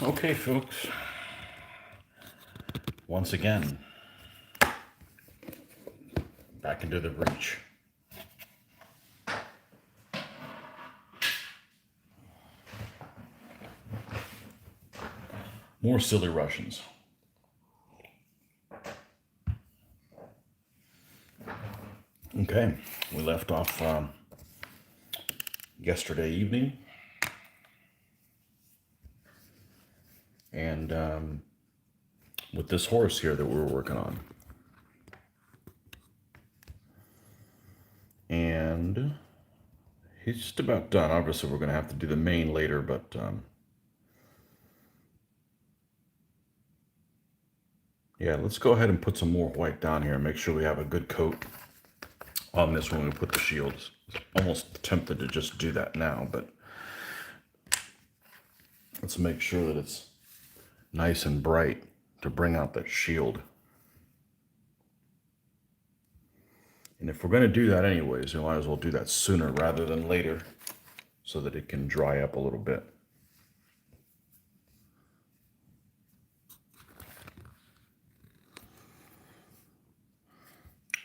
Okay, folks, once again, back into the breach. More silly Russians. Okay, we left off yesterday evening, and with this horse here that we were working on. And he's just about done. Obviously, we're going to have to do the mane later, but yeah, let's go ahead and put some more white down here and make sure we have a good coat on this when we put the shields. Almost tempted to just do that now, but let's make sure that it's nice and bright to bring out that shield. And if we're going to do that anyways, we might as well do that sooner rather than later so that it can dry up a little bit.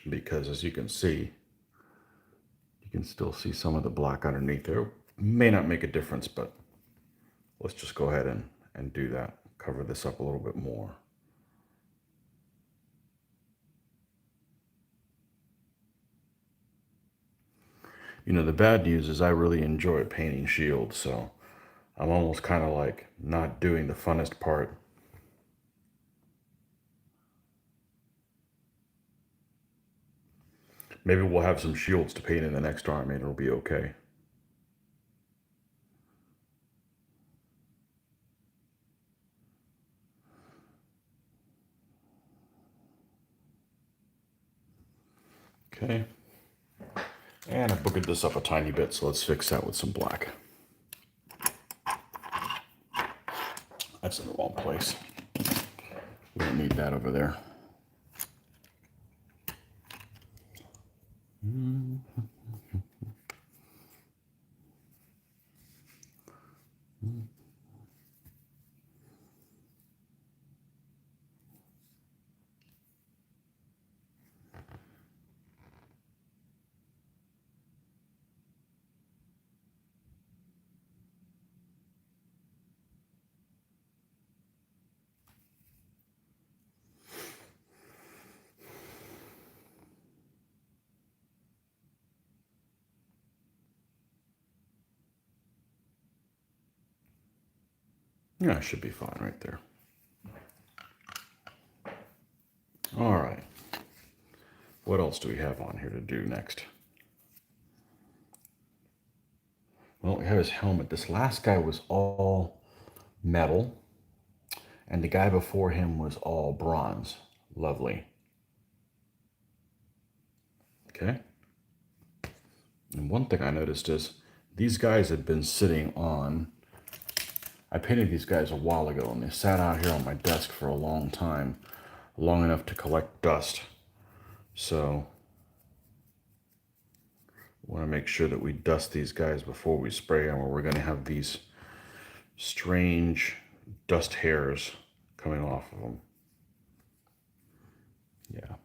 Because as you can see, you can still see some of the black underneath there. May not make a difference, but let's just go ahead and do that. Cover this up a little bit more. You know, the bad news is I really enjoy painting shields, so I'm almost kind of like not doing the funnest part. Maybe we'll have some shields to paint in the next army and it'll be okay. Okay. And I boogered this up a tiny bit, so let's fix that with some black. That's in the wrong place. We don't need that over there. Yeah, it should be fine right there. All right. What else do we have on here to do next? Well, we have his helmet. This last guy was all metal, and the guy before him was all bronze. Lovely. Okay. And one thing I noticed is these guys had been sitting on, I painted these guys a while ago, and they sat out here on my desk for a long time, long enough to collect dust. So we want to make sure that we dust these guys before we spray them, or we're going to have these strange dust hairs coming off of them. Yeah.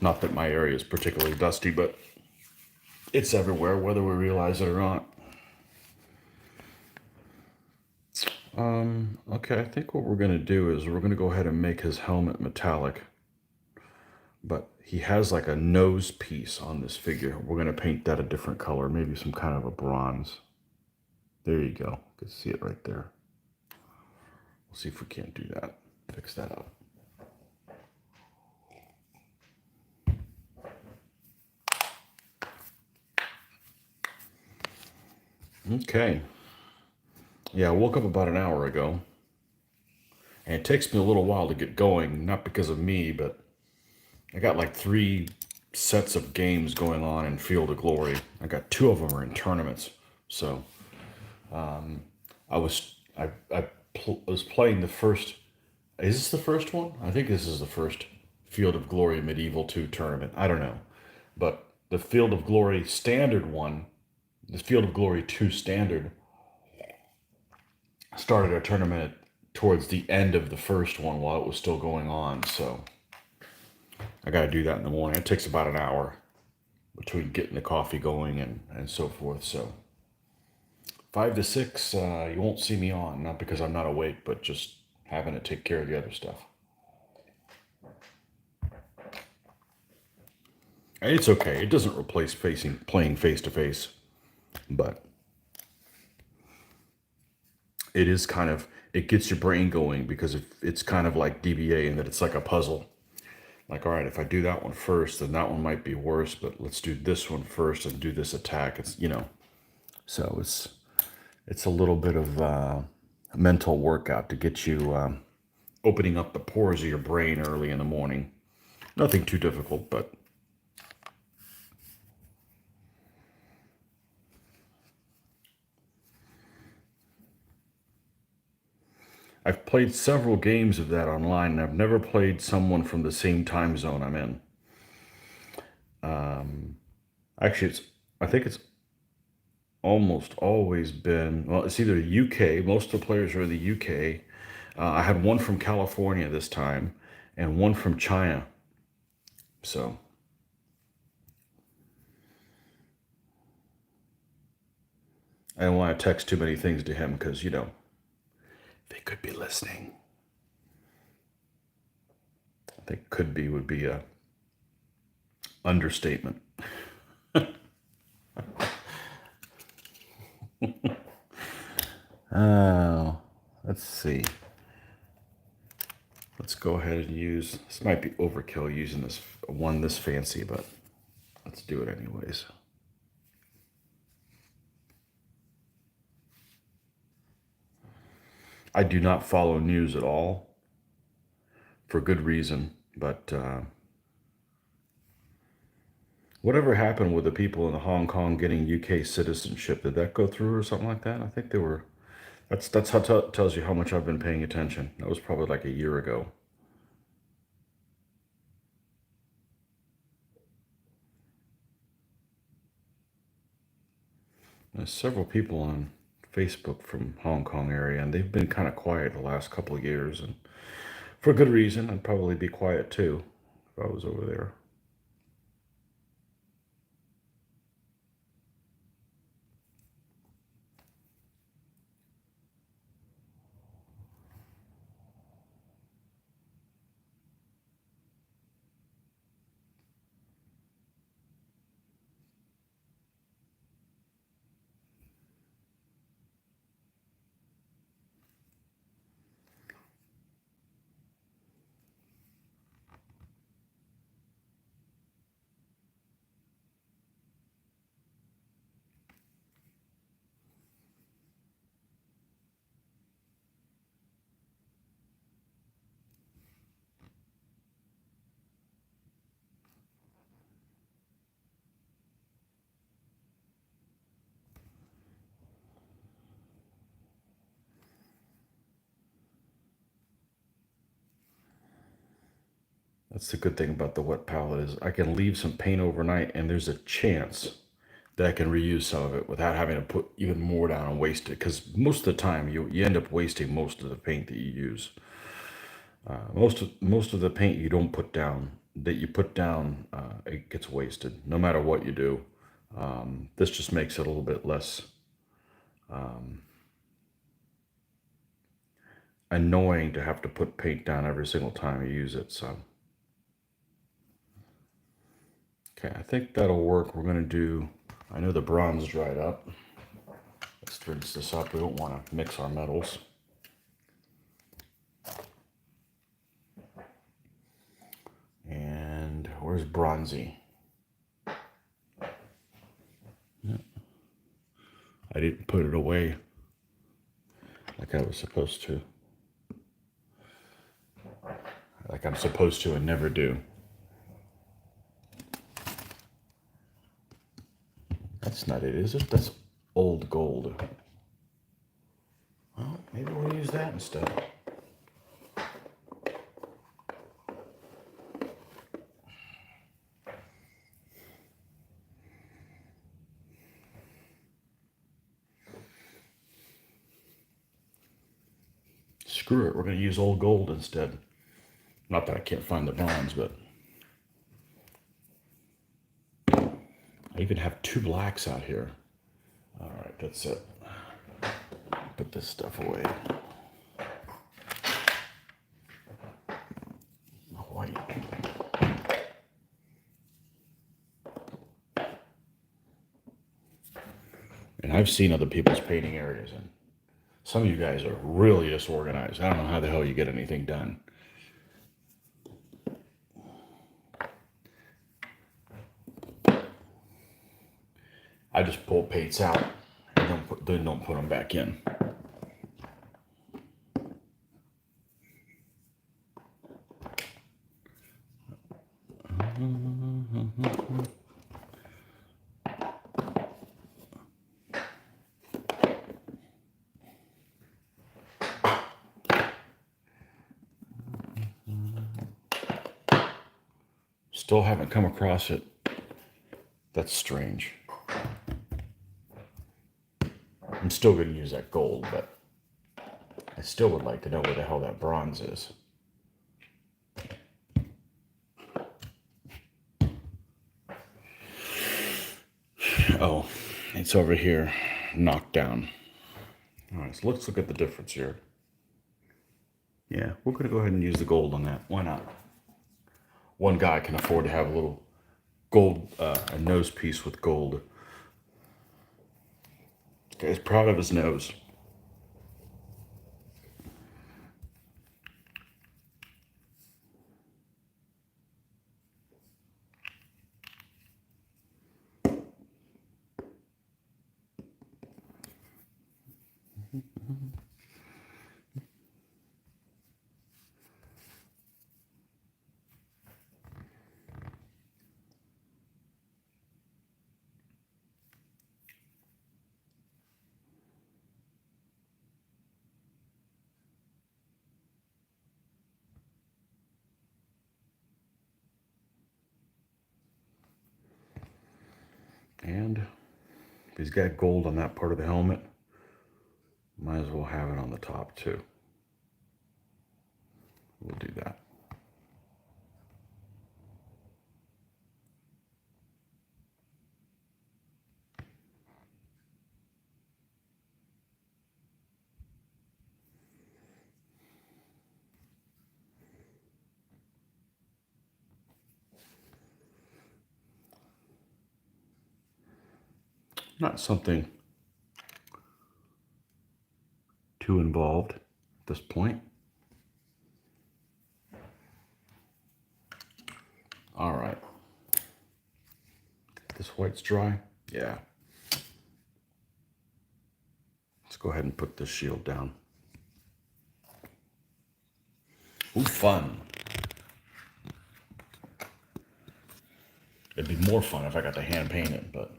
Not that my area is particularly dusty, but it's everywhere, whether we realize it or not. Okay, I think what we're going to do is we're going to go ahead and make his helmet metallic. But he has like a nose piece on this figure. We're going to paint that a different color, maybe some kind of a bronze. There you go. You can see it right there. We'll see if we can't do that. Fix that up. Okay. Yeah, I woke up about an hour ago. And it takes me a little while to get going, not because of me, but I got like 3 sets of games going on in Field of Glory. I got 2 of them are in tournaments. So I was playing the first. Is this the first one? I think this is the first Field of Glory Medieval 2 tournament. I don't know. But the Field of Glory standard one the Field of Glory 2 standard started a tournament towards the end of the first one while it was still going on. So I got to do that in the morning. It takes about an hour between getting the coffee going and so forth. So 5 to 6, you won't see me on, not because I'm not awake, but just having to take care of the other stuff. And it's okay. It doesn't replace playing face to face, but it is kind of, it gets your brain going because it's kind of like DBA in that it's like a puzzle. Like, all right, if I do that one first, then that one might be worse, but let's do this one first and do this attack. It's, so it's a little bit of a mental workout to get you opening up the pores of your brain early in the morning. Nothing too difficult, but I've played several games of that online, and I've never played someone from the same time zone I'm in. Actually, I think it's almost always been, well, it's either UK, most of the players are in the UK. I had one from California this time, and one from China. So I don't want to text too many things to him because, they could be listening. I think could be would be a understatement. Oh, let's see. Let's go ahead and use, this might be overkill using this one this fancy, but let's do it anyways. I do not follow news at all for good reason, but whatever happened with the people in Hong Kong getting UK citizenship, did that go through or something like that? I think they were, that's how tells you how much I've been paying attention. That was probably like a year ago. There's several people on Facebook from Hong Kong area, and they've been kind of quiet the last couple of years, and for good reason. I'd probably be quiet too if I was over there. That's the good thing about the wet palette is I can leave some paint overnight, and there's a chance that I can reuse some of it without having to put even more down and waste it. Because most of the time, you end up wasting most of the paint that you use. Most of the paint you don't put down, that you put down, it gets wasted no matter what you do. This just makes it a little bit less annoying to have to put paint down every single time you use it. So, okay, I think that'll work. We're gonna do, I know the bronze dried up. Let's rinse this up. We don't want to mix our metals. And where's bronzy? I didn't put it away like I was supposed to. Like I'm supposed to and never do. That's not it, is it? That's old gold. Well, maybe we'll use that instead. Screw it, we're going to use old gold instead. Not that I can't find the bronze, but I even have 2 blacks out here. All right, that's it. Put this stuff away. White. And I've seen other people's painting areas, and some of you guys are really disorganized. I don't know how the hell you get anything done. I just pull paints out and then don't put them back in. Still haven't come across it. That's strange. I'm still going to use that gold, but I still would like to know where the hell that bronze is. Oh, it's over here, knocked down. All right, so let's look at the difference here. Yeah, we're going to go ahead and use the gold on that. Why not? One guy can afford to have a little gold, a nose piece with gold. This guy's proud of his nose. And if he's got gold on that part of the helmet, might as well have it on the top too. We'll do that. Not something too involved at this point. All right. This white's dry. Yeah. Let's go ahead and put this shield down. Ooh, fun. It'd be more fun if I got to hand paint it, but...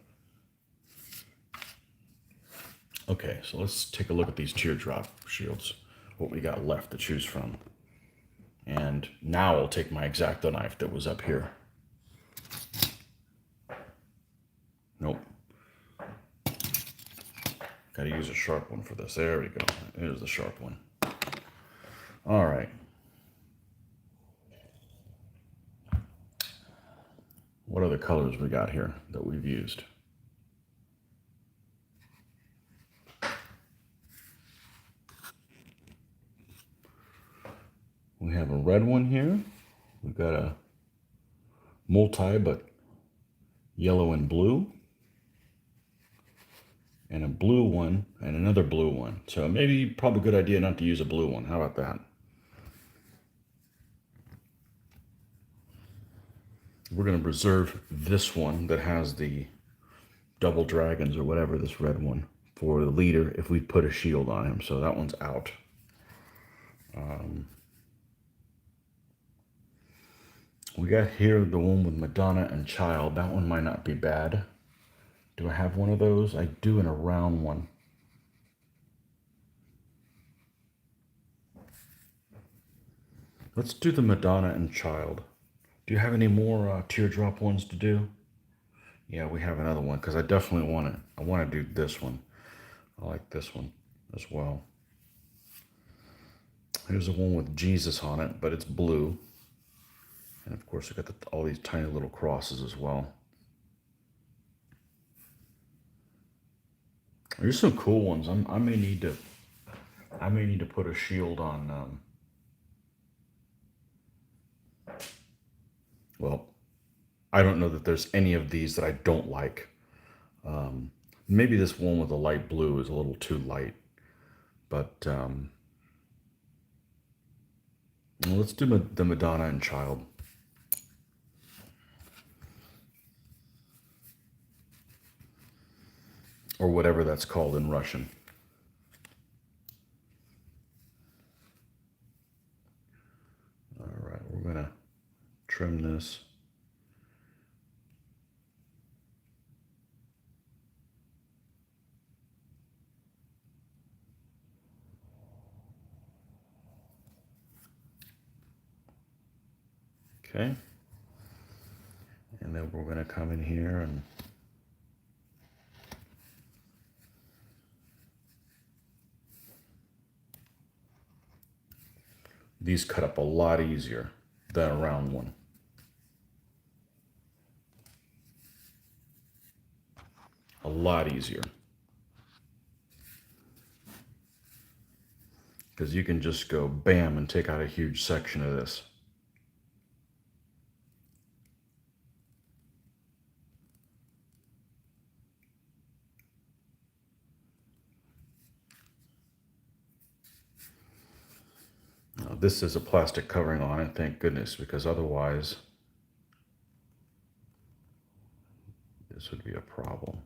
Okay, so let's take a look at these teardrop shields, what we got left to choose from. And now I'll take my X-Acto knife that was up here. Nope. Gotta use a sharp one for this. There we go. There's the sharp one. All right. What other colors we got here that we've used? We have a red one here. We've got a multi, but yellow and blue. And a blue one, and another blue one. So maybe, probably a good idea not to use a blue one. How about that? We're going to reserve this one that has the double dragons or whatever, this red one, for the leader if we put a shield on him. So that one's out. We got here the one with Madonna and Child. That one might not be bad. Do I have one of those? I do, in a round one. Let's do the Madonna and Child. Do you have any more teardrop ones to do? Yeah, we have another one, because I definitely want it. I want to do this one. I like this one as well. Here's the one with Jesus on it, but it's blue. And of course, I got all these tiny little crosses as well. There's some cool ones. I may need to put a shield on. Well, I don't know that there's any of these that I don't like. Maybe this one with the light blue is a little too light, but well, let's do the Madonna and Child. Or whatever that's called in Russian. All right, we're going to trim this. Okay. And then we're going to come in here and these cut up a lot easier than a round one. A lot easier. Because you can just go bam and take out a huge section of this. Now, this is a plastic covering on it, thank goodness, because otherwise this would be a problem.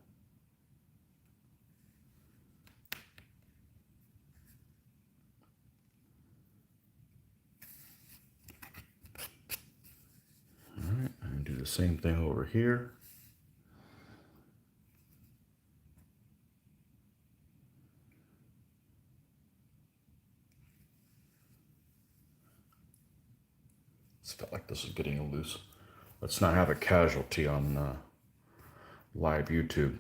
All right, and do the same thing over here. It felt like this was getting loose. Let's not have a casualty on live YouTube.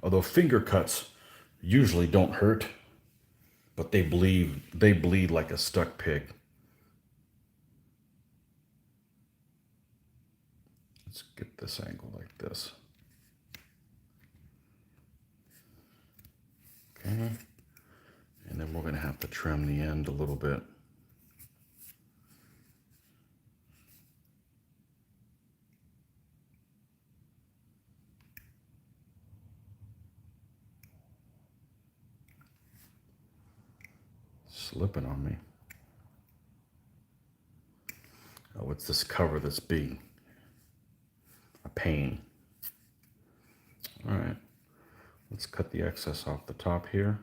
Although finger cuts usually don't hurt, but they bleed like a stuck pig. Let's get this angle like this. Okay. And then we're going to have to trim the end a little bit. Slipping on me. Oh, it's this cover that's being a pain. All right, let's cut the excess off the top here.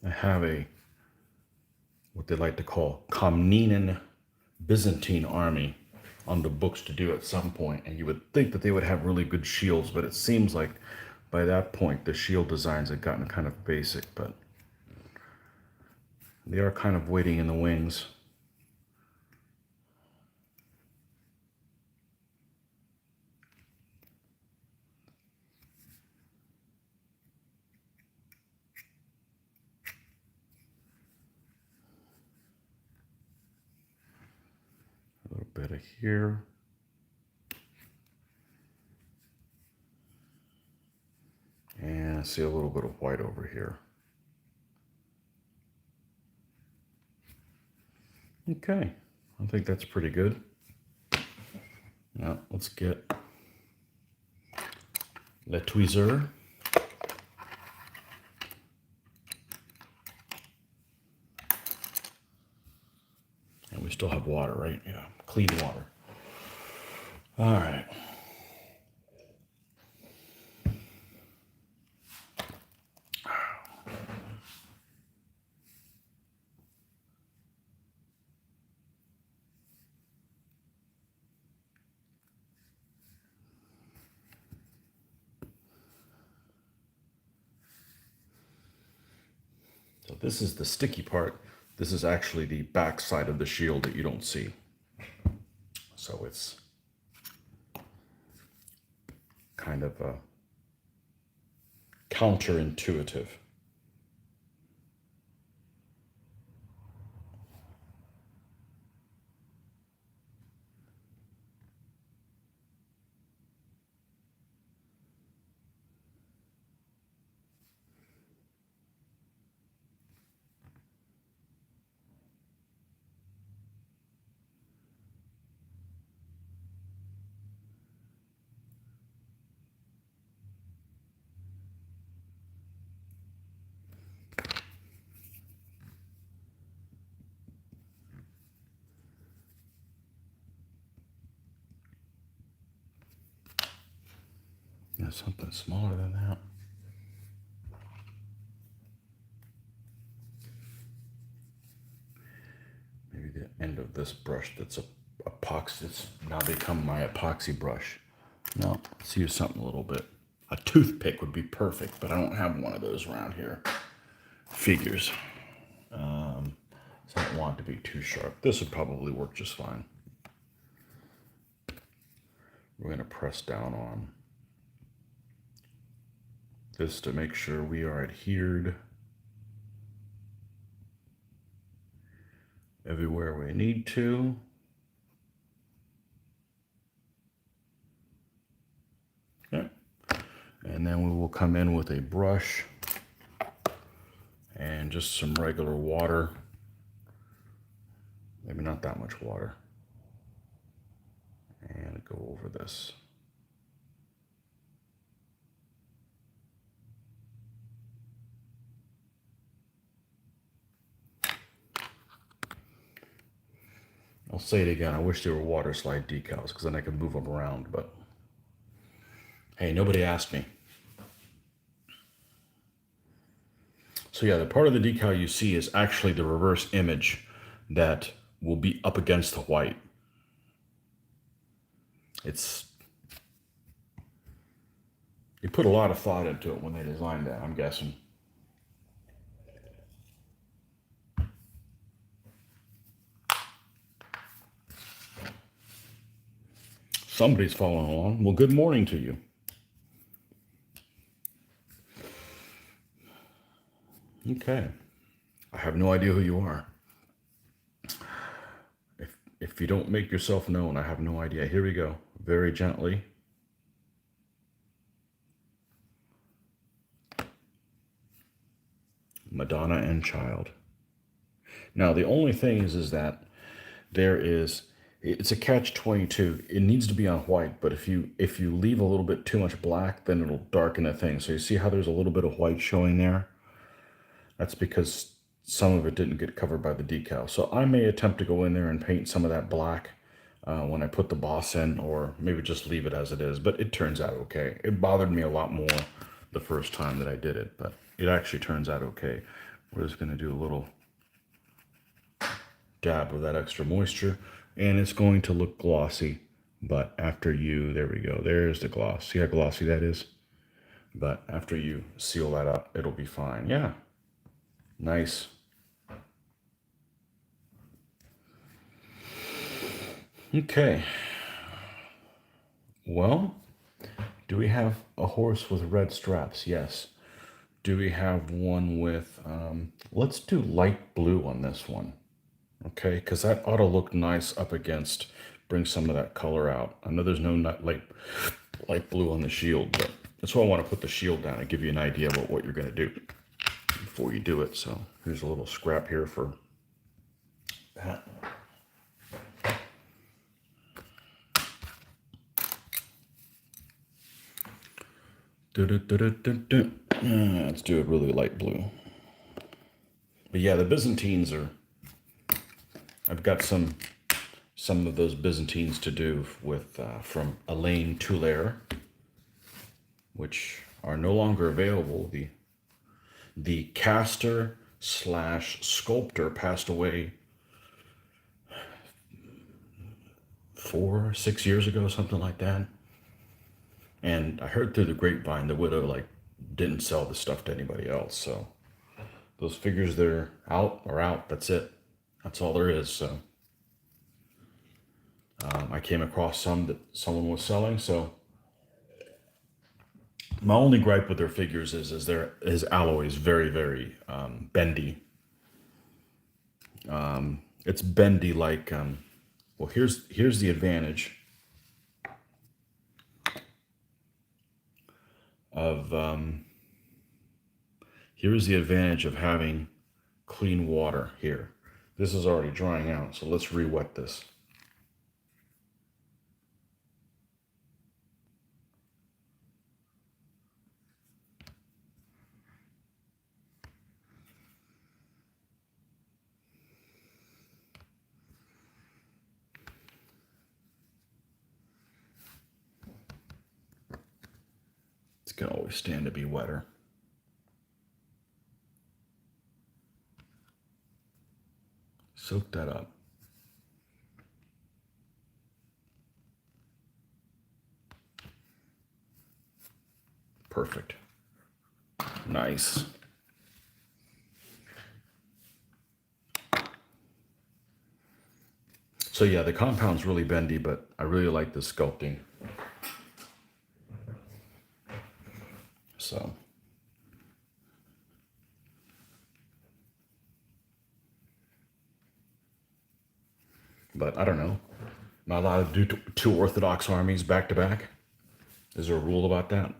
I have what they like to call Komnenen Byzantine army on the books to do at some point, and you would think that they would have really good shields, but it seems like by that point the shield designs had gotten kind of basic, but they are kind of waiting in the wings. A little bit of here. And I see a little bit of white over here. Okay, I think that's pretty good. Now let's get Le Tweezer. And we still have water, right? Yeah, clean water. All right. So this is the sticky part. This is actually the back side of the shield that you don't see. So it's kind of counterintuitive. Yeah, something smaller than that. Maybe the end of this brush that's a epoxy. It's now become my epoxy brush. No, let's use something a little bit. A toothpick would be perfect, but I don't have one of those around here. Figures. So I don't want it to be too sharp. This would probably work just fine. We're going to press down on this to make sure we are adhered everywhere we need to. Okay. And then we will come in with a brush and just some regular water. Maybe not that much water. And go over this. I'll say it again. I wish there were water slide decals because then I could move them around, but hey, nobody asked me. So yeah, the part of the decal you see is actually the reverse image that will be up against the white. They put a lot of thought into it when they designed that, I'm guessing. Somebody's following along. Well, good morning to you. Okay. I have no idea who you are. If you don't make yourself known, I have no idea. Here we go. Very gently. Madonna and Child. Now, the only thing is that it's a catch-22. It needs to be on white, but if you leave a little bit too much black, then it'll darken the thing. So you see how there's a little bit of white showing there? That's because some of it didn't get covered by the decal. So I may attempt to go in there and paint some of that black when I put the boss in, or maybe just leave it as it is, but it turns out okay. It bothered me a lot more the first time that I did it, but it actually turns out okay. We're just going to do a little dab of that extra moisture, and it's going to look glossy, but after there we go, there's the gloss. See how glossy that is? But after you seal that up, it'll be fine. Yeah, nice. Okay, well, do we have a horse with red straps? Yes. Do we have one with, let's do light blue on this one. Okay, because that ought to look nice up against, bring some of that color out. I know there's no light blue on the shield, but that's why I want to put the shield down and give you an idea about what you're going to do before you do it. So here's a little scrap here for that. Let's do a really light blue. But yeah, the Byzantines are, I've got some of those Byzantines to do with from Elaine Toulaire, which are no longer available. The caster slash sculptor passed away 4-6 years ago, something like that. And I heard through the grapevine the widow like didn't sell the stuff to anybody else. So those figures, they're out are out. That's it. That's all there is. So I came across some that someone was selling. So my only gripe with their figures is his alloy is very, very bendy. It's bendy like well, here's the advantage of having clean water here. This is already drying out, so let's re-wet this. It's gonna always stand to be wetter. Soak that up. Perfect. Nice. So yeah, the compound's really bendy, but I really like the sculpting. So. But I don't know. Not allowed to do two Orthodox armies back to back. Is there a rule about that?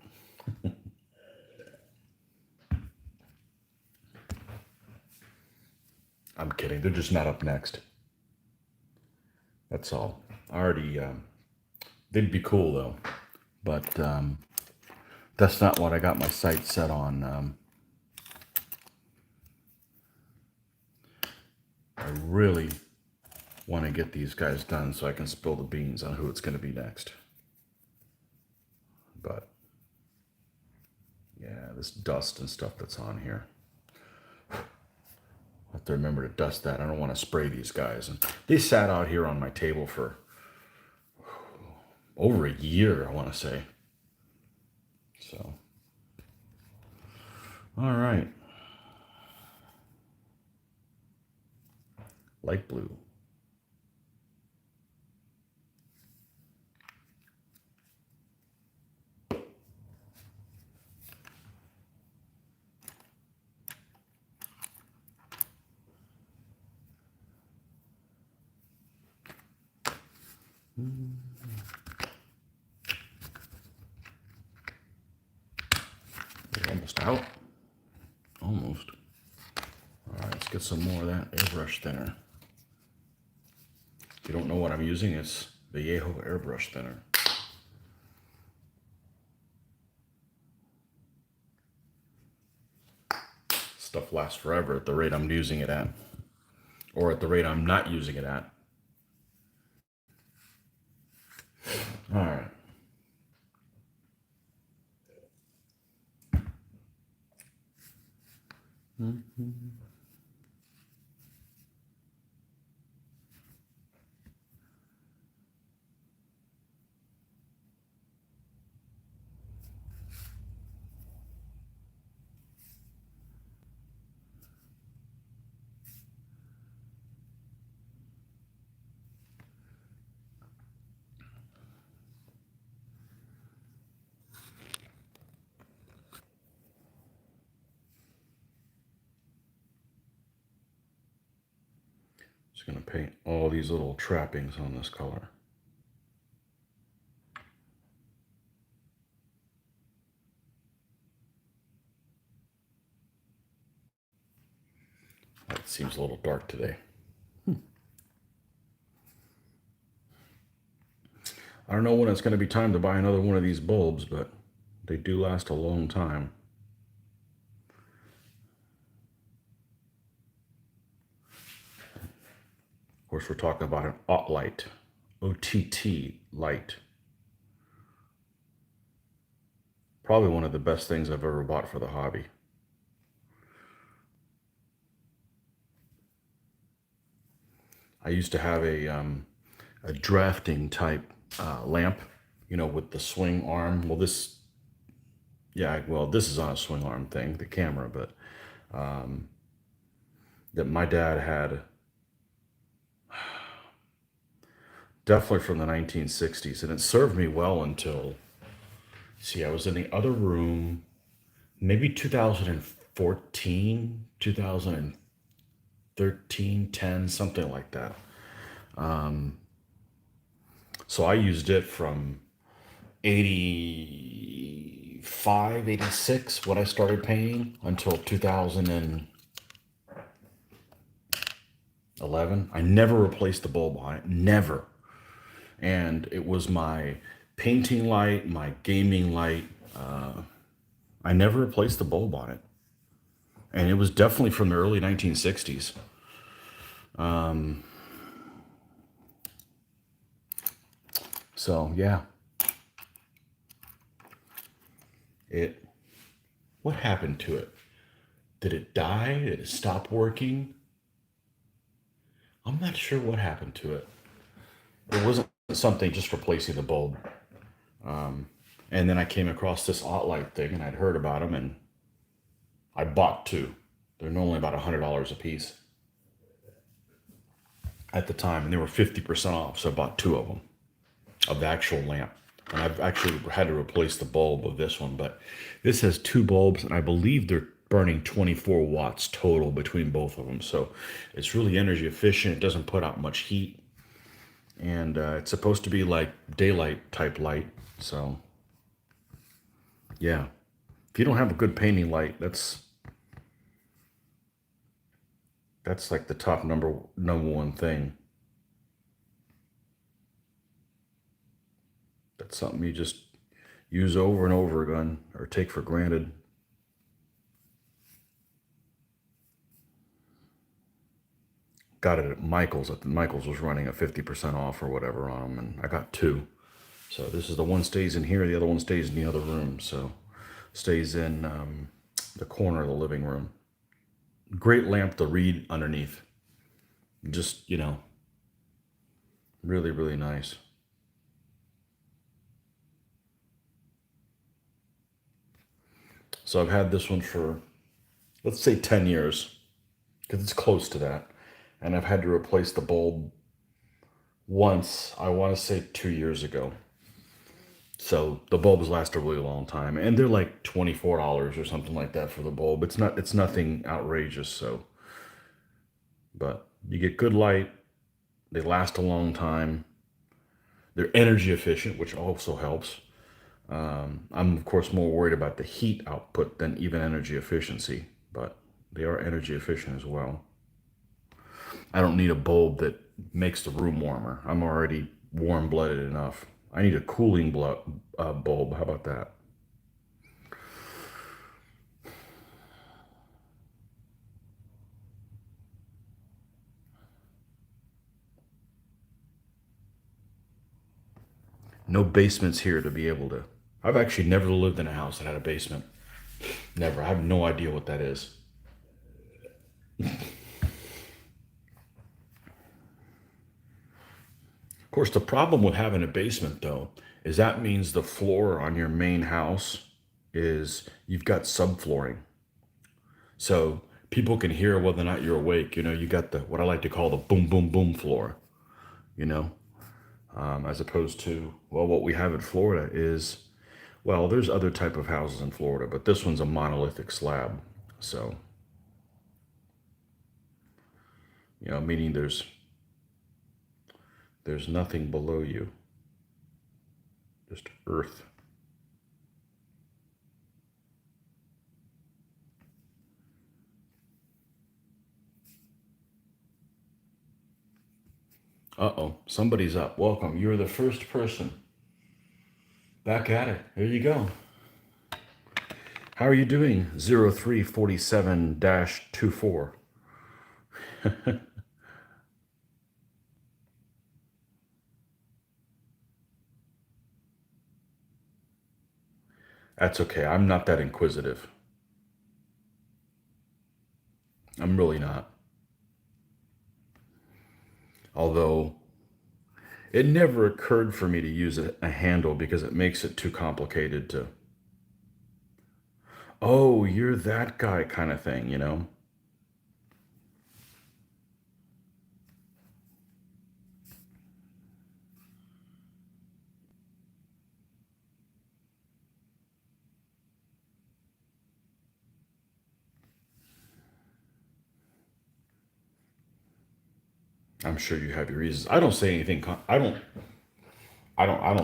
I'm kidding. They're just not up next. That's all. I already. They'd be cool though, but that's not what I got my sights set on. I really want to get these guys done so I can spill the beans on who it's going to be next. But yeah, this dust and stuff that's on here. I have to remember to dust that. I don't want to spray these guys. And they sat out here on my table for over a year, I want to say. So, all right. Light blue. We're almost out. Almost. All right, let's get some more of that airbrush thinner. If you don't know what I'm using, it's Vallejo airbrush thinner. Stuff lasts forever at the rate I'm using it at, or at the rate I'm not using it at. All right. Just going to paint all these little trappings on this color. That seems a little dark today. I don't know when it's going to be time to buy another one of these bulbs, but They do last a long time. Of course, we're talking about an OTT light. OTT light. Probably one of the best things I've ever bought for the hobby. I used to have a drafting type lamp, with the swing arm. Well, this is on a swing arm thing, the camera, but that my dad had, definitely from the 1960s, and it served me well until, see, I was in the other room, maybe 2014, 2013, 10, something like that. So I used it from 85, 86 when I started painting until 2011. I never replaced the bulb on it, never. And it was my painting light, my gaming light. I never replaced the bulb on it. And it was definitely from the early 1960s. So yeah, what happened to it? Did it die? Did it stop working? I'm not sure what happened to it. It wasn't something just replacing the bulb. And then I came across this light thing, and I'd heard about them, and I bought two. They're normally about $100 a piece at the time, and they were 50% off. So I bought two of them, of the actual lamp. And I've actually had to replace the bulb of this one, but this has two bulbs, and I believe they're burning 24 watts total between both of them. So it's really energy efficient. It doesn't put out much heat, and it's supposed to be like daylight type light. So yeah, if you don't have a good painting light, that's like the top number one thing. That's something you just use over and over again or take for granted. Got it at Michael's. Michael's was running a 50% off or whatever on them, and I got two. So this is the one stays in here, the other one stays in the other room. So stays in the corner of the living room. Great lamp to read underneath. Just, really, really nice. So I've had this one for, let's say, 10 years, because it's close to that. And I've had to replace the bulb once, I want to say 2 years ago. So the bulbs last a really long time, and they're like $24 or something like that for the bulb. It's nothing outrageous. So, but you get good light, they last a long time. They're energy efficient, which also helps. I'm of course more worried about the heat output than even energy efficiency, but they are energy efficient as well. I don't need a bulb that makes the room warmer. I'm already warm-blooded enough. I need a cooling bulb. How about that? No basements here to be able to. I've actually never lived in a house that had a basement. Never. I have no idea what that is. Of course, the problem with having a basement, though, is that means the floor on your main house is you've got subflooring. So people can hear whether or not you're awake. You got the what I like to call the boom, boom, boom floor. You know, as opposed to, well, what we have in Florida is, well, there's other type of houses in Florida, but this one's a monolithic slab. So, meaning there's nothing below you, just earth. Uh-oh, somebody's up. Welcome. You're the first person. Back at it. Here you go. How are you doing? 0347-24. That's okay. I'm not that inquisitive. I'm really not. Although it never occurred for me to use a handle because it makes it too complicated to, oh, you're that guy kind of thing, you know? I'm sure you have your reasons. I don't say anything. I don't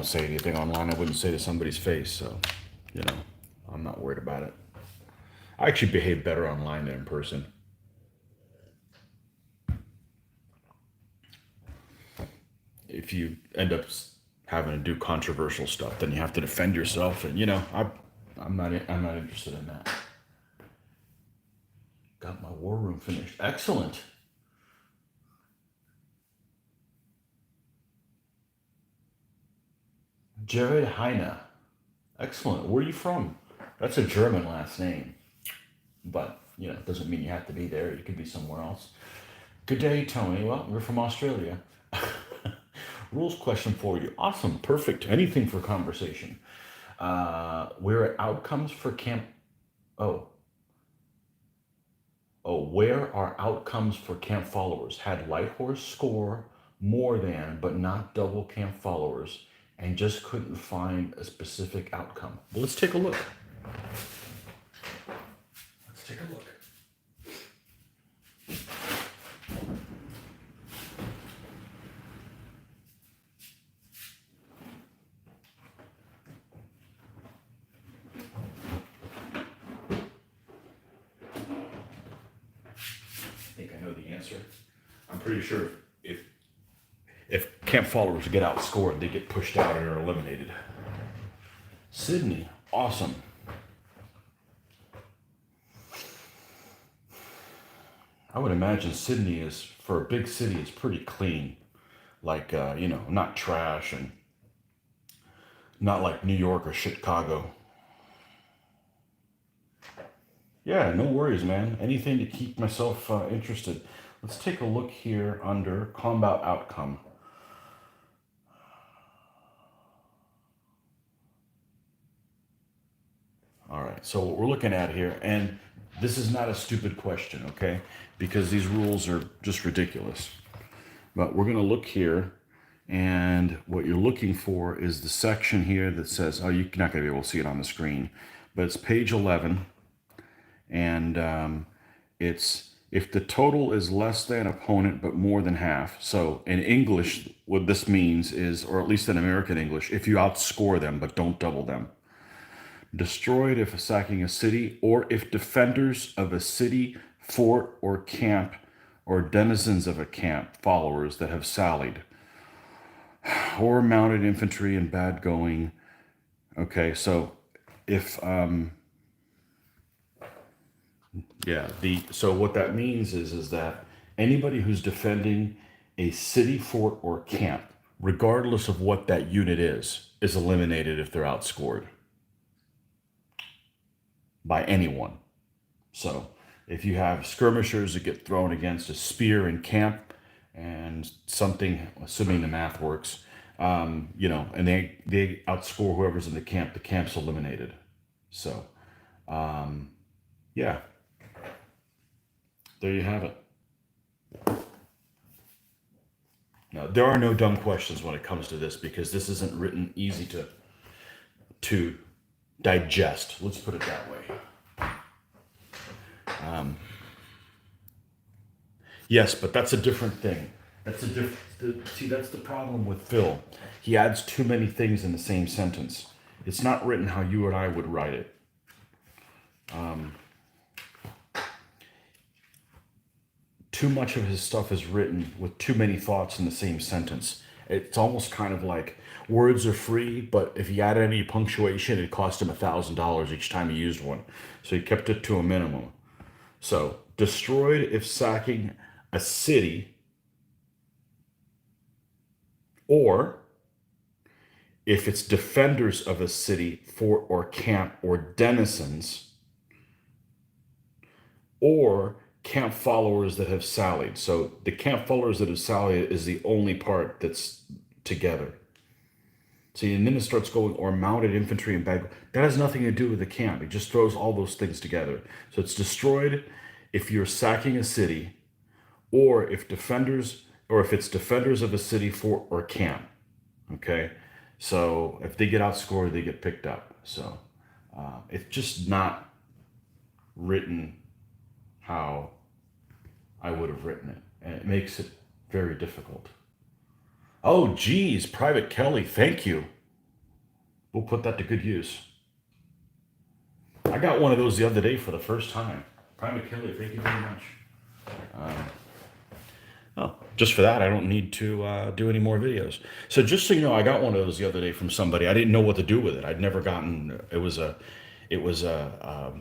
say anything online. I wouldn't say to somebody's face. So, you know, I'm not worried about it. I actually behave better online than in person. If you end up having to do controversial stuff, then you have to defend yourself, and I'm not interested in that. Got my war room finished. Excellent. Jared Heine. Excellent. Where are you from? That's a German last name, but you know, it doesn't mean you have to be there. You could be somewhere else. Good day, Tony. Well, we're from Australia. Rules question for you. Awesome. Perfect. Anything for conversation. Where are outcomes for camp? Oh, where are outcomes for camp followers? Had light horse score more than, but not double camp followers, and just couldn't find a specific outcome. Well, let's take a look. Let's take a look. I think I know the answer. I'm pretty sure if camp followers get outscored, they get pushed out and are eliminated. Sydney, awesome. I would imagine Sydney is, for a big city, is pretty clean. Like, you know, not trash and not like New York or Chicago. Yeah, no worries, man. Anything to keep myself interested. Let's take a look here under combat outcome. All right, so what we're looking at here, and this is not a stupid question, okay? Because these rules are just ridiculous. But we're going to look here, and what you're looking for is the section here that says, oh, you're not going to be able to see it on the screen, but it's page 11, and it's if the total is less than opponent but more than half. So in English, what this means is, or at least in American English, if you outscore them but don't double them. Destroyed if sacking a city, or if defenders of a city, fort, or camp, or denizens of a camp, followers that have sallied, or mounted infantry in bad going. Okay, so if so what that means is that anybody who's defending a city, fort, or camp, regardless of what that unit is eliminated if they're outscored by anyone. So if you have skirmishers that get thrown against a spear in camp and something, assuming the math works, you know, and they outscore whoever's in the camp's eliminated. So, yeah, there you have it. Now, there are no dumb questions when it comes to this because this isn't written easy to digest. Let's put it that way. Yes, but that's a different thing. That's a different. See, that's the problem with Phil. He adds too many things in the same sentence. It's not written how you and I would write it. Too much of his stuff is written with too many thoughts in the same sentence, It's almost kind of like words are free, but if you add any punctuation, it cost him $1,000 each time he used one. So he kept it to a minimum. So destroyed if sacking a city, or if it's defenders of a city for or camp or denizens, or camp followers that have sallied. So the camp followers that have sallied is the only part that's together. See, and then it starts going, or mounted infantry and bag. That has nothing to do with the camp. It just throws all those things together. So it's destroyed if you're sacking a city, or if it's defenders of a city for or camp. Okay, so if they get outscored, they get picked up. So it's just not written how I would have written it, and it makes it very difficult. Oh, geez, Private Kelly, thank you. We'll put that to good use. I got one of those the other day for the first time. Private Kelly, thank you very much. Oh, just for that, I don't need to do any more videos. So just so you know, I got one of those the other day from somebody. I didn't know what to do with it. I'd never gotten. It was a, it was a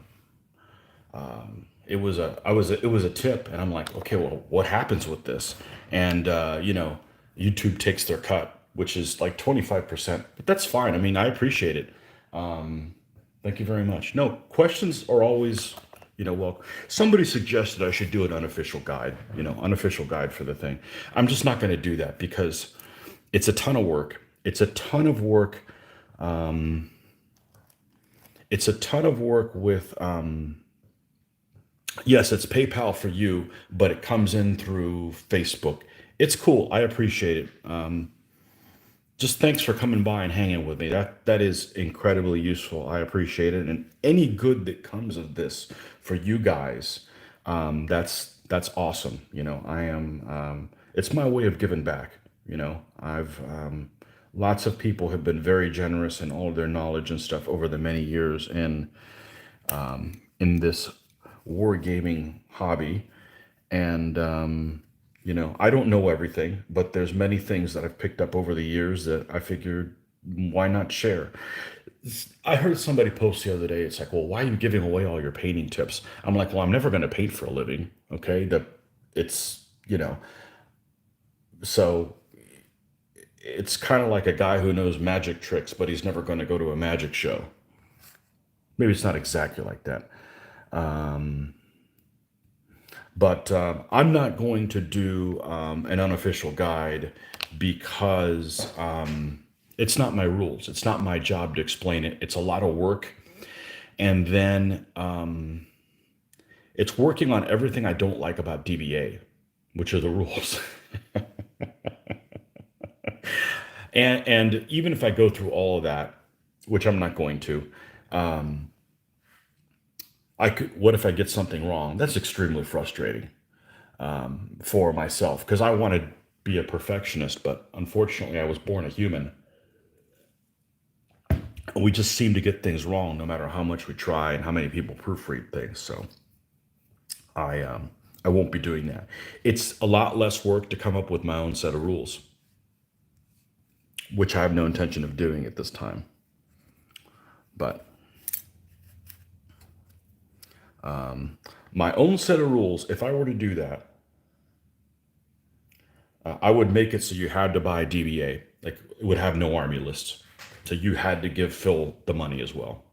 tip, and I'm like, okay, well, what happens with this? And YouTube takes their cut, which is like 25%, but that's fine. I mean, I appreciate it. Thank you very much. No, questions are always, well, somebody suggested I should do an unofficial guide, unofficial guide for the thing. I'm just not going to do that because it's a ton of work. It's a ton of work. It's a ton of work with, yes, it's PayPal for you, but it comes in through Facebook. It's cool. I appreciate it. Just thanks for coming by and hanging with me. That is incredibly useful. I appreciate it, and any good that comes of this for you guys, that's awesome. I am. It's my way of giving back. I've lots of people have been very generous in all of their knowledge and stuff over the many years in this wargaming hobby, and I don't know everything, but there's many things that I've picked up over the years that I figured, why not share? I heard somebody post the other day, it's like, well, why are you giving away all your painting tips? I'm like, well, I'm never going to paint for a living. Okay. It's, so it's kind of like a guy who knows magic tricks, but he's never going to go to a magic show. Maybe it's not exactly like that. But I'm not going to do an unofficial guide because it's not my rules. It's not my job to explain it. It's a lot of work. And then it's working on everything I don't like about DBA, which are the rules. And even if I go through all of that, which I'm not going to, what if I get something wrong? That's extremely frustrating for myself because I want to be a perfectionist, but unfortunately, I was born a human. We just seem to get things wrong no matter how much we try and how many people proofread things. So I won't be doing that. It's a lot less work to come up with my own set of rules, which I have no intention of doing at this time. But my own set of rules, if I were to do that, I would make it so you had to buy DBA. Like it would have no army lists. So you had to give Phil the money as well.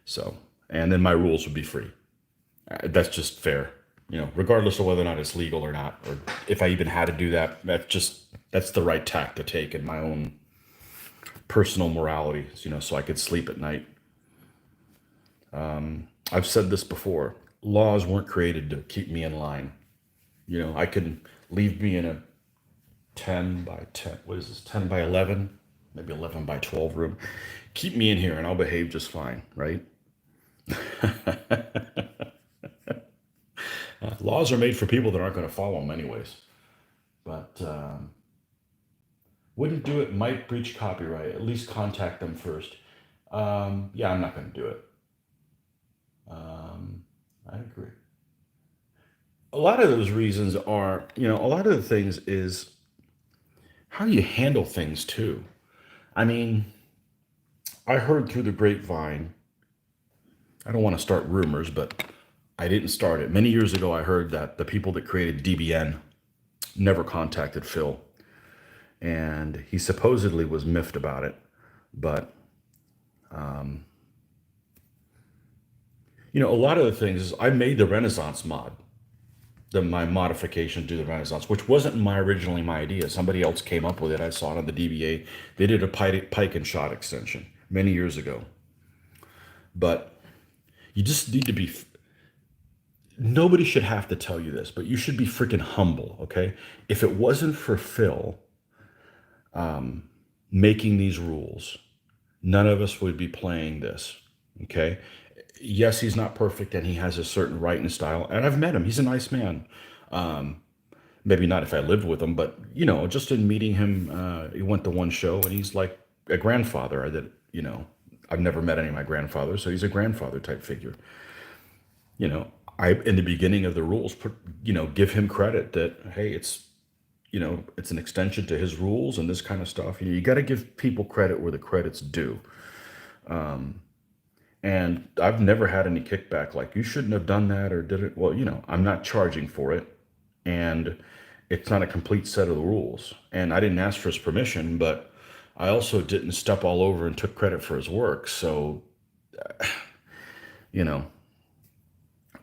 So, and then my rules would be free. That's just fair, regardless of whether or not it's legal or not, or if I even had to do that. That's the right tack to take in my own personal morality, so I could sleep at night. I've said this before. Laws weren't created to keep me in line. I can leave me in a 10 by 10, what is this, 10 by 11, maybe 11 by 12 room. Keep me in here and I'll behave just fine, right? Laws are made for people that aren't going to follow them anyways. But wouldn't do it, might breach copyright. At least contact them first. Yeah, I'm not going to do it. I agree. A lot of those reasons are, a lot of the things is how you handle things too. I mean, I heard through the grapevine, I don't want to start rumors, but I didn't start it. Many years ago, I heard that the people that created DBN never contacted Phil, and he supposedly was miffed about it. But a lot of the things is I made the Renaissance mod, my modification to the Renaissance, which wasn't originally my idea. Somebody else came up with it. I saw it on the DBA. They did a pike and shot extension many years ago. But you just need to be. Nobody should have to tell you this, but you should be freaking humble, okay? If it wasn't for Phil making these rules, none of us would be playing this, okay? Yes, he's not perfect and he has a certain writing style, and I've met him. He's a nice man. Maybe not if I lived with him, but just in meeting him, he went to one show and he's like a grandfather. I've never met any of my grandfathers, so he's a grandfather type figure. I in the beginning of the rules give him credit that, hey, it's an extension to his rules and this kind of stuff. You got to give people credit where the credit's due. And I've never had any kickback like you shouldn't have done that or did it. Well, I'm not charging for it, and it's not a complete set of the rules. And I didn't ask for his permission, but I also didn't step all over and took credit for his work. So, you know,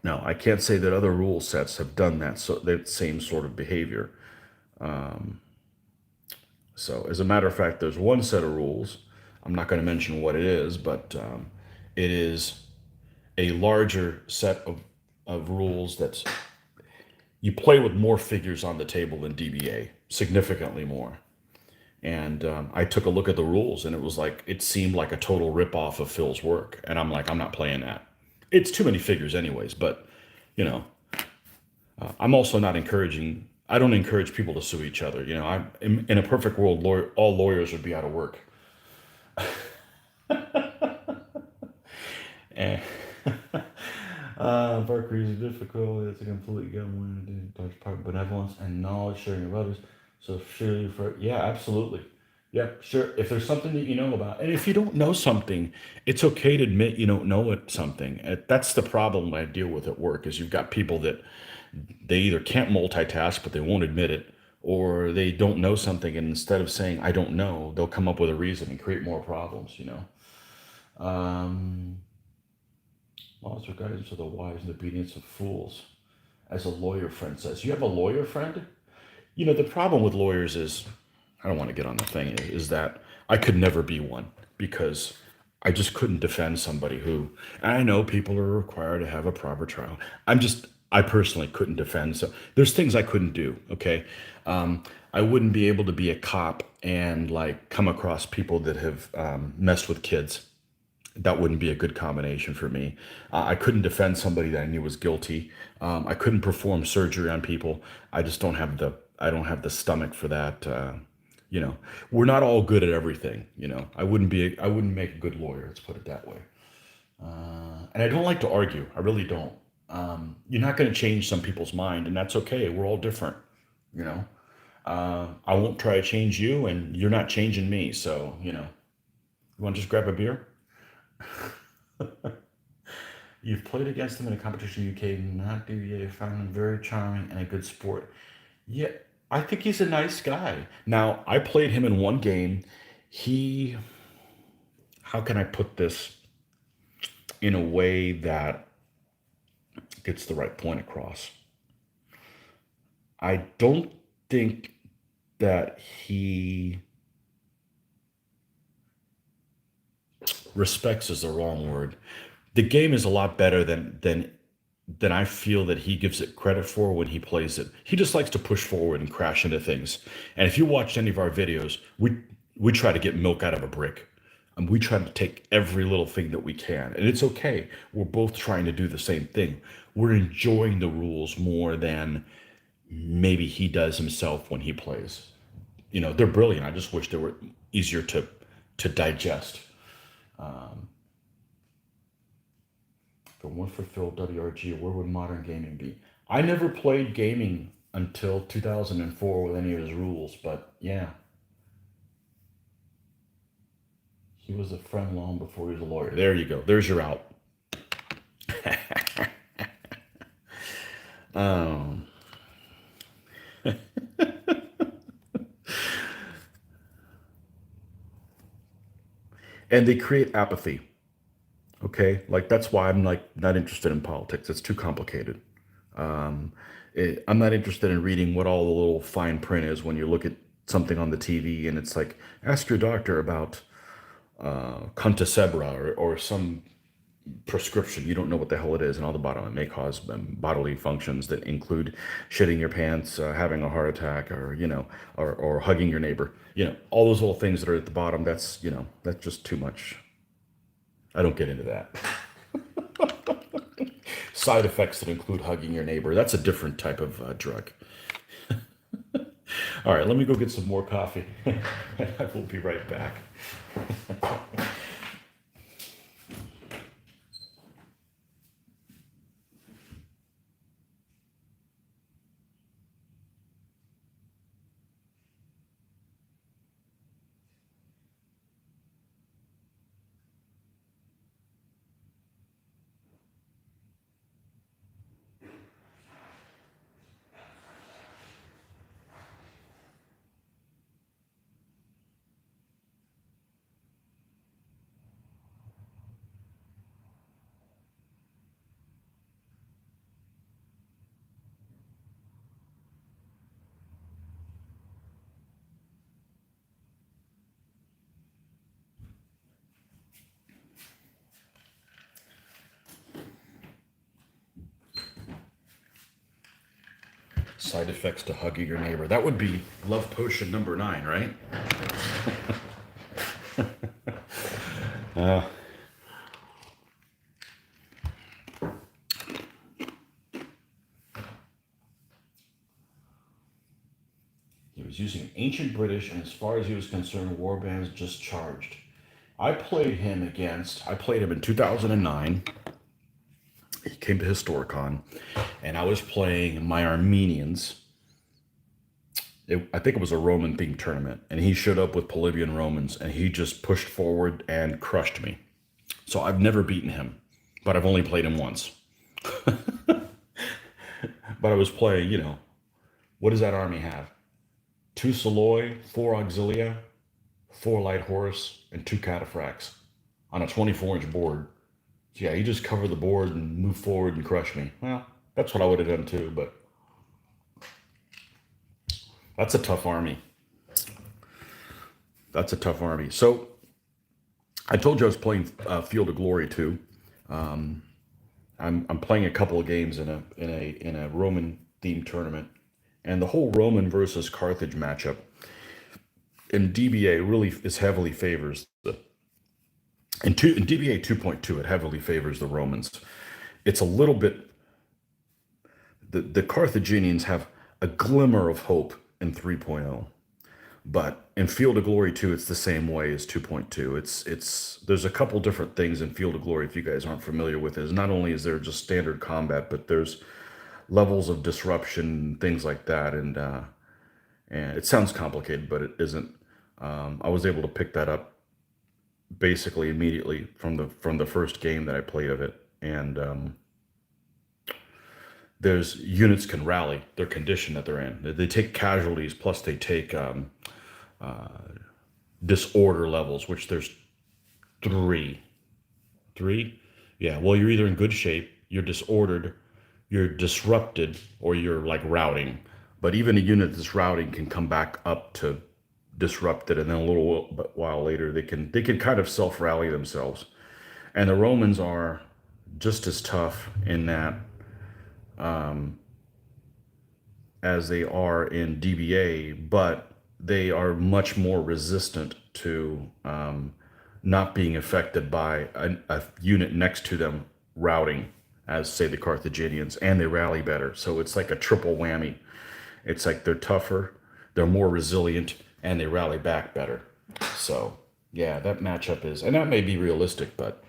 no, I can't say that other rule sets have done that. So that same sort of behavior. So, as a matter of fact, there's one set of rules. I'm not going to mention what it is, but it is a larger set of rules that's you play with more figures on the table than DBA, significantly more. And I took a look at the rules, and it seemed like a total ripoff of Phil's work. And I'm like, I'm not playing that. It's too many figures, anyways. But you know, I'm also not encouraging. I don't encourage people to sue each other. I'm in a perfect world, all lawyers would be out of work. And Berkeley is difficult. It's a complete government, benevolence and knowledge sharing of others. So surely, yeah, absolutely, yeah, sure. If there's something that you know about, and if you don't know something, it's okay to admit you don't know something. That's the problem I deal with at work. Is you've got people that they either can't multitask, but they won't admit it, or they don't know something, and instead of saying I don't know, they'll come up with a reason and create more problems. Um, Laws are guidance to the wise and obedience of fools. As a lawyer friend says, you have a lawyer friend? The problem with lawyers is, I don't want to get on the thing, is that I could never be one because I just couldn't defend somebody who, and I know people are required to have a proper trial. I personally couldn't defend. So there's things I couldn't do. Okay. I wouldn't be able to be a cop and like come across people that have messed with kids. That wouldn't be a good combination for me. I couldn't defend somebody that I knew was guilty. I couldn't perform surgery on people. I don't have the stomach for that. We're not all good at everything. I wouldn't make a good lawyer. Let's put it that way. And I don't like to argue. I really don't. You're not going to change some people's mind, and that's okay. We're all different. You know. I won't try to change you, and you're not changing me. So you want to just grab a beer? You've played against him in a competition in the UK, not DVA, found him very charming and a good sport. Yeah, I think he's a nice guy. Now, I played him in one game. He, how can I put this in a way that gets the right point across? I don't think that he respects is the wrong word. The game is a lot better than I feel that he gives it credit for when he plays it. He just likes to push forward and crash into things. And if you watch any of our videos, we try to get milk out of a brick. And we try to take every little thing that we can. And it's okay. We're both trying to do the same thing. We're enjoying the rules more than maybe he does himself when he plays. They're brilliant. I just wish they were easier to digest. If it weren't for Phil WRG, where would modern gaming be? I never played gaming until 2004 with any of his rules, but yeah. He was a friend long before he was a lawyer. There you go. There's your out. Um, and they create apathy. Okay, like that's why I'm like not interested in politics. It's too complicated. Um, I'm not interested in reading what all the little fine print is when you look at something on the TV and it's like, ask your doctor about Contasebra or some prescription. You don't know what the hell it is, and all the bottom it may cause bodily functions that include shitting your pants, having a heart attack, or or hugging your neighbor. All those little things that are at the bottom. That's just too much. I don't get into that. Side effects that include hugging your neighbor. That's a different type of drug. All right, let me go get some more coffee. I will be right back. Side effects to hugging your neighbor. That would be love potion number 9, right? Uh, he was using ancient British, and as far as he was concerned, warbands just charged. I played him in 2009. He came to Historicon, and I was playing my Armenians. I think it was a Roman themed tournament, and he showed up with Polybian Romans, and he just pushed forward and crushed me. So I've never beaten him, but I've only played him once. But I was playing, what does that army have? 2 Soloi, 4 Auxilia, 4 Light Horse, and 2 Cataphracts on a 24-inch board. So yeah, he just covered the board and moved forward and crushed me. Well, that's what I would have done too, but that's a tough army. That's a tough army. So I told you I was playing Field of Glory too. I'm playing a couple of games in a Roman themed tournament, and the whole Roman versus Carthage matchup in DBA really is heavily favors in DBA 2.2 it heavily favors the Romans. It's a little bit the Carthaginians have a glimmer of hope in 3.0. But in Field of Glory 2, it's the same way as 2.2. It's there's a couple different things in Field of Glory if you guys aren't familiar with it. Is not only is there just standard combat, but there's levels of disruption, things like that, and it sounds complicated, but it isn't. I was able to pick that up basically immediately from the first game that I played of it, and there's units can rally their condition that they're in. They take casualties, plus they take disorder levels, which there's 3. 3? Yeah, well, you're either in good shape, you're disordered, you're disrupted, or you're like routing. But even a unit that's routing can come back up to disrupted, and then a little while later they can kind of self-rally themselves. And the Romans are just as tough in that as they are in DBA, but they are much more resistant to not being affected by a unit next to them routing, as say the Carthaginians, and they rally better. So it's like a triple whammy. It's like they're tougher, they're more resilient, and they rally back better. So yeah, that matchup is, and that may be realistic, but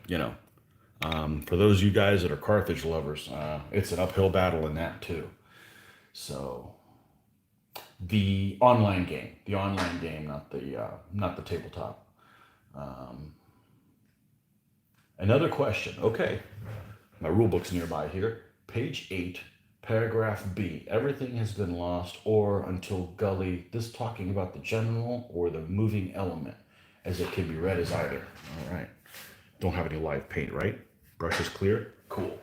for those of you guys that are Carthage lovers, it's an uphill battle in that too. So the online game, not the tabletop. Another question. Okay, my rule book's nearby here. Page 8, paragraph B. Everything has been lost or until gully. This talking about the general or the moving element, as it can be read as either. All right. Don't have any live paint, right? Brush is clear? Cool.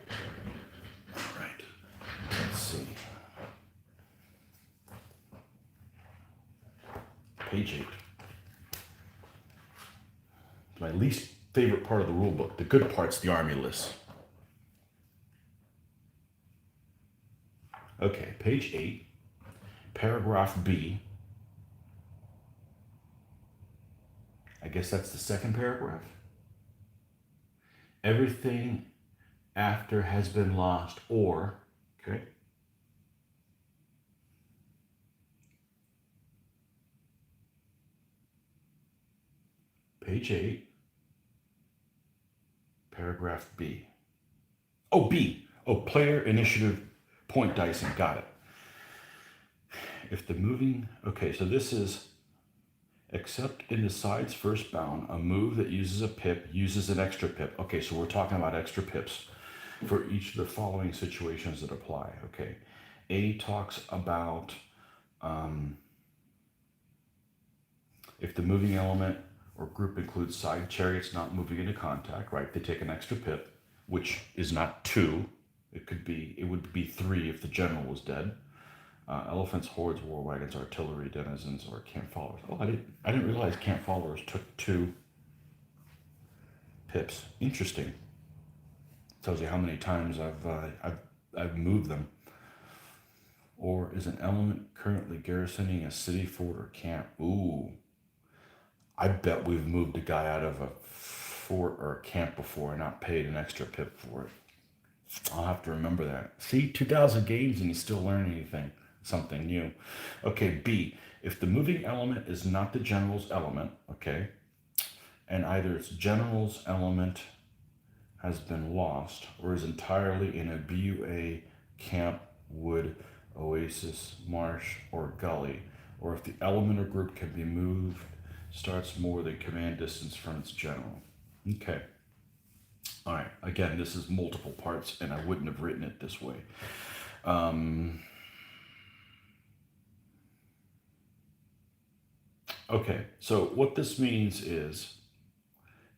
All right. Let's see. Page 8. My least favorite part of the rule book. The good part's the army list. Okay, page 8, paragraph B. I guess that's the second paragraph. Everything after has been lost or, okay. Page 8, paragraph B. Oh, B. Oh, player initiative point dicing. Got it. If the moving, okay, so this is, except in the side's first bound, a move that uses a pip uses an extra pip. Okay, so we're talking about extra pips for each of the following situations that apply. Okay, A talks about if the moving element or group includes side chariots not moving into contact, right? They take an extra pip, which is not 2. It would be 3 if the general was dead. Elephants, hordes, war wagons, artillery, denizens, or camp followers. Oh, I didn't realize camp followers took 2 pips. Interesting. Tells you how many times I've moved them. Or is an element currently garrisoning a city, fort, or camp? Ooh, I bet we've moved a guy out of a fort or a camp before and not paid an extra pip for it. I'll have to remember that. See, 2,000 games and you still learn anything, something new. Okay, B. If the moving element is not the general's element, okay, and either its general's element has been lost or is entirely in a BUA, camp, wood, oasis, marsh, or gully, or if the element or group can be moved, starts more than command distance from its general. Okay. All right. Again, this is multiple parts, and I wouldn't have written it this way. Okay. So what this means is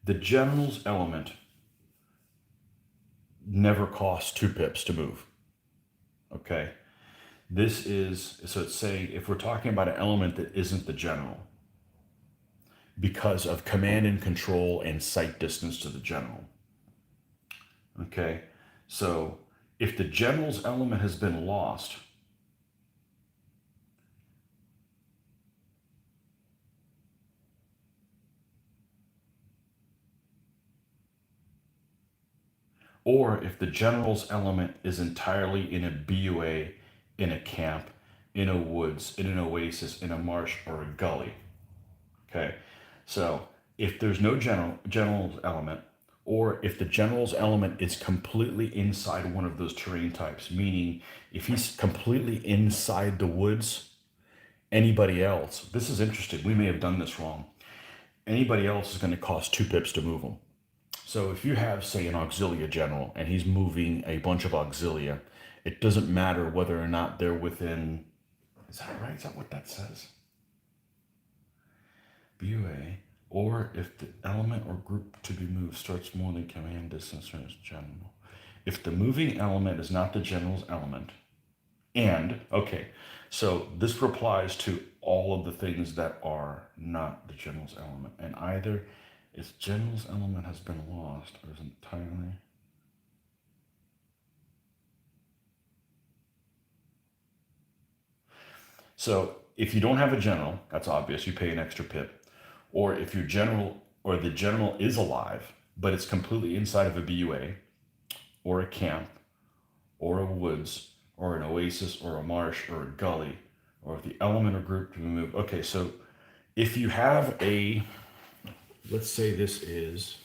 the general's element never costs 2 pips to move. Okay. This is, so it's saying if we're talking about an element that isn't the general, because of command and control and sight distance to the general. Okay, so if the general's element has been lost, or if the general's element is entirely in a BUA, in a camp, in a woods, in an oasis, in a marsh, or a gully. Okay, so if there's no general's element, or if the general's element is completely inside one of those terrain types, meaning if he's completely inside the woods, anybody else, this is interesting, we may have done this wrong, anybody else is going to cost 2 pips to move them. So if you have, say, an auxilia general and he's moving a bunch of auxilia, it doesn't matter whether or not they're within, is that right? Is that what that says? BUA, or if the element or group to be moved starts more than command distance from its general. If the moving element is not the general's element, and, okay, so this applies to all of the things that are not the general's element, and either its general's element has been lost or is entirely. So if you don't have a general, that's obvious, you pay an extra pip. Or if your general or the general is alive, but it's completely inside of a BUA or a camp or a woods or an oasis or a marsh or a gully, or if the element or group to be moved. Okay, so if you have a, let's say this is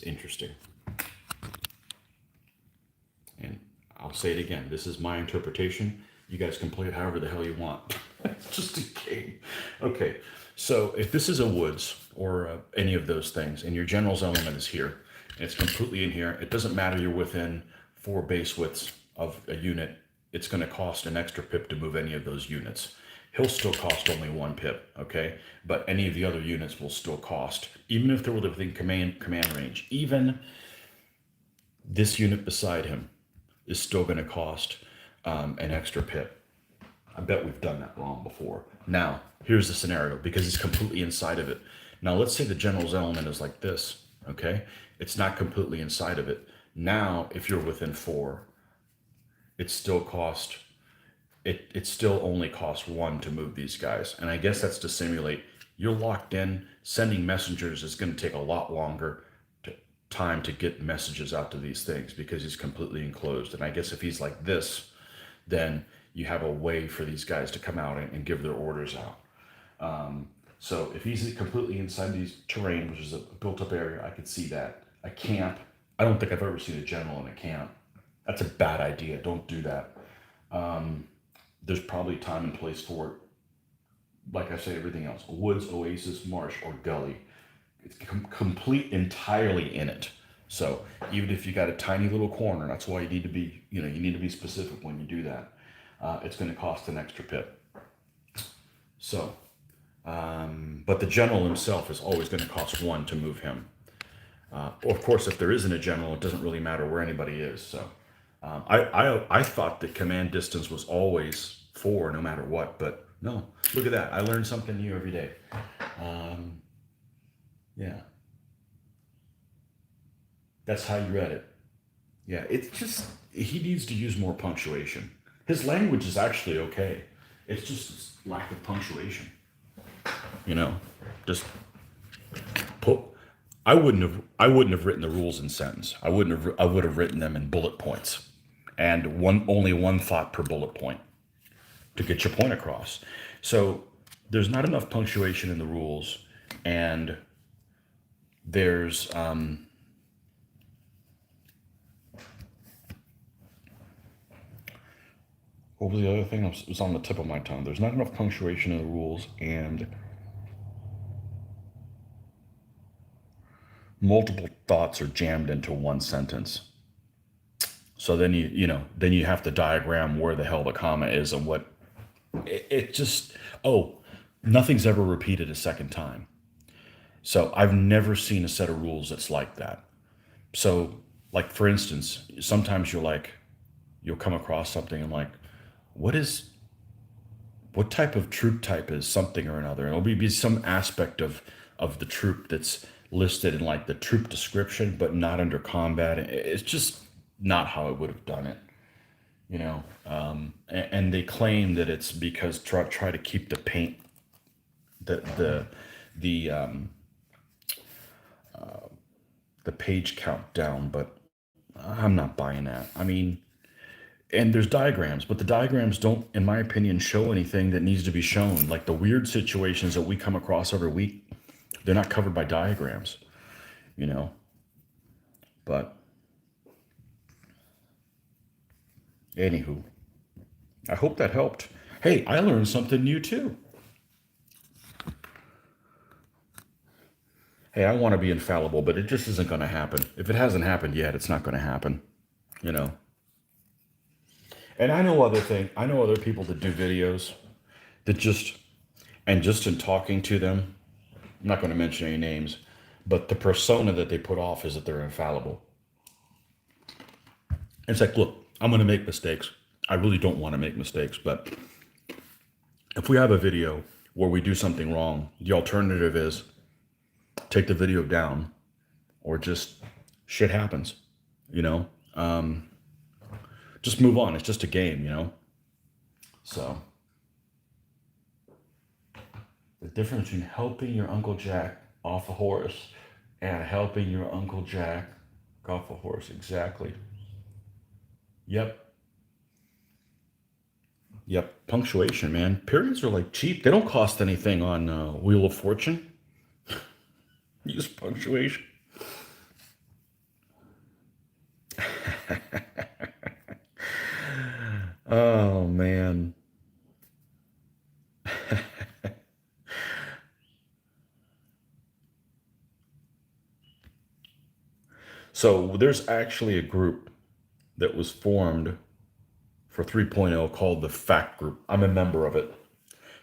interesting. And I'll say it again. This is my interpretation. You guys can play it however the hell you want. It's just a game. Okay, so if this is a woods or any of those things, and your general's element is here, and it's completely in here, it doesn't matter you're within 4 base widths of a unit, it's going to cost an extra pip to move any of those units. He'll still cost only 1 pip, okay? But any of the other units will still cost, even if they're within command range. Even this unit beside him is still going to cost an extra pip. I bet we've done that wrong before. Now, here's the scenario because he's completely inside of it. Now, let's say the general's element is like this, okay? It's not completely inside of it. Now, if you're within 4, it still cost it still only costs 1 to move these guys. And I guess that's to simulate you're locked in. Sending messengers is going to take a lot longer time to get messages out to these things because he's completely enclosed. And I guess if he's like this, then you have a way for these guys to come out and give their orders out. So if he's completely inside these terrain, which is a built up area, I could see that. A camp, I don't think I've ever seen a general in a camp. That's a bad idea. Don't do that. There's probably time and place for it. Like I say, everything else, woods, oasis, marsh, or gully. It's complete entirely in it. So even if you got a tiny little corner, that's why you need to be, you need to be specific when you do that. It's going to cost an extra pip. So, but the general himself is always going to cost 1 to move him. Of course, if there isn't a general, it doesn't really matter where anybody is. So, I thought that command distance was always 4, no matter what. But no, look at that. I learn something new every day. Yeah, that's how you read it. Yeah, it's just he needs to use more punctuation. His language is actually okay. It's just lack of punctuation. You know, just put. I wouldn't have written the rules in sentence. I would have written them in bullet points, and only one thought per bullet point to get your point across. So there's not enough punctuation in the rules, and there's what was the other thing that was on the tip of my tongue? There's not enough punctuation in the rules, and multiple thoughts are jammed into one sentence. So then then you have to diagram where the hell the comma is and what it just nothing's ever repeated a second time. So I've never seen a set of rules that's like that. So like for instance, sometimes you'll come across something and like, what is what type of troop type is something or another? And it'll be some aspect of the troop that's listed in like the troop description, but not under combat. It's just not how I would have done it, you know. And they claim that it's because try to keep the paint the the um, the page count down, but I'm not buying that. I mean, and there's diagrams, but the diagrams don't, in my opinion, show anything that needs to be shown. Like the weird situations that we come across every week, they're not covered by diagrams, you know. But anywho, I hope that helped. Hey, I learned something new too. Hey, I want to be infallible, but it just isn't going to happen. If it hasn't happened yet, it's not going to happen, you know. And I know other people that do videos that just in talking to them, I'm not going to mention any names, but the persona that they put off is that they're infallible. It's like, look, I'm going to make mistakes. I really don't want to make mistakes, but if we have a video where we do something wrong, the alternative is take the video down or just shit happens, you know? Just move on. It's just a game, you know? So the difference between helping your Uncle Jack off a horse and helping your Uncle Jack off a horse. Exactly. Yep. Yep. Punctuation, man. Periods are like cheap. They don't cost anything on Wheel of Fortune. Use punctuation. Oh, man. So there's actually a group that was formed for 3.0 called the Fact Group. I'm a member of it.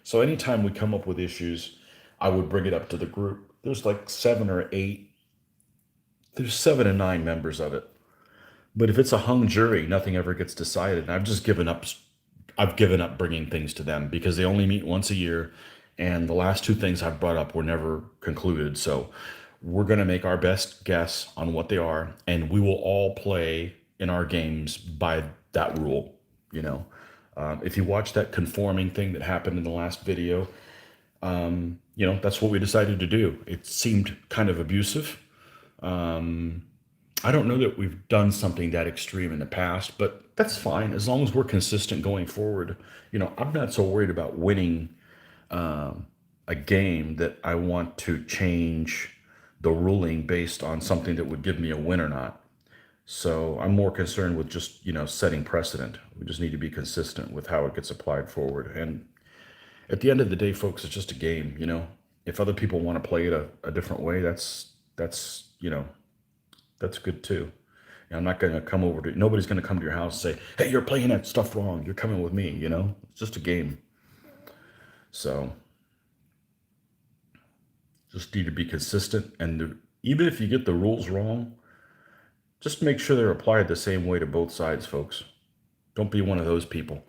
So anytime we come up with issues, I would bring it up to the group. There's like 7 or 8, there's 7 and 9 members of it. But if it's a hung jury, nothing ever gets decided. And I've just given up. I've given up bringing things to them because they only meet once a year. And the last 2 things I've brought up were never concluded. So we're going to make our best guess on what they are. And we will all play in our games by that rule. You know, if you watch that conforming thing that happened in the last video, that's what we decided to do. It seemed kind of abusive. I don't know that we've done something that extreme in the past, but that's fine as long as we're consistent going forward. I'm not so worried about winning a game that I want to change the ruling based on something that would give me a win or not. So I'm more concerned with just, setting precedent. We just need to be consistent with how it gets applied forward. And at the end of the day, folks, it's just a game. If other people want to play it a different way, that's good too. I'm not going to come over to, nobody's going to come to your house and say, hey, you're playing that stuff wrong. You're coming with me. It's just a game. So just need to be consistent. And even if you get the rules wrong, just make sure they're applied the same way to both sides, folks. Don't be one of those people.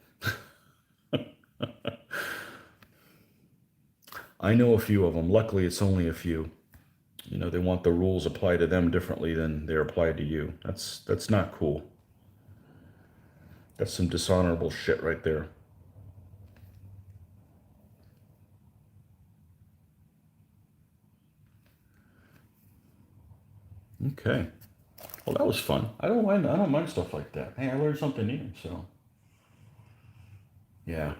I know a few of them. Luckily, it's only a few. They want the rules applied to them differently than they're applied to you. That's not cool. That's some dishonorable shit right there. Okay. Well, that was fun. I don't mind stuff like that. Hey, I learned something new, so yeah.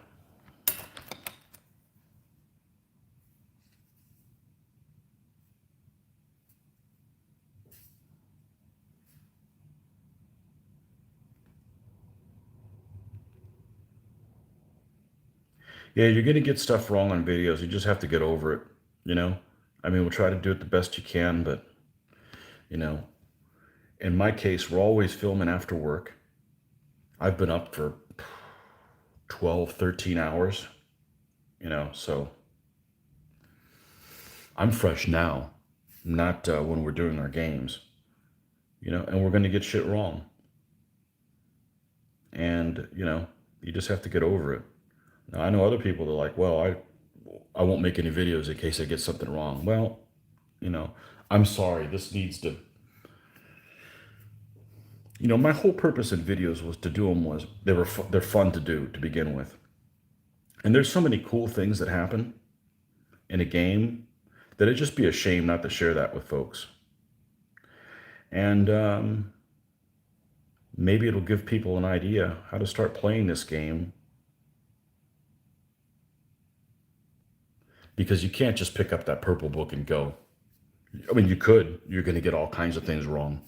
Yeah, you're gonna get stuff wrong on videos. You just have to get over it, you know? We'll try to do it the best you can, but you know, in my case, we're always filming after work. I've been up for 12, 13 hours, so I'm fresh now, not when we're doing our games, and we're gonna get shit wrong. And, you just have to get over it. Now, I know other people that are like, well, I won't make any videos in case I get something wrong. Well, you know, I'm sorry. This needs to, my whole purpose in videos was to do them was they're fun to do to begin with. And there's so many cool things that happen in a game that it'd just be a shame not to share that with folks. And maybe it'll give people an idea how to start playing this game. Because you can't just pick up that purple book and go. You could. You're going to get all kinds of things wrong.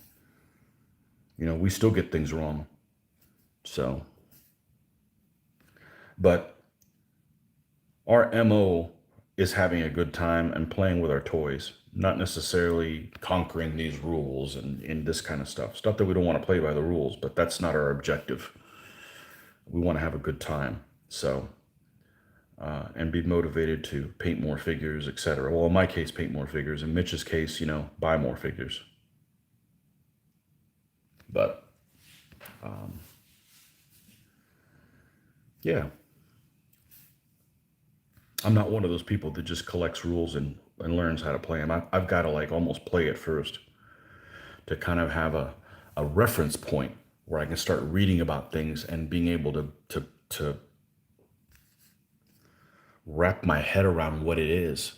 We still get things wrong. So, but our MO is having a good time and playing with our toys, not necessarily conquering these rules and this kind of stuff. It's not that we don't want to play by the rules, but that's not our objective. We want to have a good time. So, and be motivated to paint more figures, etc. Well, in my case, paint more figures. In Mitch's case, buy more figures. But, yeah. I'm not one of those people that just collects rules and learns how to play them. I've got to like almost play it first to kind of have a reference point where I can start reading about things and being able to wrap my head around what it is,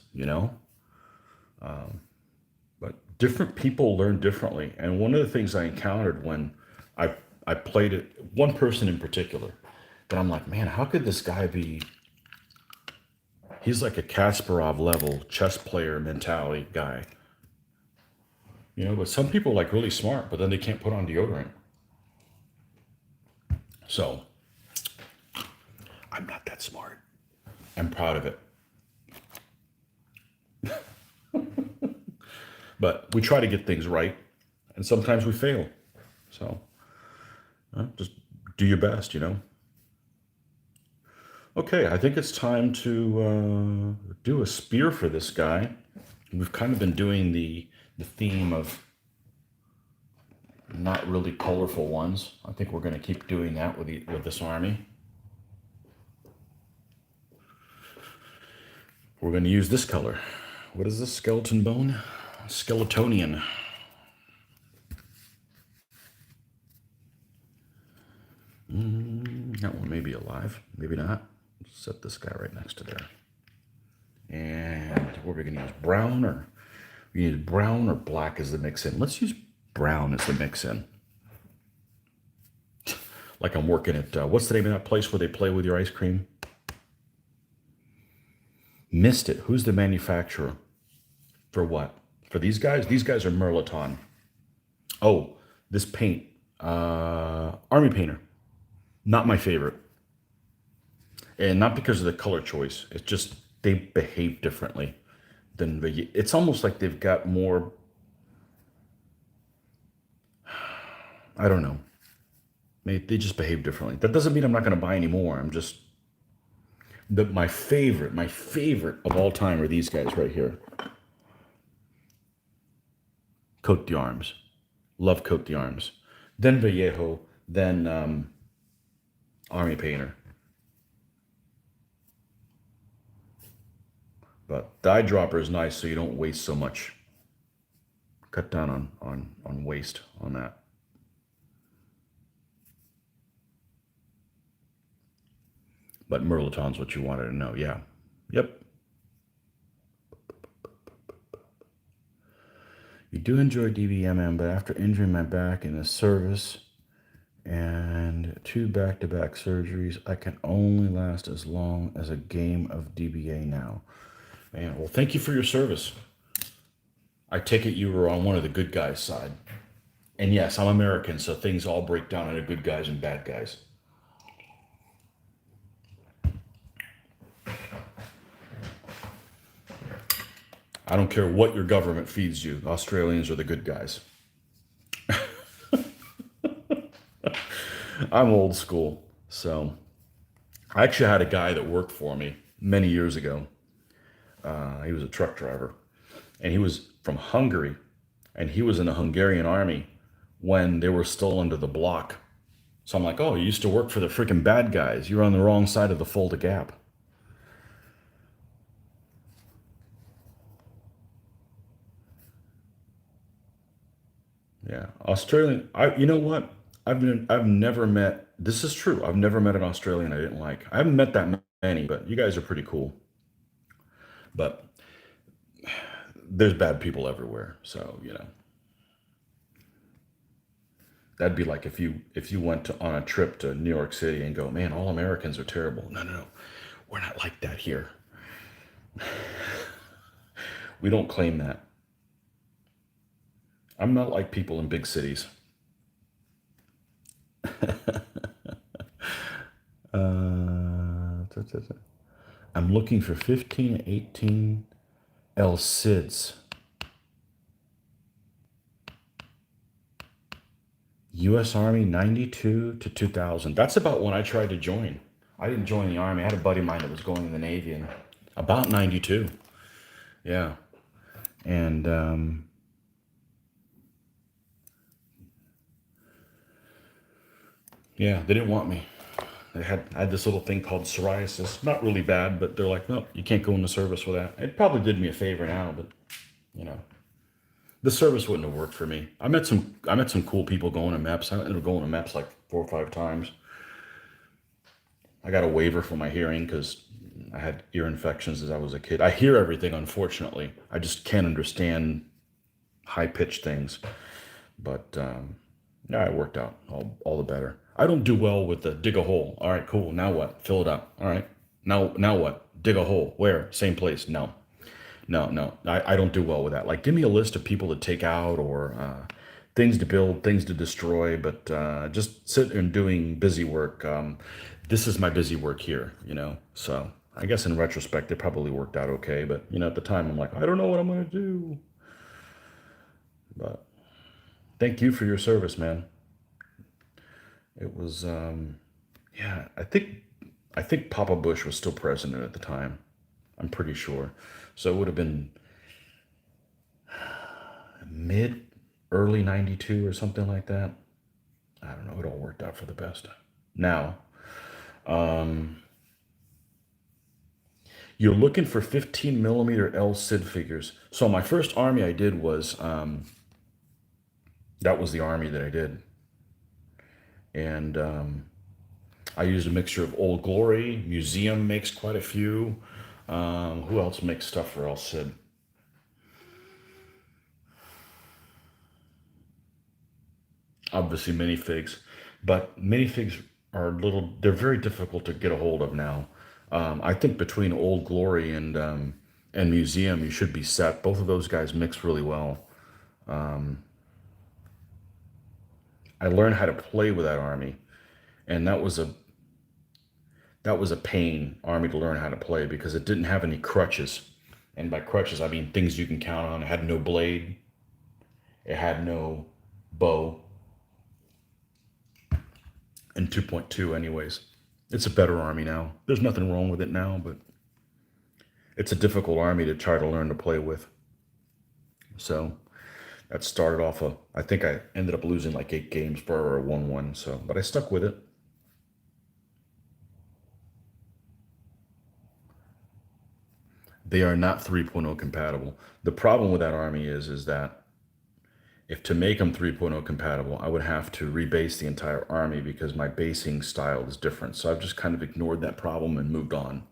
But different people learn differently. And one of the things I encountered when I played it, one person in particular, that I'm like, man, how could this guy be? He's like a Kasparov level chess player mentality guy. But some people are like really smart, but then they can't put on deodorant. So I'm not that smart. I'm proud of it. But we try to get things right. And And sometimes we fail. So just do your best, you know. Okay, I think it's time to do a spear for this guy. We've kind of been doing the theme of not really colorful ones. I think we're going to keep doing that with this army. We're going to use this color. What is this? Skeleton bone? Skeletonian. That one may be alive. Maybe not. Set this guy right next to there. And what are we going to use? Brown or we use brown or black as the mix in? Let's use brown as the mix in. Like I'm working at, what's the name of that place where they play with your ice cream? Missed it. Who's the manufacturer? For what? For these guys? These guys are Merlaton. Oh, this paint. Army Painter. Not my favorite. And not because of the color choice. It's just they behave differently than the. It's almost like they've got more. I don't know. They just behave differently. That doesn't mean I'm not going to buy any more. I'm just. My favorite of all time are these guys right here. Cote d'Arms. Love Cote d'Arms. Then Vallejo. Then Army Painter. But die dropper is nice so you don't waste so much. Cut down on waste on that. But Merlaton's what you wanted to know. Yeah. Yep. You do enjoy DBMM, but after injuring my back in the service and 2 back-to-back surgeries, I can only last as long as a game of DBA now. Man, well, thank you for your service. I take it you were on one of the good guys' side. And yes, I'm American, so things all break down into good guys and bad guys. I don't care what your government feeds you. Australians are the good guys. I'm old school. So I actually had a guy that worked for me many years ago. He was a truck driver. And he was from Hungary. And he was in the Hungarian army when they were still under the bloc. So I'm like, oh, you used to work for the freaking bad guys. You're on the wrong side of the Fulda Gap. Yeah, Australian. You know what? I've never met. This is true. I've never met an Australian I didn't like. I haven't met that many, but you guys are pretty cool. But there's bad people everywhere. So that'd be like if you went on a trip to New York City and go, man, all Americans are terrible. No, no, no, we're not like that here. We don't claim that. I'm not like people in big cities. I'm looking for 15 to 18 El Cids. U.S. Army 92 to 2000. That's about when I tried to join. I didn't join the Army. I had a buddy of mine that was going in the Navy in about 92. Yeah. And yeah, they didn't want me. I had this little thing called psoriasis. Not really bad, but they're like, no, you can't go into service with that. It probably did me a favor now, but the service wouldn't have worked for me. I met some cool people going to MEPS. I ended up going to MEPS like 4 or 5 times. I got a waiver for my hearing because I had ear infections as I was a kid. I hear everything, unfortunately. I just can't understand high-pitched things. But yeah, it worked out all the better. I don't do well with the dig a hole. All right, cool. Now what? Fill it up. All right. Now what? Dig a hole. Where? Same place. No. I don't do well with that. Like, give me a list of people to take out or things to build, things to destroy, but just sit and doing busy work. This is my busy work here, So I guess in retrospect, it probably worked out okay. But, at the time, I'm like, I don't know what I'm going to do. But thank you for your service, man. It was, yeah, I think Papa Bush was still president at the time. I'm pretty sure. So it would have been mid, early 92 or something like that. I don't know. It all worked out for the best. Now, you're looking for 15 millimeter L Sid figures. So my first army I did was, that was the army that I did. And I used a mixture of Old Glory. Museum makes quite a few. Who else makes stuff for El Cid? Obviously minifigs, but minifigs are they're very difficult to get a hold of now. I think between Old Glory and Museum, you should be set. Both of those guys mix really well. I learned how to play with that army, and that was a pain army to learn how to play because it didn't have any crutches. And by crutches, I mean things you can count on. It had no blade. It had no bow. And 2.2 anyways. It's a better army now. There's nothing wrong with it now, but it's a difficult army to try to learn to play with. So that started off I think I ended up losing like 8 games for a 1-1. So, but I stuck with it. They are not 3.0 compatible. The problem with that army is that if to make them 3.0 compatible, I would have to rebase the entire army because my basing style is different. So I've just kind of ignored that problem and moved on.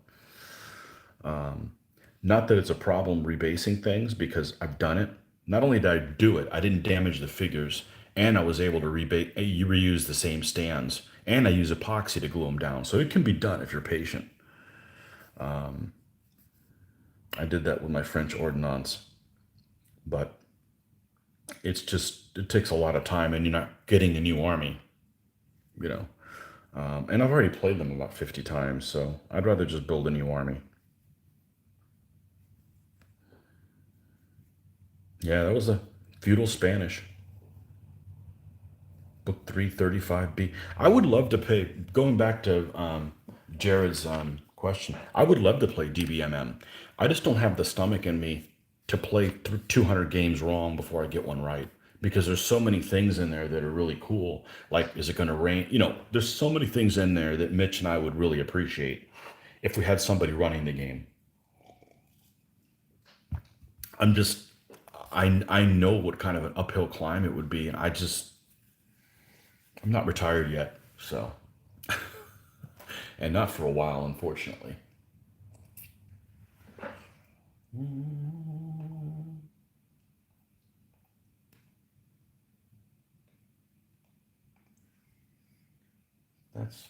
Not that it's a problem rebasing things because I've done it. Not only did I do it, I didn't damage the figures, and I was able to reuse the same stands, and I use epoxy to glue them down. So it can be done if you're patient. I did that with my French ordnance, but it takes a lot of time, and you're not getting a new army, you know. And I've already played them about 50 times, so I'd rather just build a new army. Yeah, that was a feudal Spanish. Book 335B. I would love to play, going back to Jared's question, I would love to play DBMM. I just don't have the stomach in me to play 200 games wrong before I get one right. Because there's so many things in there that are really cool. Like, is it going to rain? There's so many things in there that Mitch and I would really appreciate if we had somebody running the game. I'm just, I know what kind of an uphill climb it would be, and I'm not retired yet, so, and not for a while, unfortunately. That's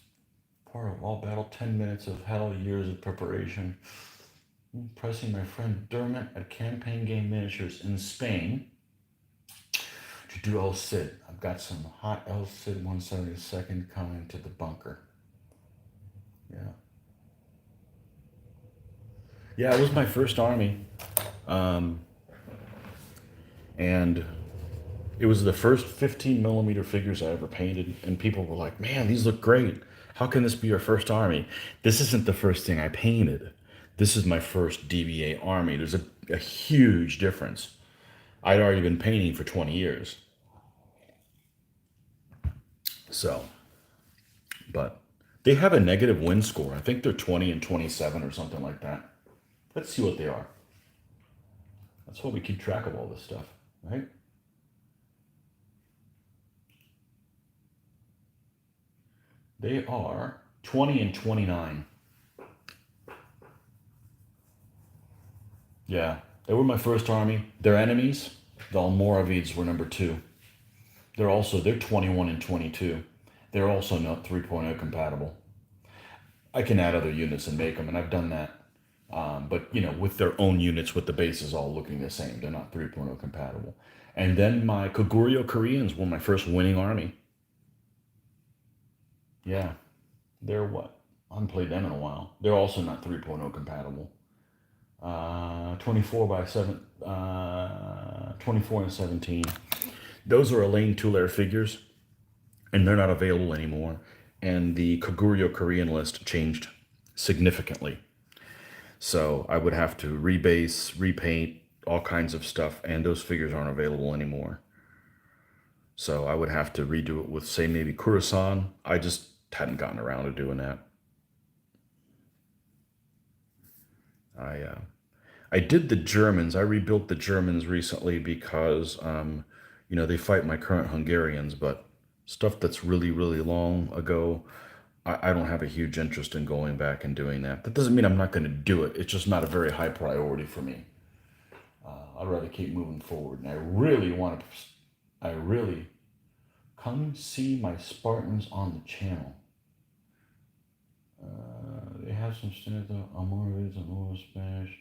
part of all battle, 10 minutes of hell, years of preparation. Impressing my friend Dermot at Campaign Game Miniatures in Spain to do El Cid. I've got some hot El Cid 172nd coming to the bunker. Yeah. Yeah, it was my first army. And it was the first 15 millimeter figures I ever painted. And people were like, man, these look great. How can this be your first army? This isn't the first thing I painted. This is my first DBA army. There's a huge difference. I'd already been painting for 20 years. So, but they have a negative win score. I think they're 20 and 27 or something like that. Let's see what they are. That's why we keep track of all this stuff, right? They are 20 and 29. Yeah, they were my first army. Their enemies, the Almoravids, were number 2. They're 21 and 22. They're also not 3.0 compatible. I can add other units and make them, and I've done that. But with their own units, with the bases all looking the same, they're not 3.0 compatible. And then my Koguryo Koreans were my first winning army. Yeah, they're what? I haven't played them in a while. They're also not 3.0 compatible. 24 by 7, 24 and 17. Those are Elaine Toulaire figures, and they're not available anymore. And the Koguryo Korean list changed significantly. So I would have to rebase, repaint, all kinds of stuff, and those figures aren't available anymore. So I would have to redo it with, say, maybe Kurosan. I just hadn't gotten around to doing that. I uh, I did the Germans. I rebuilt the Germans recently because, they fight my current Hungarians, but stuff that's really, really long ago, I don't have a huge interest in going back and doing that. That doesn't mean I'm not going to do it. It's just not a very high priority for me. I'd rather keep moving forward. And I really, come see my Spartans on the channel. They have some standard Amorids and Old Spanish,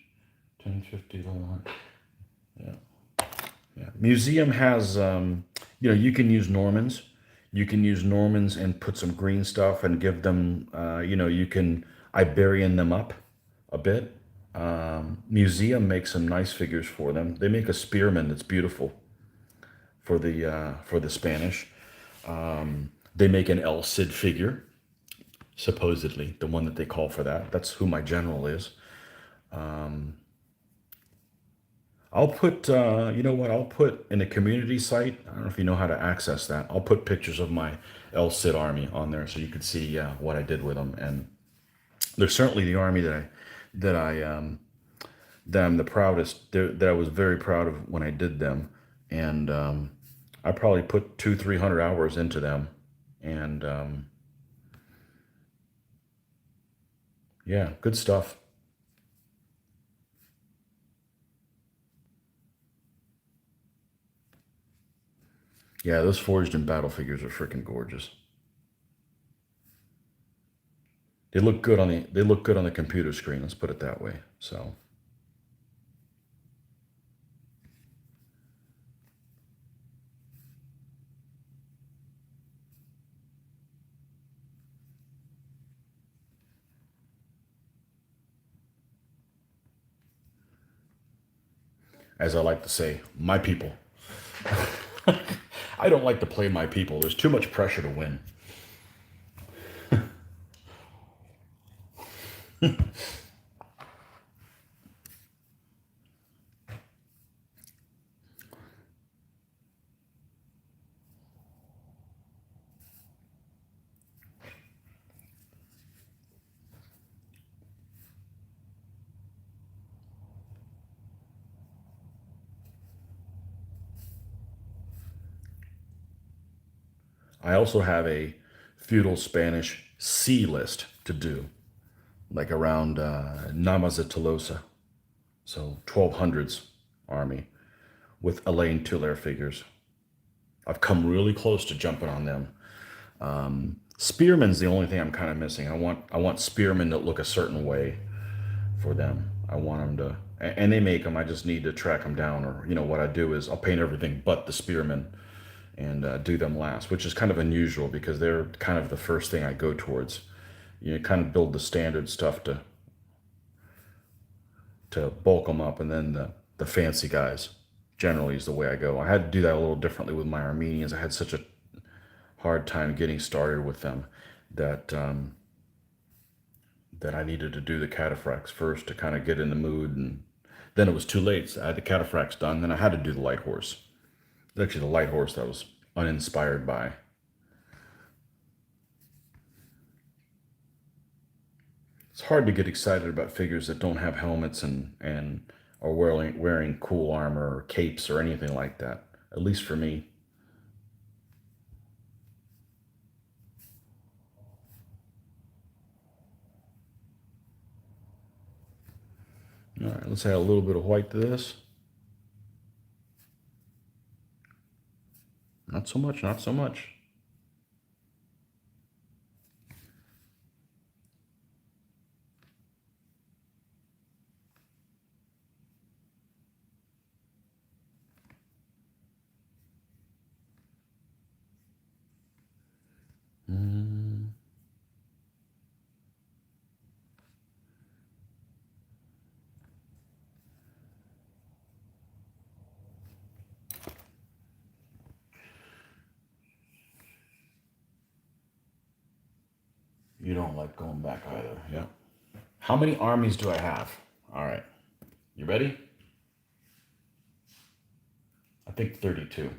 1050, 1100. Yeah. Yeah. Museum has, you can use Normans. You can use Normans and put some green stuff and give them, you can Iberian them up a bit. Museum makes some nice figures for them. They make a spearman that's beautiful for the Spanish. They make an El Cid figure, supposedly the one that they call for that. That's who my general is. I'll put, you know what? I'll put in a community site. I don't know if you know how to access that. I'll put pictures of my El Cid army on there so you can see what I did with them. And they're certainly the army that I'm the proudest. That I was very proud of when I did them, and I probably put 200-300 hours into them, and yeah, good stuff. Yeah, those forged in battle figures are freaking gorgeous. They look good on the computer screen. Let's put it that way. So. As I like to say, my people. I don't like to play my people. There's too much pressure to win. I also have a feudal Spanish C list to do, like around Namaza Tolosa, so 1200s army with Elaine Toulaire figures. I've come really close to jumping on them. Spearman's the only thing I'm kind of missing. I want spearmen that look a certain way for them. I want them to, and they make them. I just need to track them down, or what I do is I'll paint everything but the spearmen and do them last, which is kind of unusual because they're kind of the first thing I go towards. You kind of build the standard stuff to bulk them up, and then the fancy guys generally is the way I go. I had to do that a little differently with my Armenians. I had such a hard time getting started with them that that I needed to do the cataphracts first to kind of get in the mood, and then it was too late. So I had the cataphracts done, then I had to do the light horse. It's actually the light horse that I was uninspired by. It's hard to get excited about figures that don't have helmets and are wearing cool armor or capes or anything like that. At least for me. All right, let's add a little bit of white to this. Not so much, not so much. Mm. You don't like going back either. Yeah. How many armies do I have? All right. You ready? I think 32.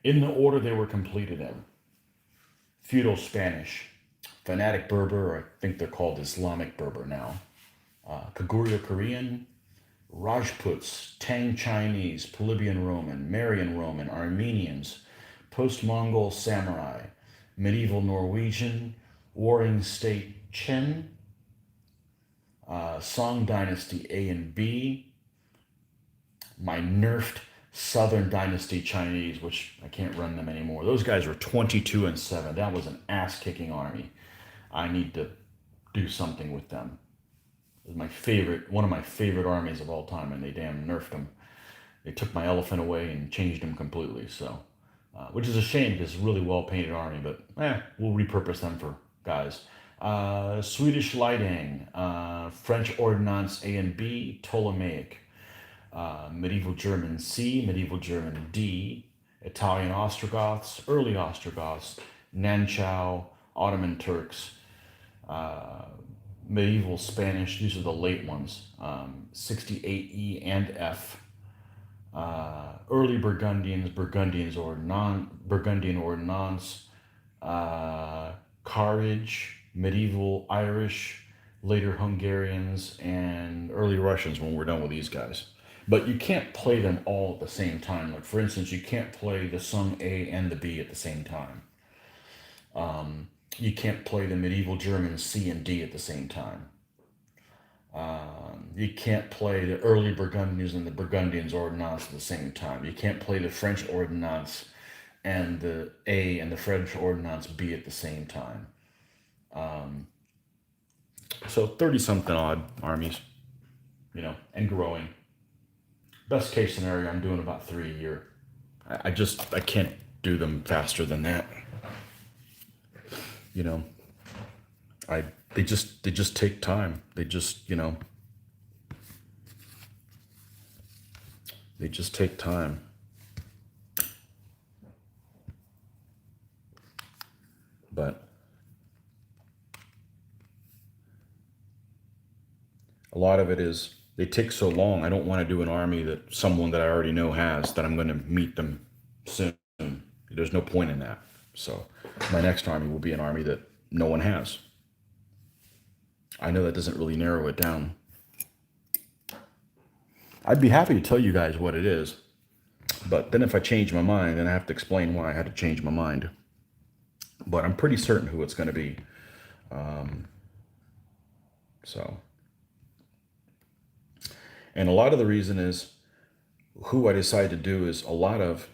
In the order they were completed in: feudal Spanish, fanatic Berber, or I think they're called Islamic Berber now, Kagurya Korean, Rajputs, Tang Chinese, Polybian Roman, Marian Roman, Armenians, post-Mongol samurai, medieval Norwegian, warring state Chen, Song Dynasty A and B, my nerfed Southern Dynasty Chinese, which I can't run them anymore. Those guys were 22-7. That was an ass-kicking army. I need to do something with them. It was my favorite, one of my favorite armies of all time, and they damn nerfed them. They took my elephant away and changed him completely. So, which is a shame because it's a really well-painted army, but we'll repurpose them for guys. Swedish Lighting, French Ordnance A and B, Ptolemaic, medieval German C, medieval German D, Italian Ostrogoths, early Ostrogoths, Nanchow, Ottoman Turks, medieval Spanish, these are the late ones, 68E and F, early Burgundians, Burgundians or non-Burgundian Ordnance, Carriage, medieval Irish, later Hungarians, and early Russians when we're done with these guys. But you can't play them all at the same time. Like, for instance, you can't play the Sung A and the B at the same time. You can't play the medieval German C and D at the same time. You can't play the early Burgundians and the Burgundians Ordnance at the same time. You can't play the French Ordnance and the A and the French Ordnance B at the same time. So 30-something odd armies, and growing. Best case scenario, I'm doing about 3 a year. I can't do them faster than that. They just take time. They just take time. But a lot of it is they take so long. I don't want to do an army that someone that I already know has, that I'm going to meet them soon. There's no point in that. So my next army will be an army that no one has. I know that doesn't really narrow it down. I'd be happy to tell you guys what it is, but then if I change my mind, then I have to explain why I had to change my mind. But I'm pretty certain who it's going to be. And a lot of the reason is who I decide to do is a lot of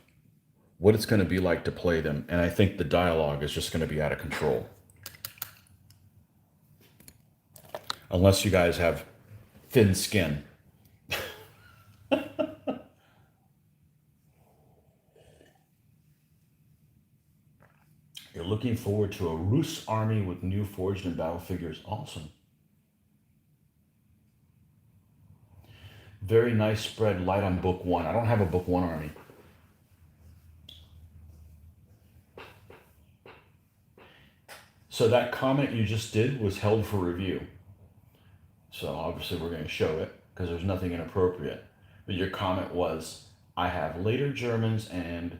what it's going to be like to play them. And I think the dialogue is just going to be out of control. Unless you guys have thin skin. You're looking forward to a Rus army with new forged and battle figures. Awesome. Very nice spread, light on book one. I don't have a book one army. So that comment you just did was held for review. So obviously we're going to show it because there's nothing inappropriate. But your comment was, I have later Germans and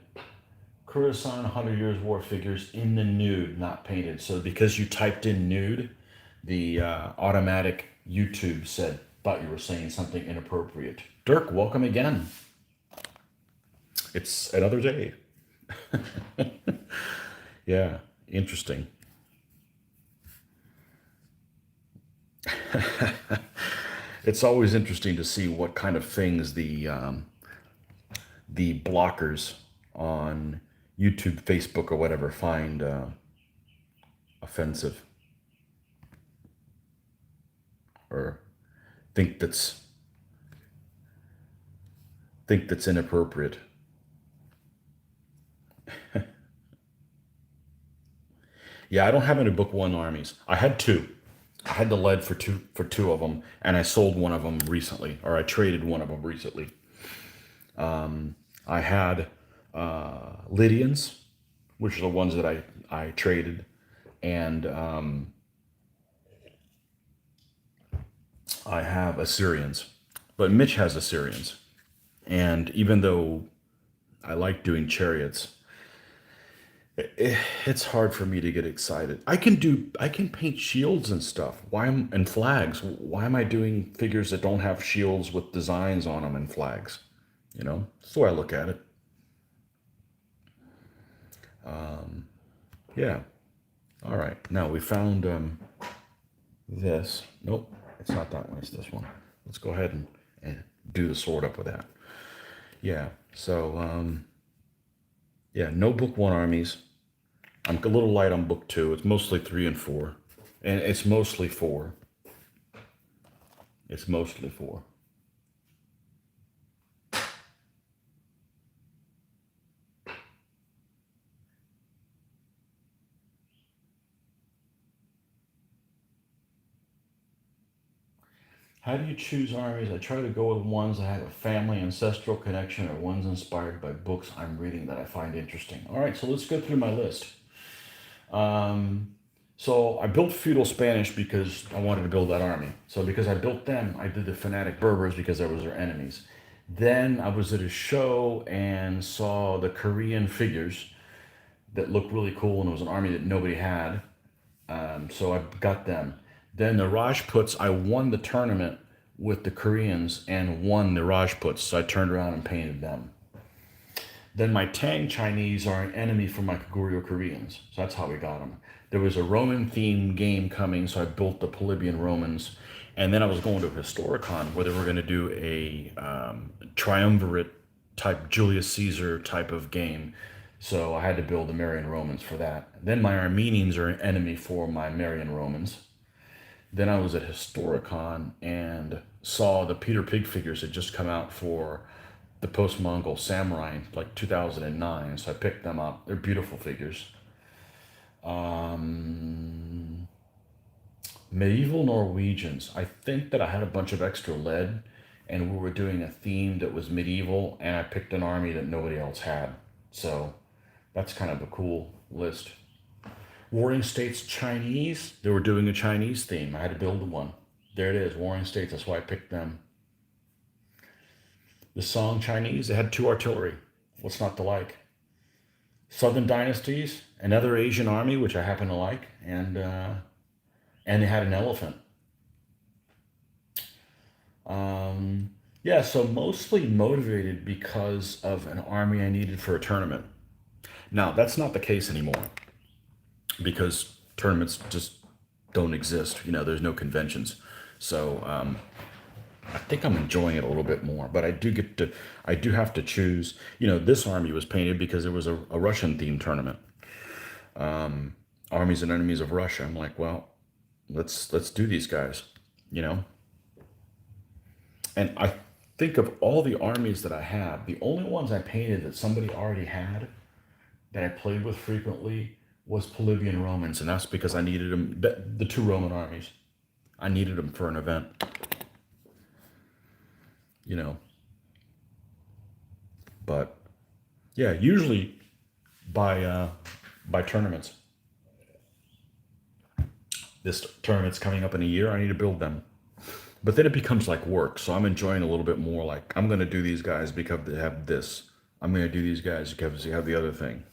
Khorasan 100 Years War figures in the nude, not painted. So because you typed in nude, the automatic YouTube thought you were saying something inappropriate. Dirk, welcome again. It's another day. Yeah, interesting. It's always interesting to see what kind of things the blockers on YouTube, Facebook, or whatever find offensive, or think that's inappropriate. Yeah, I don't have any book one armies. I had two. I had the lead for two of them, and I sold one of them recently, or I traded one of them recently. I had Lydians, which are the ones that I traded, and I have Assyrians. But Mitch has Assyrians. And even though I like doing chariots, it's hard for me to get excited. I can paint shields and stuff. And flags. Why am I doing figures that don't have shields with designs on them and flags? You know, that's the way I look at it. Yeah. All right. Now we found this. Nope, it's not that one. It's this one. Let's go ahead and do the sword up with that. Yeah. So yeah, no book one armies. I'm a little light on book two. It's mostly three and four, and it's mostly four. It's mostly four. How do you choose armies? I try to go with ones that have a family ancestral connection or ones inspired by books I'm reading that I find interesting. All right, so let's go through my list. So I built feudal Spanish because I wanted to build that army. So because I built them, I did the fanatic Berbers because I was their enemies. Then I was at a show and saw the Korean figures that looked really cool, and it was an army that nobody had. So I got them. Then the Rajputs, I won the tournament with the Koreans and won the Rajputs. So I turned around and painted them. Then my Tang Chinese are an enemy for my Kaguryo Koreans. So that's how we got them. There was a Roman themed game coming, so I built the Polybian Romans. And then I was going to a Historicon where they were going to do a triumvirate type, Julius Caesar type of game. So I had to build the Marian Romans for that. Then my Armenians are an enemy for my Marian Romans. Then I was at Historicon and saw the Peter Pig figures had just come out for the post-Mongol samurai like 2009. So I picked them up. They're beautiful figures. Medieval Norwegians. I think that I had a bunch of extra lead and we were doing a theme that was medieval and I picked an army that nobody else had. So that's kind of a cool list. Warring States Chinese. They were doing a Chinese theme. I had to build one. There it is, Warring States. That's why I picked them. The Song Chinese. They had two artillery. What's not to like? Southern Dynasties. Another Asian army, which I happen to like, and they had an elephant. Yeah, so mostly motivated because of an army I needed for a tournament. Now that's not the case anymore because tournaments just don't exist. You know, there's no conventions. So I think I'm enjoying it a little bit more. But I do have to choose. You know, this army was painted because it was a Russian themed tournament. Armies and enemies of Russia. I'm like, well, let's do these guys. You know, and I think of all the armies that I have, the only ones I painted that somebody already had that I played with frequently was Polybian Romans, and that's because I needed them. The two Roman armies, I needed them for an event. You know, but yeah, usually by tournaments. This tournament's coming up in a year. I need to build them, but then it becomes like work. So I'm enjoying a little bit more. Like I'm going to do these guys because they have this. I'm going to do these guys because they have the other thing.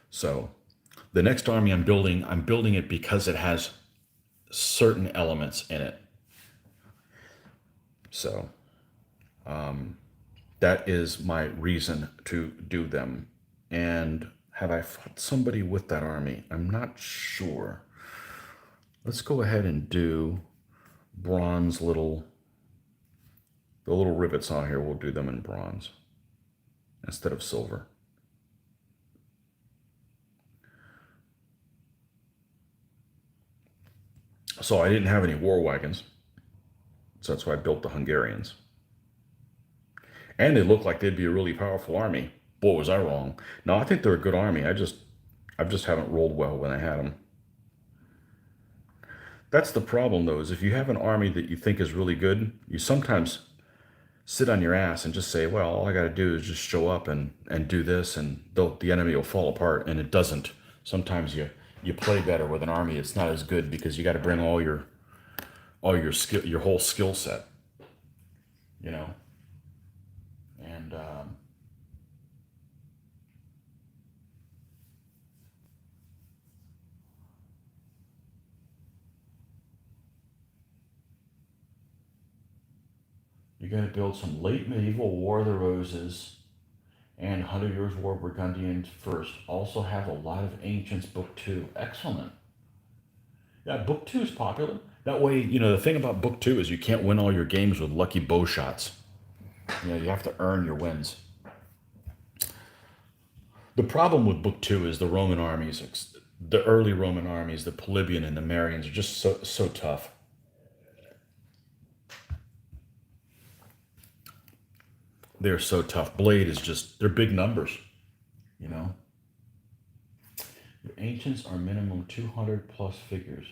So the next army I'm building it because it has certain elements in it. So that is my reason to do them. And have I fought somebody with that army? I'm not sure. Let's go ahead and do bronze the little rivets on here. We'll do them in bronze instead of silver. So I didn't have any war wagons. So that's why I built the Hungarians. And they look like they'd be a really powerful army. Boy, was I wrong. No, I think they're a good army. I just haven't rolled well when I had them. That's the problem though, is if you have an army that you think is really good, you sit on your ass and just say, well, all I got to do is just show up and do this, and the enemy will fall apart. And it doesn't. Sometimes you play better with an army. It's not as good because you got to bring all your skill, your whole skill set, you know. And you're going to build some late medieval War of the Roses and 100 Years War Burgundian first. Also have a lot of Ancients Book 2. Excellent. Yeah, Book 2 is popular. That way, the thing about Book 2 is you can't win all your games with lucky bow shots. You have to earn your wins. The problem with Book 2 is the Roman armies, the early Roman armies, the Polybian and the Marians are just so tough. They're so tough. Blade is just, they're big numbers, you know. Your ancients are minimum 200 plus figures.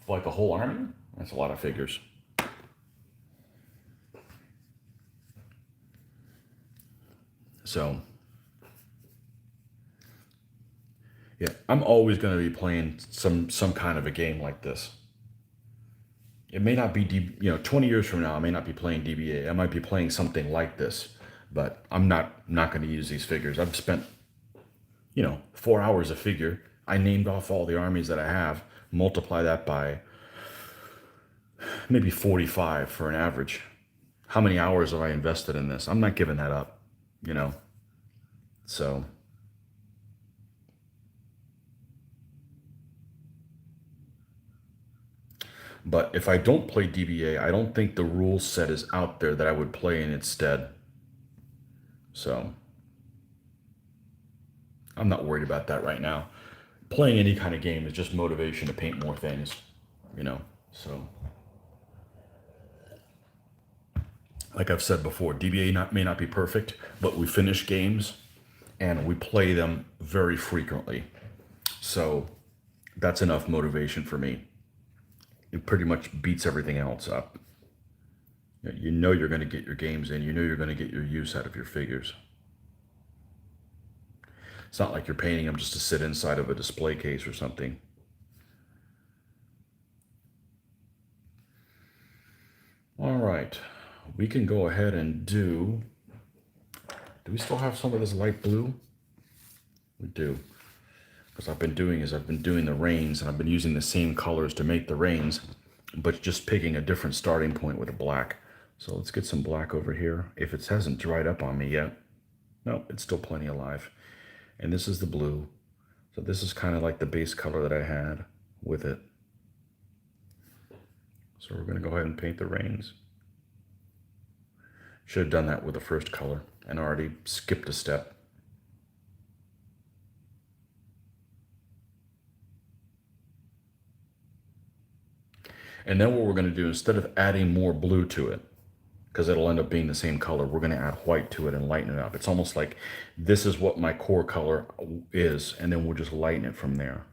Like a whole army? That's a lot of figures. So, yeah, I'm always going to be playing some kind of a game like this. It may not be, 20 years from now, I may not be playing DBA. I might be playing something like this, but I'm not going to use these figures. I've spent, 4 hours a figure. I named off all the armies that I have, multiply that by maybe 45 for an average. How many hours have I invested in this? I'm not giving that up, So, but if I don't play DBA, I don't think the rule set is out there that I would play in instead. So, I'm not worried about that right now. Playing any kind of game is just motivation to paint more things, So, like I've said before, DBA may not be perfect, but we finish games and we play them very frequently. So that's enough motivation for me. It pretty much beats everything else up. You know you're going to get your games in. You know you're going to get your use out of your figures. It's not like you're painting them just to sit inside of a display case or something. All right. We can go ahead and do we still have some of this light blue? We do. Because I've been doing the reins, and I've been using the same colors to make the reins, but just picking a different starting point with a black. So let's get some black over here. If it hasn't dried up on me yet. No, it's still plenty alive. And this is the blue. So this is kind of like the base color that I had with it. So we're going to go ahead and paint the reins. Should have done that with the first color and already skipped a step. And then what we're going to do, instead of adding more blue to it, because it'll end up being the same color, we're going to add white to it and lighten it up. It's almost like this is what my core color is, and then we'll just lighten it from there.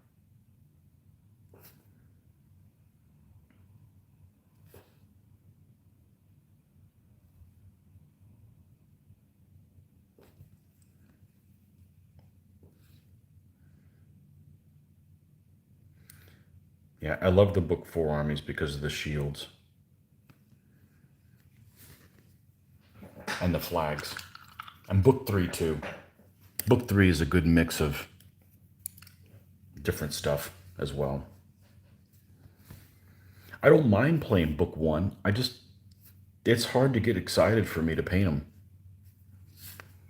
Yeah, I love the book 4 armies because of the shields and the flags. And book 3 too. Book 3 is a good mix of different stuff as well. I don't mind playing book 1. It's hard to get excited for me to paint them.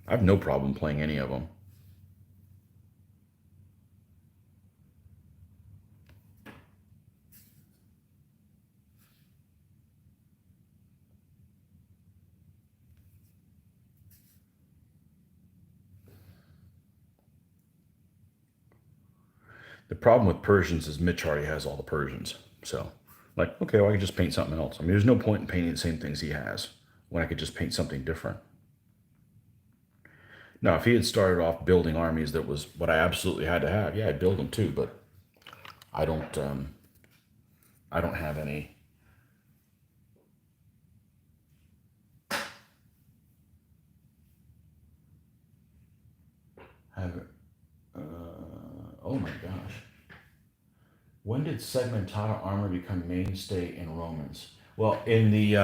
I have no problem playing any of them. The problem with Persians is Mitch already has all the Persians. So, like, okay, well, I could just paint something else. I mean, there's no point in painting the same things he has when I could just paint something different. Now, if he had started off building armies that was what I absolutely had to have, yeah, I'd build them too, but I don't have any have, oh my gosh. When did segmentata armor become mainstay in Romans? Well, in the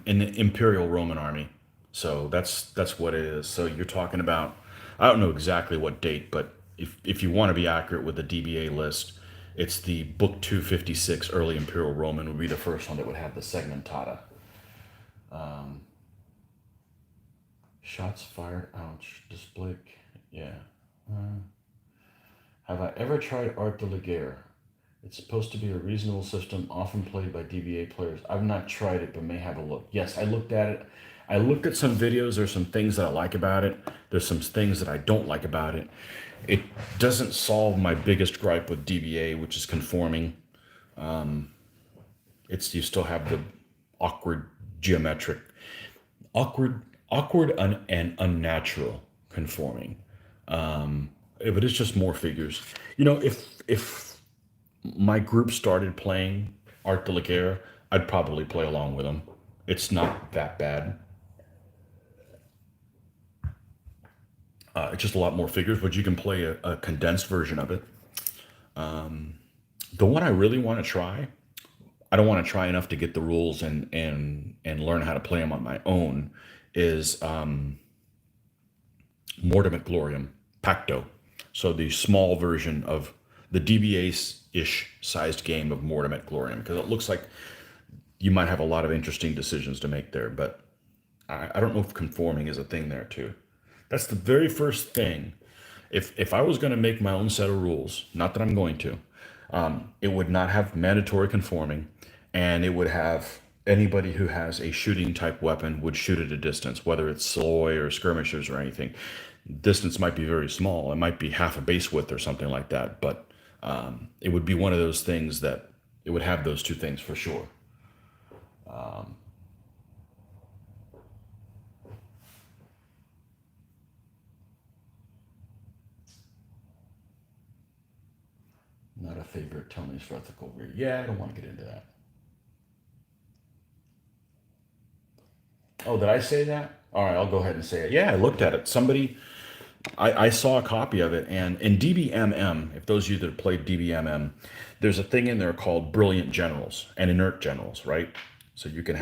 Imperial Roman army. So that's what it is. So you're talking about, I don't know exactly what date, but if you want to be accurate with the DBA list, it's the book 256 early Imperial Roman would be the first one that would have the segmentata. Shots fired. Ouch. Display. Yeah. Have I ever tried Art de la Guerre? It's supposed to be a reasonable system, often played by DBA players. I've not tried it, but may have a look. Yes, I looked at it. I looked at some videos. There's some things that I like about it. There's some things that I don't like about it. It doesn't solve my biggest gripe with DBA, which is conforming. It's you still have the awkward geometric, awkward and unnatural conforming. But it's just more figures. You know, if my group started playing Art de la Guerre, I'd probably play along with them. It's not that bad. It's just a lot more figures, but you can play a condensed version of it. The one I really want to try, I don't want to try enough to get the rules and learn how to play them on my own, is Mortem Gloriam Pacto. So the small version of the DBA-ish sized game of Mortem Gloriam, because it looks like you might have a lot of interesting decisions to make there, but I don't know if conforming is a thing there too. That's the very first thing. If I was going to make my own set of rules, not that I'm going to, it would not have mandatory conforming, and it would have anybody who has a shooting type weapon would shoot at a distance, whether it's soy or skirmishers or anything. Distance might be very small. It might be half a base width or something like that, but it would be one of those things that it would have those two things for sure. Not a favorite Tony's for ethical rear. Yeah, I don't want to get into that. Oh, did I say that? All right, I'll go ahead and say it. Yeah, I looked at it. I saw a copy of it, and in DBMM, if those of you that have played DBMM, there's a thing in there called brilliant generals and inert generals, right? So they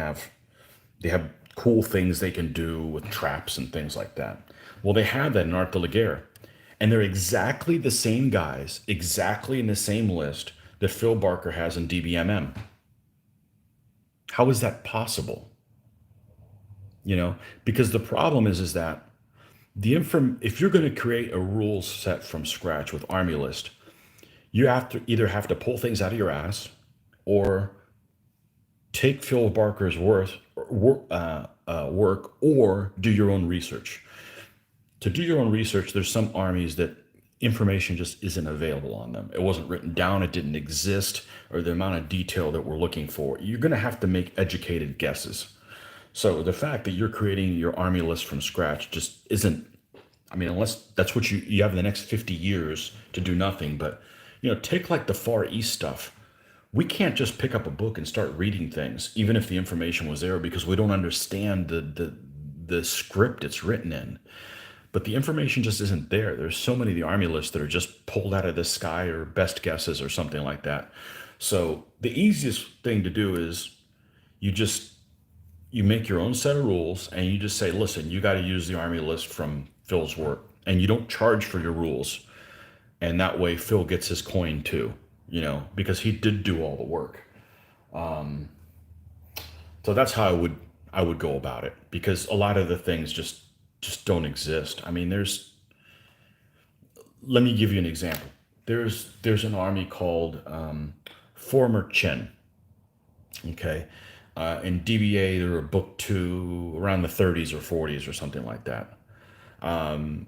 have cool things they can do with traps and things like that. Well, they have that in Art de la Guerre, and they're exactly the same guys, exactly in the same list that Phil Barker has in DBMM. How is that possible? You know, because the problem is that if you're going to create a rule set from scratch with Army List, you have to either have to pull things out of your ass or take Phil Barker's work or do your own research. To do your own research, there's some armies that information just isn't available on them. It wasn't written down, it didn't exist, or the amount of detail that we're looking for. You're going to have to make educated guesses. So the fact that you're creating your army list from scratch just isn't, I mean, unless that's what you have the next 50 years to do nothing. But, you know, take like the Far East stuff. We can't just pick up a book and start reading things, even if the information was there, because we don't understand the script it's written in. But the information just isn't there. There's so many of the army lists that are just pulled out of the sky or best guesses or something like that. So the easiest thing to do is you just you make your own set of rules and you just say, listen, you got to use the army list from Phil's work, and you don't charge for your rules. And that way Phil gets his coin too, you know, because he did do all the work. So that's how I would go about it, because a lot of the things just don't exist. I mean, let me give you an example. There's an army called Former Chen. Okay. In DBA, there were book two around the 30s or 40s or something like that.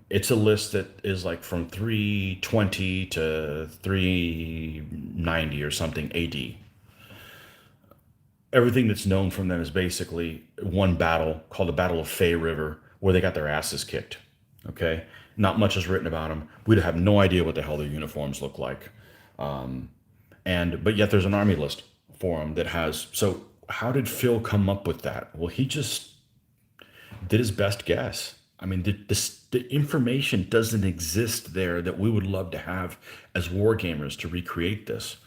It's a list that is like from 320 to 390 or something AD. Everything that's known from them is basically one battle called the Battle of Fay River, where they got their asses kicked. Okay, not much is written about them. We'd have no idea what the hell their uniforms look like, and but yet there's an army list for them that has. So how did Phil come up with that? Well, he just did his best guess. I mean, the information doesn't exist there that we would love to have as war gamers to recreate this.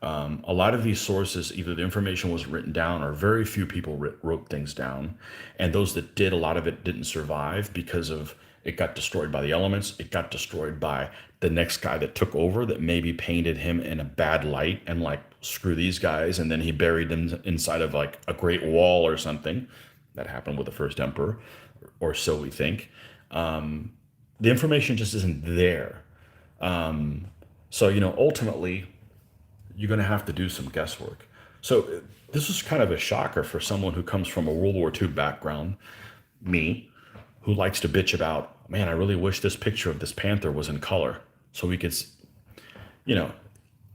A lot of these sources, either the information was written down or very few people wrote things down. And those that did, a lot of it didn't survive because of it got destroyed by the elements. It got destroyed by the next guy that took over that maybe painted him in a bad light and like, screw these guys. And then he buried them inside of like a great wall or something. That happened with the first emperor, or so we think. The information just isn't there. So, ultimately, you're going to have to do some guesswork. So this was kind of a shocker for someone who comes from a World War II background, me, who likes to bitch about, man, I really wish this picture of this panther was in color so we could, you know,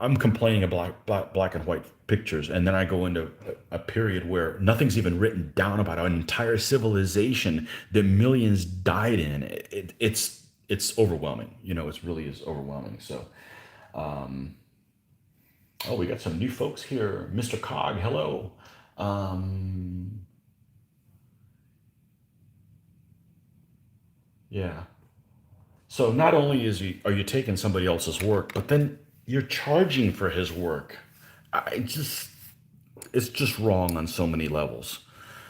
I'm complaining about black and white pictures, and then I go into a period where nothing's even written down about an entire civilization that millions died in. It's overwhelming. It really is overwhelming. So, oh, we got some new folks here. Mr. Cog, hello. Um, yeah. So not only are you taking somebody else's work, but then you're charging for his work. I just It's just wrong on so many levels.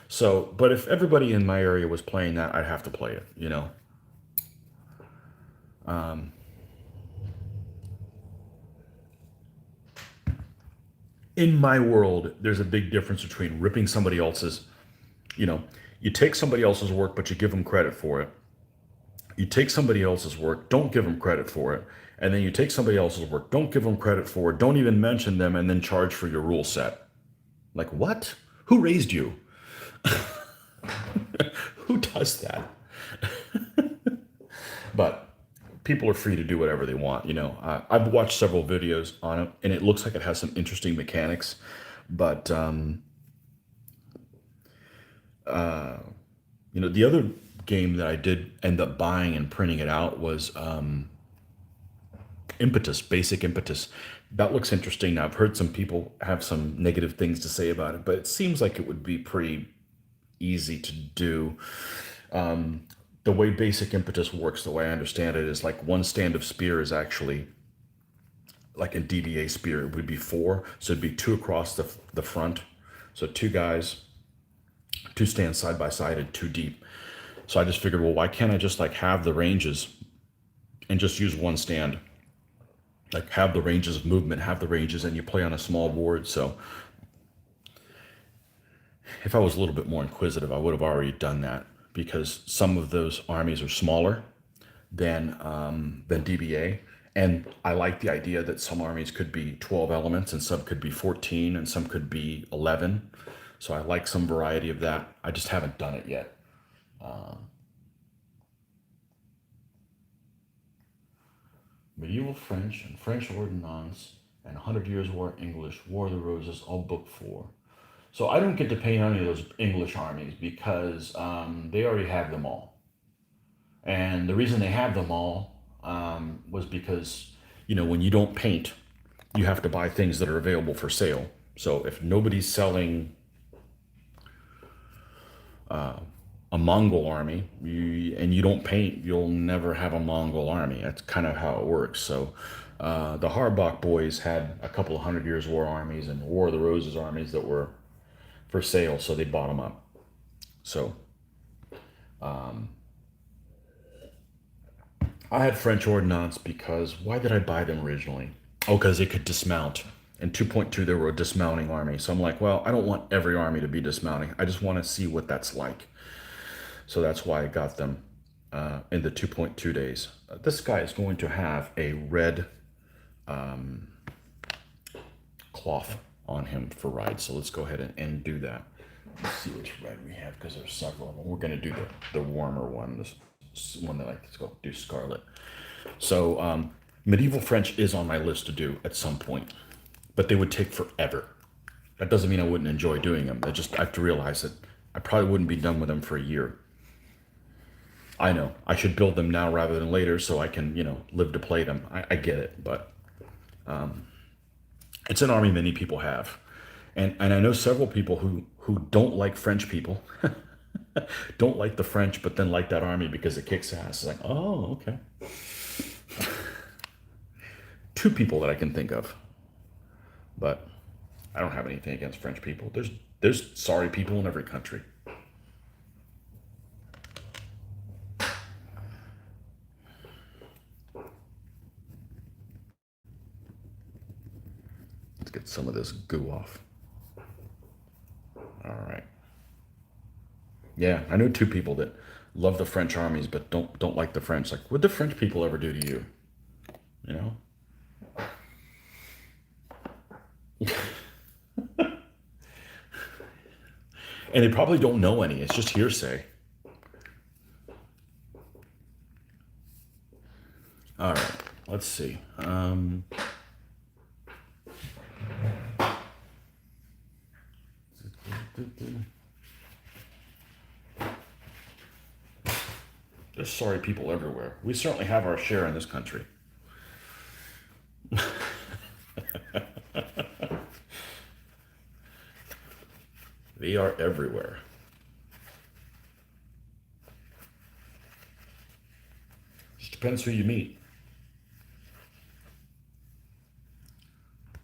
So, but if everybody in my area was playing that, I'd have to play it. In my world, there's a big difference between ripping somebody else's, you know, you take somebody else's work, but you give them credit for it. You take somebody else's work, don't give them credit for it. And then you take somebody else's work, don't give them credit for it, don't even mention them, and then charge for your rule set. Like, what? Who raised you? Who does that? But people are free to do whatever they want. I've watched several videos on it, and it looks like it has some interesting mechanics. But the other game that I did end up buying and printing it out was Impetus, Basic Impetus. That looks interesting. Now, I've heard some people have some negative things to say about it, but it seems like it would be pretty easy to do. The way Basic Impetus works, the way I understand it, is like one stand of spear is actually like a DBA spear. It would be four, so it'd be two across the front. So two guys, two stands side by side and two deep. So I just figured, well, why can't I just like have the ranges and just use one stand? Like have the ranges of movement, have the ranges, and you play on a small board. So if I was a little bit more inquisitive, I would have already done that because some of those armies are smaller than DBA. And I like the idea that some armies could be 12 elements and some could be 14 and some could be 11. So I like some variety of that. I just haven't done it yet. Medieval French and French Ordnance and 100 Years' War English, War of the Roses, all book four. So I don't get to paint any of those English armies because they already have them all. And the reason they have them all was because, when you don't paint, you have to buy things that are available for sale. So if nobody's selling a Mongol army and you don't paint, you'll never have a Mongol army. That's kind of how it works. So the Harbach boys had a couple of 100 Years' War armies and War of the Roses armies that were for sale, so they bought them up. So I had French Ordnance because why did I buy them originally? Oh, because they could dismount. In 2.2, they were a dismounting army. So I'm like, well, I don't want every army to be dismounting. I just want to see what that's like. So that's why I got them in the 2.2 days. This guy is going to have a red cloth on him for ride. So let's go ahead and do that. Let's see which red we have because there's several of them. We're going to do the warmer one, this one that I like to go do scarlet. So medieval French is on my list to do at some point, but they would take forever. That doesn't mean I wouldn't enjoy doing them. I have to realize that I probably wouldn't be done with them for a year. I know I should build them now rather than later so I can, live to play them. I get it, but it's an army many people have. And I know several people who don't like French people Don't like the French, but then like that army because it kicks ass. It's like, oh, okay. Two people that I can think of, but I don't have anything against French people. There's sorry people in every country. Let's get some of this goo off. All right. Yeah, I know two people that love the French armies but don't like the French. Like, what'd the French people ever do to you? You know? And they probably don't know any. It's just hearsay. All right. Let's see. There's sorry people everywhere. We certainly have our share in this country. They are everywhere. Just depends who you meet.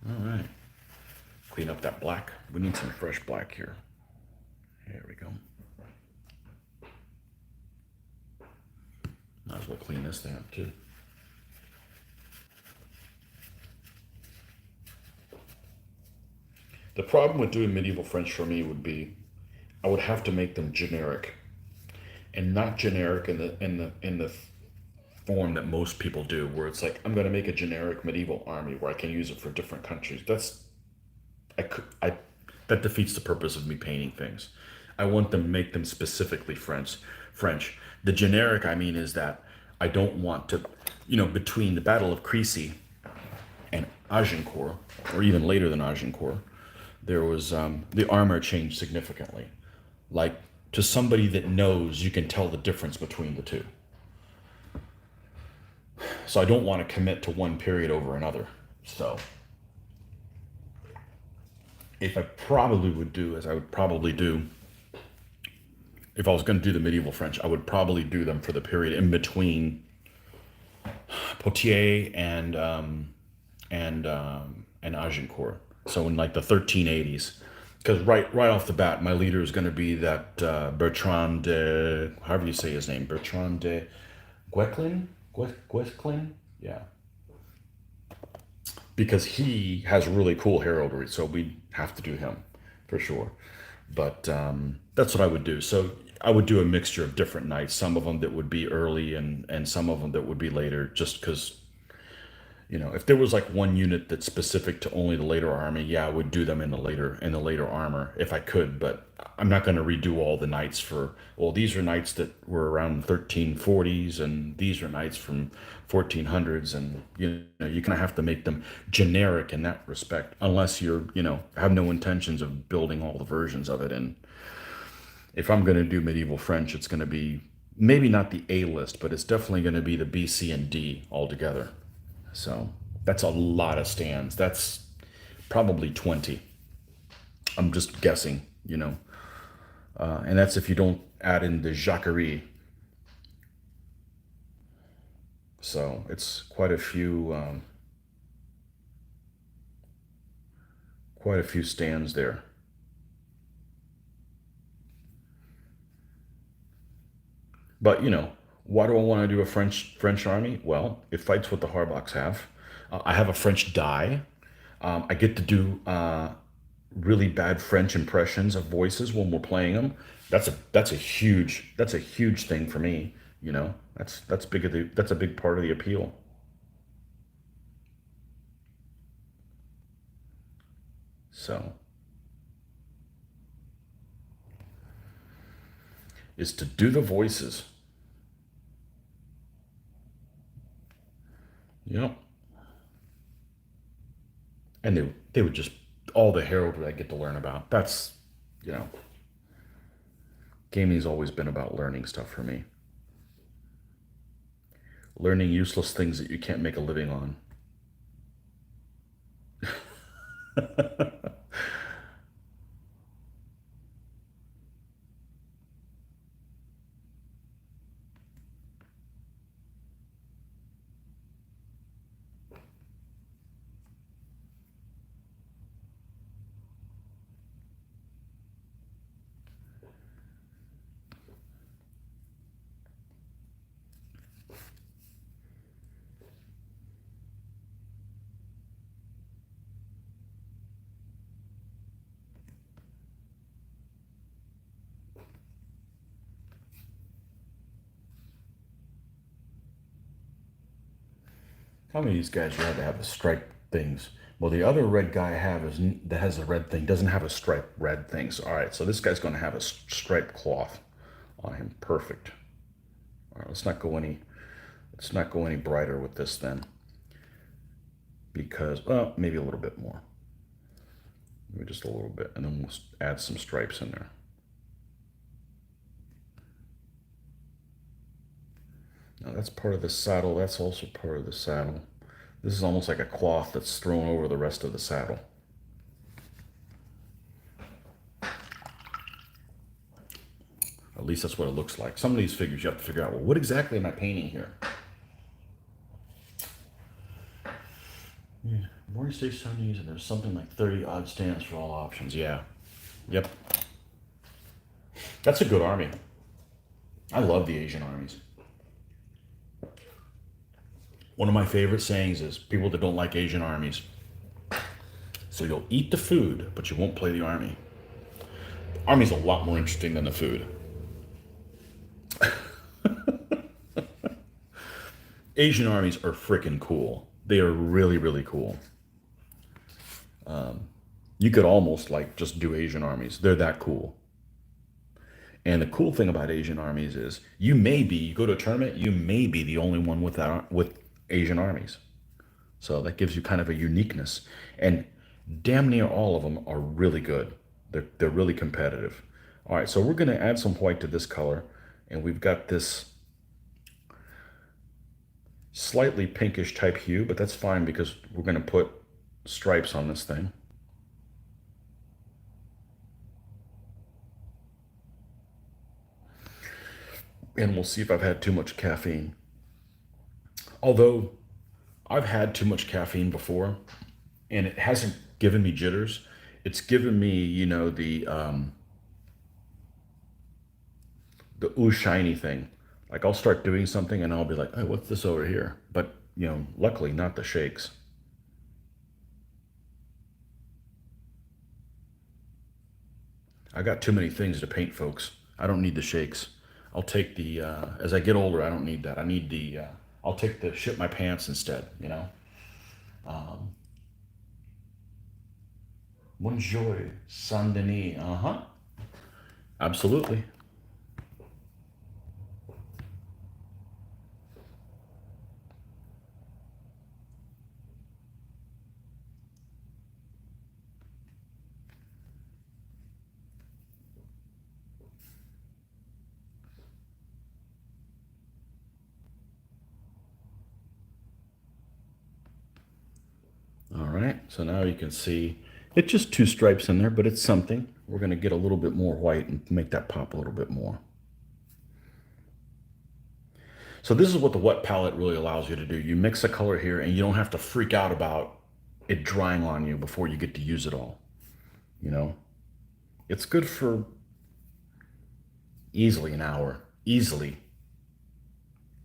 All right. Clean up that black. We need some fresh black here. There we go. Might as well clean this thing up too. The problem with doing medieval French for me would be I would have to make them generic, and not generic in the form that most people do, where it's like I'm going to make a generic medieval army where I can use it for different countries. I that defeats the purpose of me painting things. I want them make them specifically French. French. The generic I mean is that I don't want to, between the Battle of Crécy and Agincourt, or even later than Agincourt, there was the armor changed significantly. Like, to somebody that knows, you can tell the difference between the two. So I don't want to commit to one period over another. So if I probably would do, as I would probably do, if I was going to do the medieval French, I would probably do them for the period in between Poitiers and Agincourt. So in like the 1380s, because right off the bat, my leader is going to be that Bertrand de, however you say his name, Bertrand de Guesclin, Guesclin, yeah, because he has really cool heraldry, so we have to do him for sure. But that's what I would do. So I would do a mixture of different knights, some of them that would be early and some of them that would be later, just because, if there was like one unit that's specific to only the later army, yeah, I would do them in the later armor if I could. But I'm not going to redo all the knights for, well, these are knights that were around 1340s and these are knights from 1400s, and you kind of have to make them generic in that respect, unless you're have no intentions of building all the versions of it. And if I'm going to do medieval French, it's going to be maybe not the A list, but it's definitely going to be the B, C, and D altogether. So that's a lot of stands. That's probably 20. I'm just guessing. And that's if you don't add in the Jacquerie. So it's quite a few stands there. But why do I want to do a French army? Well, it fights what the Harbocks have. I have a French die. I get to do really bad French impressions of voices when we're playing them. That's a huge thing for me. That's a big part of the appeal. So is to do the voices. Yep. And they would just, all the heraldry I get to learn about. That's you know gaming's always been about learning stuff for me. Learning useless things that you can't make a living on. How many of these guys you had to have the striped things? Well, the other red guy I have is that has a red thing doesn't have a striped red thing. So all right, so this guy's going to have a striped cloth on him. Perfect. All right, let's not go any brighter with this then, because well, maybe a little bit more, maybe just a little bit, and then we'll add some stripes in there. Now that's part of the saddle. That's also part of the saddle. This is almost like a cloth that's thrown over the rest of the saddle. At least that's what it looks like. Some of these figures you have to figure out, well, what exactly am I painting here? Yeah, Morning Stage Sundays, and there's something like 30 odd stands for all options. Yeah. Yep. That's a good army. I love the Asian armies. One of my favorite sayings is people that don't like Asian armies. So you'll eat the food, but you won't play the army. The army's a lot more interesting than the food. Asian armies are freaking cool. They are really, really cool. You could almost like just do Asian armies. They're that cool. And the cool thing about Asian armies is you go to a tournament, you may be the only one with Asian armies. So that gives you kind of a uniqueness. And damn near all of them are really good. They're really competitive. All right, so we're going to add some white to this color. And we've got this slightly pinkish type hue, but that's fine because we're going to put stripes on this thing. And we'll see if I've had too much caffeine. Although I've had too much caffeine before, and it hasn't given me jitters. It's given me, the ooh shiny thing. Like I'll start doing something and I'll be like, oh, what's this over here? But luckily not the shakes. I got too many things to paint, folks. I don't need the shakes. I'll take the, as I get older, I don't need that. I need I'll take the shit my pants instead. Bonjour, Saint Denis. Uh-huh. Absolutely. All right, so now you can see it's just two stripes in there, but it's something. We're going to get a little bit more white and make that pop a little bit more. So this is what the wet palette really allows you to do. You mix a color here and you don't have to freak out about it drying on you before you get to use it all. It's good for easily an hour, easily.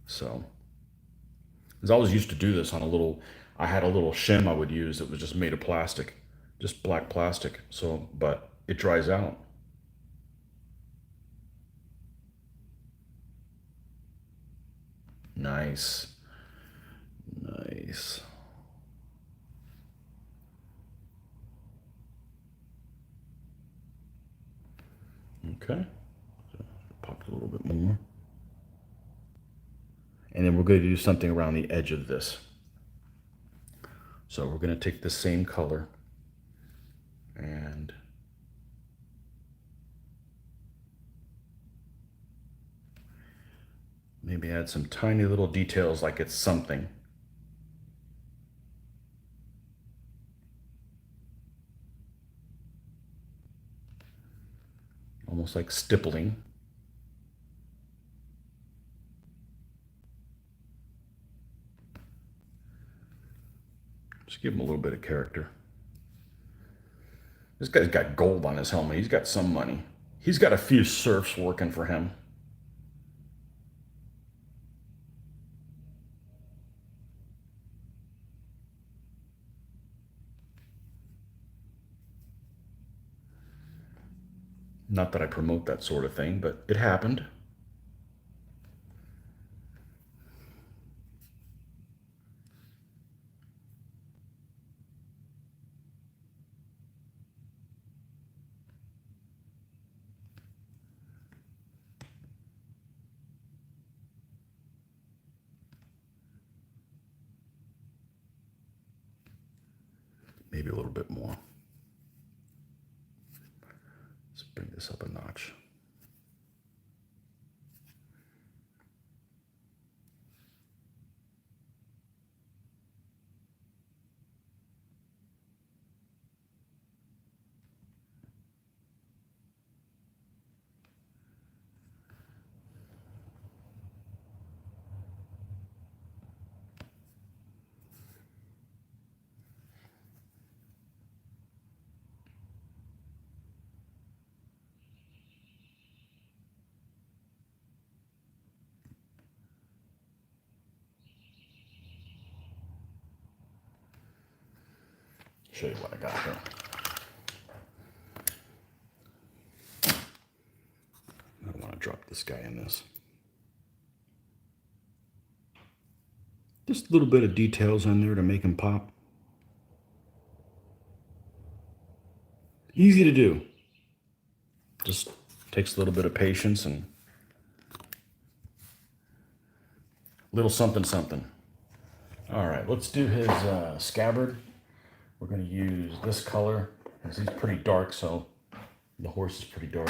So, because I always used to do this on I had a little shim I would use that was just made of plastic, just black plastic. So, but it dries out. Nice. Nice. Okay. So pop a little bit more. And then we're going to do something around the edge of this. So we're going to take the same color and maybe add some tiny little details like it's something. Almost like stippling. Just give him a little bit of character. This guy's got gold on his helmet. He's got some money. He's got a few serfs working for him. Not that I promote that sort of thing, but it happened. maybe a little bit more. Let's bring this up a notch. Show you what I got here. I want to drop this guy in this. Just a little bit of details on there to make him pop. Easy to do. Just takes a little bit of patience and little something something. All right, let's do his scabbard. We're going to use this color because he's pretty dark, so the horse is pretty dark.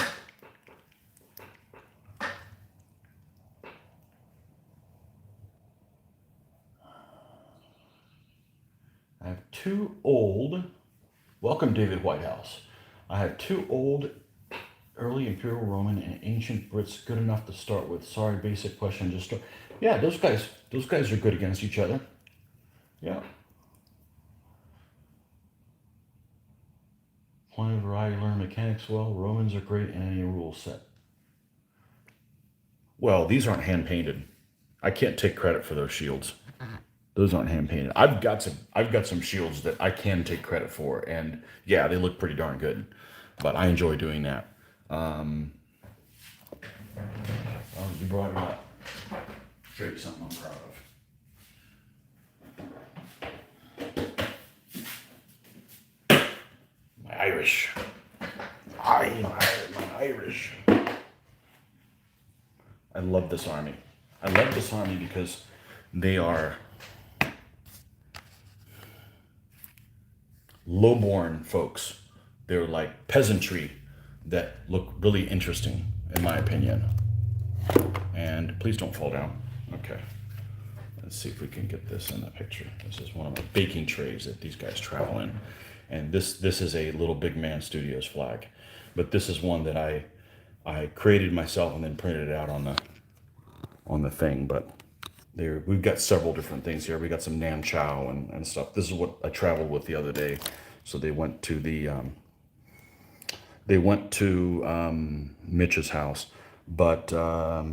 I have two old, welcome David Whitehouse. I have two old early Imperial Roman and ancient Brits good enough to start with. Sorry, basic question, just start. Yeah, those guys are good against each other. Yeah. Plenty of variety, learn mechanics well. Romans are great in any rule set. Well, these aren't hand painted. I can't take credit for those shields. Those aren't hand painted. I've got some shields that I can take credit for, and yeah, they look pretty darn good. But I enjoy doing that. Well, you brought it up. Show you something I'm proud of. My Irish. My Irish. I love this army. I love this army because they are low-born folks. They're like peasantry that look really interesting, in my opinion. And please don't fall down. Okay. Let's see if we can get this in the picture. This is one of my baking trays that these guys travel in. And this is a Little Big Man Studios flag. But this is one that I created myself and then printed it out on the thing. But we've got several different things here. We got some Nam Chow and stuff. This is what I traveled with the other day. So they went to Mitch's house. But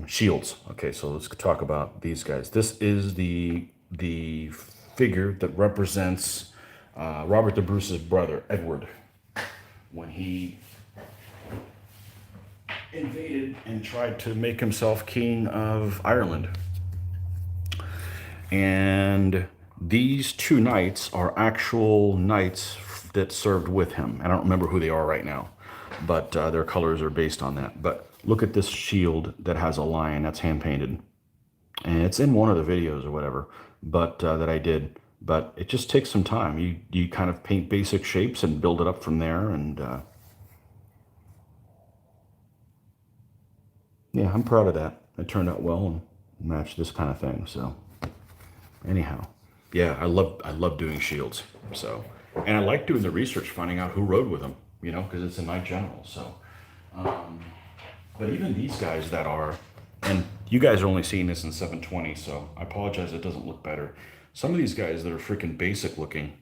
shields. Okay, so let's talk about these guys. This is the figure that represents Robert the Bruce's brother, Edward, when he invaded and tried to make himself king of Ireland. And these two knights are actual knights that served with him. I don't remember who they are right now, but their colors are based on that. But look at this shield that has a lion that's hand painted, and it's in one of the videos or whatever, but that I did. But it just takes some time. You kind of paint basic shapes and build it up from there, and yeah, I'm proud of that. It turned out well and matched this kind of thing. So anyhow, yeah, I love doing shields. So, and I like doing the research, finding out who rode with them, because it's a knight general. So. But even these guys that are, and you guys are only seeing this in 720, so I apologize it doesn't look better. Some of these guys that are freaking basic looking.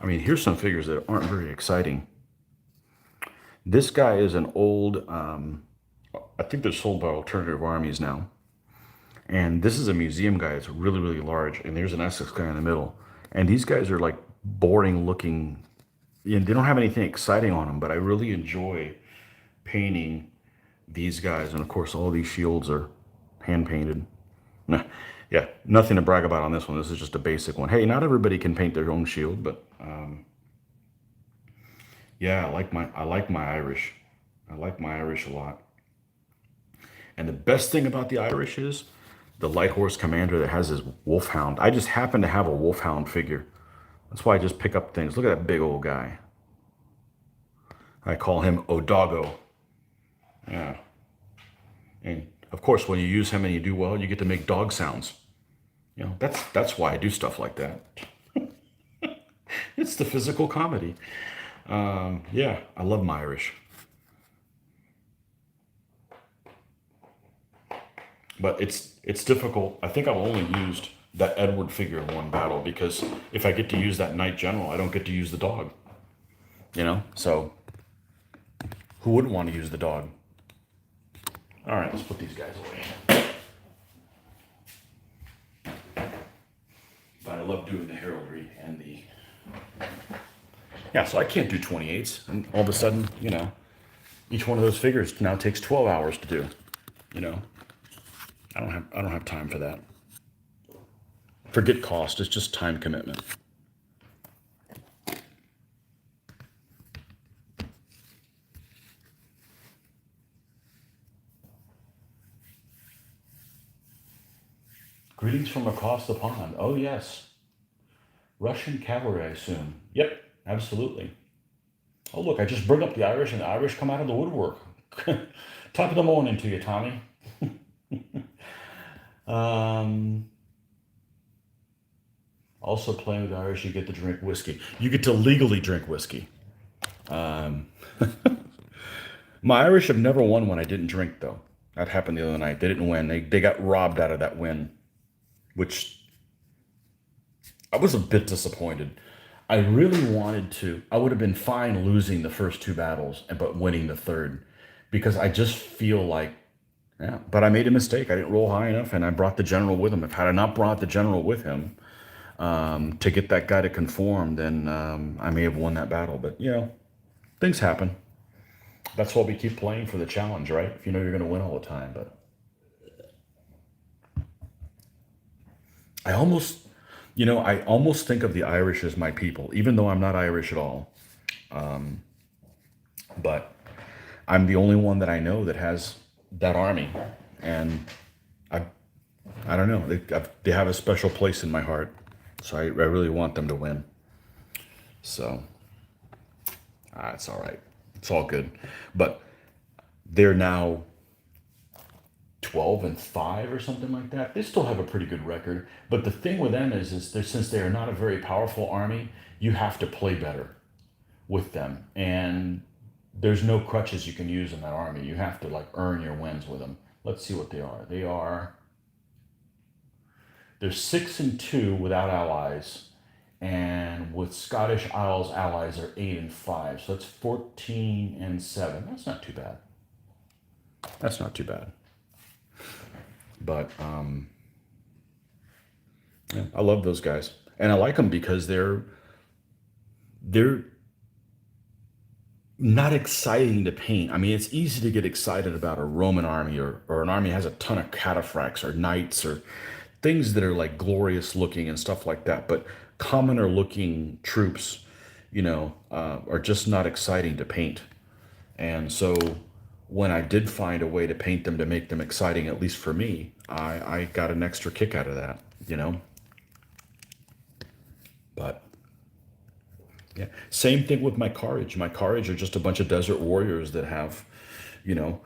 I mean, here's some figures that aren't very exciting. This guy is an old, I think they're sold by Alternative Armies now. And this is a museum guy. It's really, really large. And there's an Essex guy in the middle. And these guys are like boring looking. They don't have anything exciting on them, but I really enjoy painting these guys. And of course, all these shields are hand painted. Nah, yeah, nothing to brag about on this one. This is just a basic one. Hey, not everybody can paint their own shield, but yeah, I like my Irish. I like my Irish a lot. And the best thing about the Irish is the light horse commander that has his wolfhound. I just happen to have a wolfhound figure. That's why I just pick up things. Look at that big old guy. I call him Odago. Yeah. And of course, when you use him and you do well, you get to make dog sounds. You know, that's why I do stuff like that. It's the physical comedy. Yeah, I love my Irish. But it's difficult. I think I've only used that Edward figure in one battle because if I get to use that Knight General, I don't get to use the dog. You know? So who wouldn't want to use the dog? All right, let's put these guys away. But I love doing the heraldry and the... Yeah, so I can't do 28s. And all of a sudden, you know, each one of those figures now takes 12 hours to do. You know? I don't have time for that. Forget cost, it's just time commitment. Greetings from across the pond. Oh, yes. Russian cavalry, I assume. Yep, absolutely. Oh, look, I just bring up the Irish, and the Irish come out of the woodwork. Top of the morning to you, Tommy. Also, playing with the Irish, you get to drink whiskey. You get to legally drink whiskey. My Irish have never won when I didn't drink, though. That happened the other night. They didn't win. They got robbed out of that win, which I was a bit disappointed. I really wanted to. I would have been fine losing the first two battles, but winning the third, because I just feel like, yeah. But I made a mistake. I didn't roll high enough, and I brought the general with him. If had I not brought the general with him to get that guy to conform, then I may have won that battle. But you know, things happen. That's why we keep playing for the challenge, right? If you know you're going to win all the time. But I almost, you know, I almost think of the Irish as my people, even though I'm not Irish at all. But I'm the only one that I know that has that army, and I, I don't know. They have a special place in my heart, so I really want them to win. So, it's all right. It's all good. But they're now 12-5 or something like that. They still have a pretty good record. But the thing with them is since they are not a very powerful army, you have to play better with them. And there's no crutches you can use in that army. You have to like earn your wins with them. Let's see what they are. They're 6-2 without allies. And with Scottish Isles allies are 8-5. So that's 14-7. That's not too bad. That's not too bad. But yeah, I love those guys, and I like them because they're not exciting to paint. I mean, it's easy to get excited about a Roman army or an army that has a ton of cataphracts or knights or things that are like glorious looking and stuff like that. But commoner looking troops, you know, are just not exciting to paint. And so when I did find a way to paint them to make them exciting, at least for me, I got an extra kick out of that, you know. But yeah, same thing with my Carriage. My Carriage are just a bunch of desert warriors that have, you know,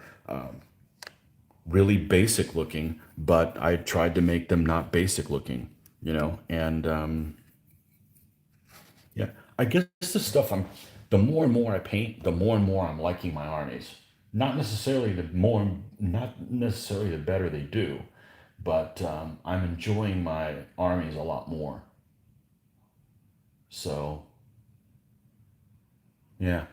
really basic looking, but I tried to make them not basic looking, you know. And yeah, I guess the stuff the more and more I paint, the more and more I'm liking my armies. Not necessarily the better they do, but I'm enjoying my armies a lot more. So yeah,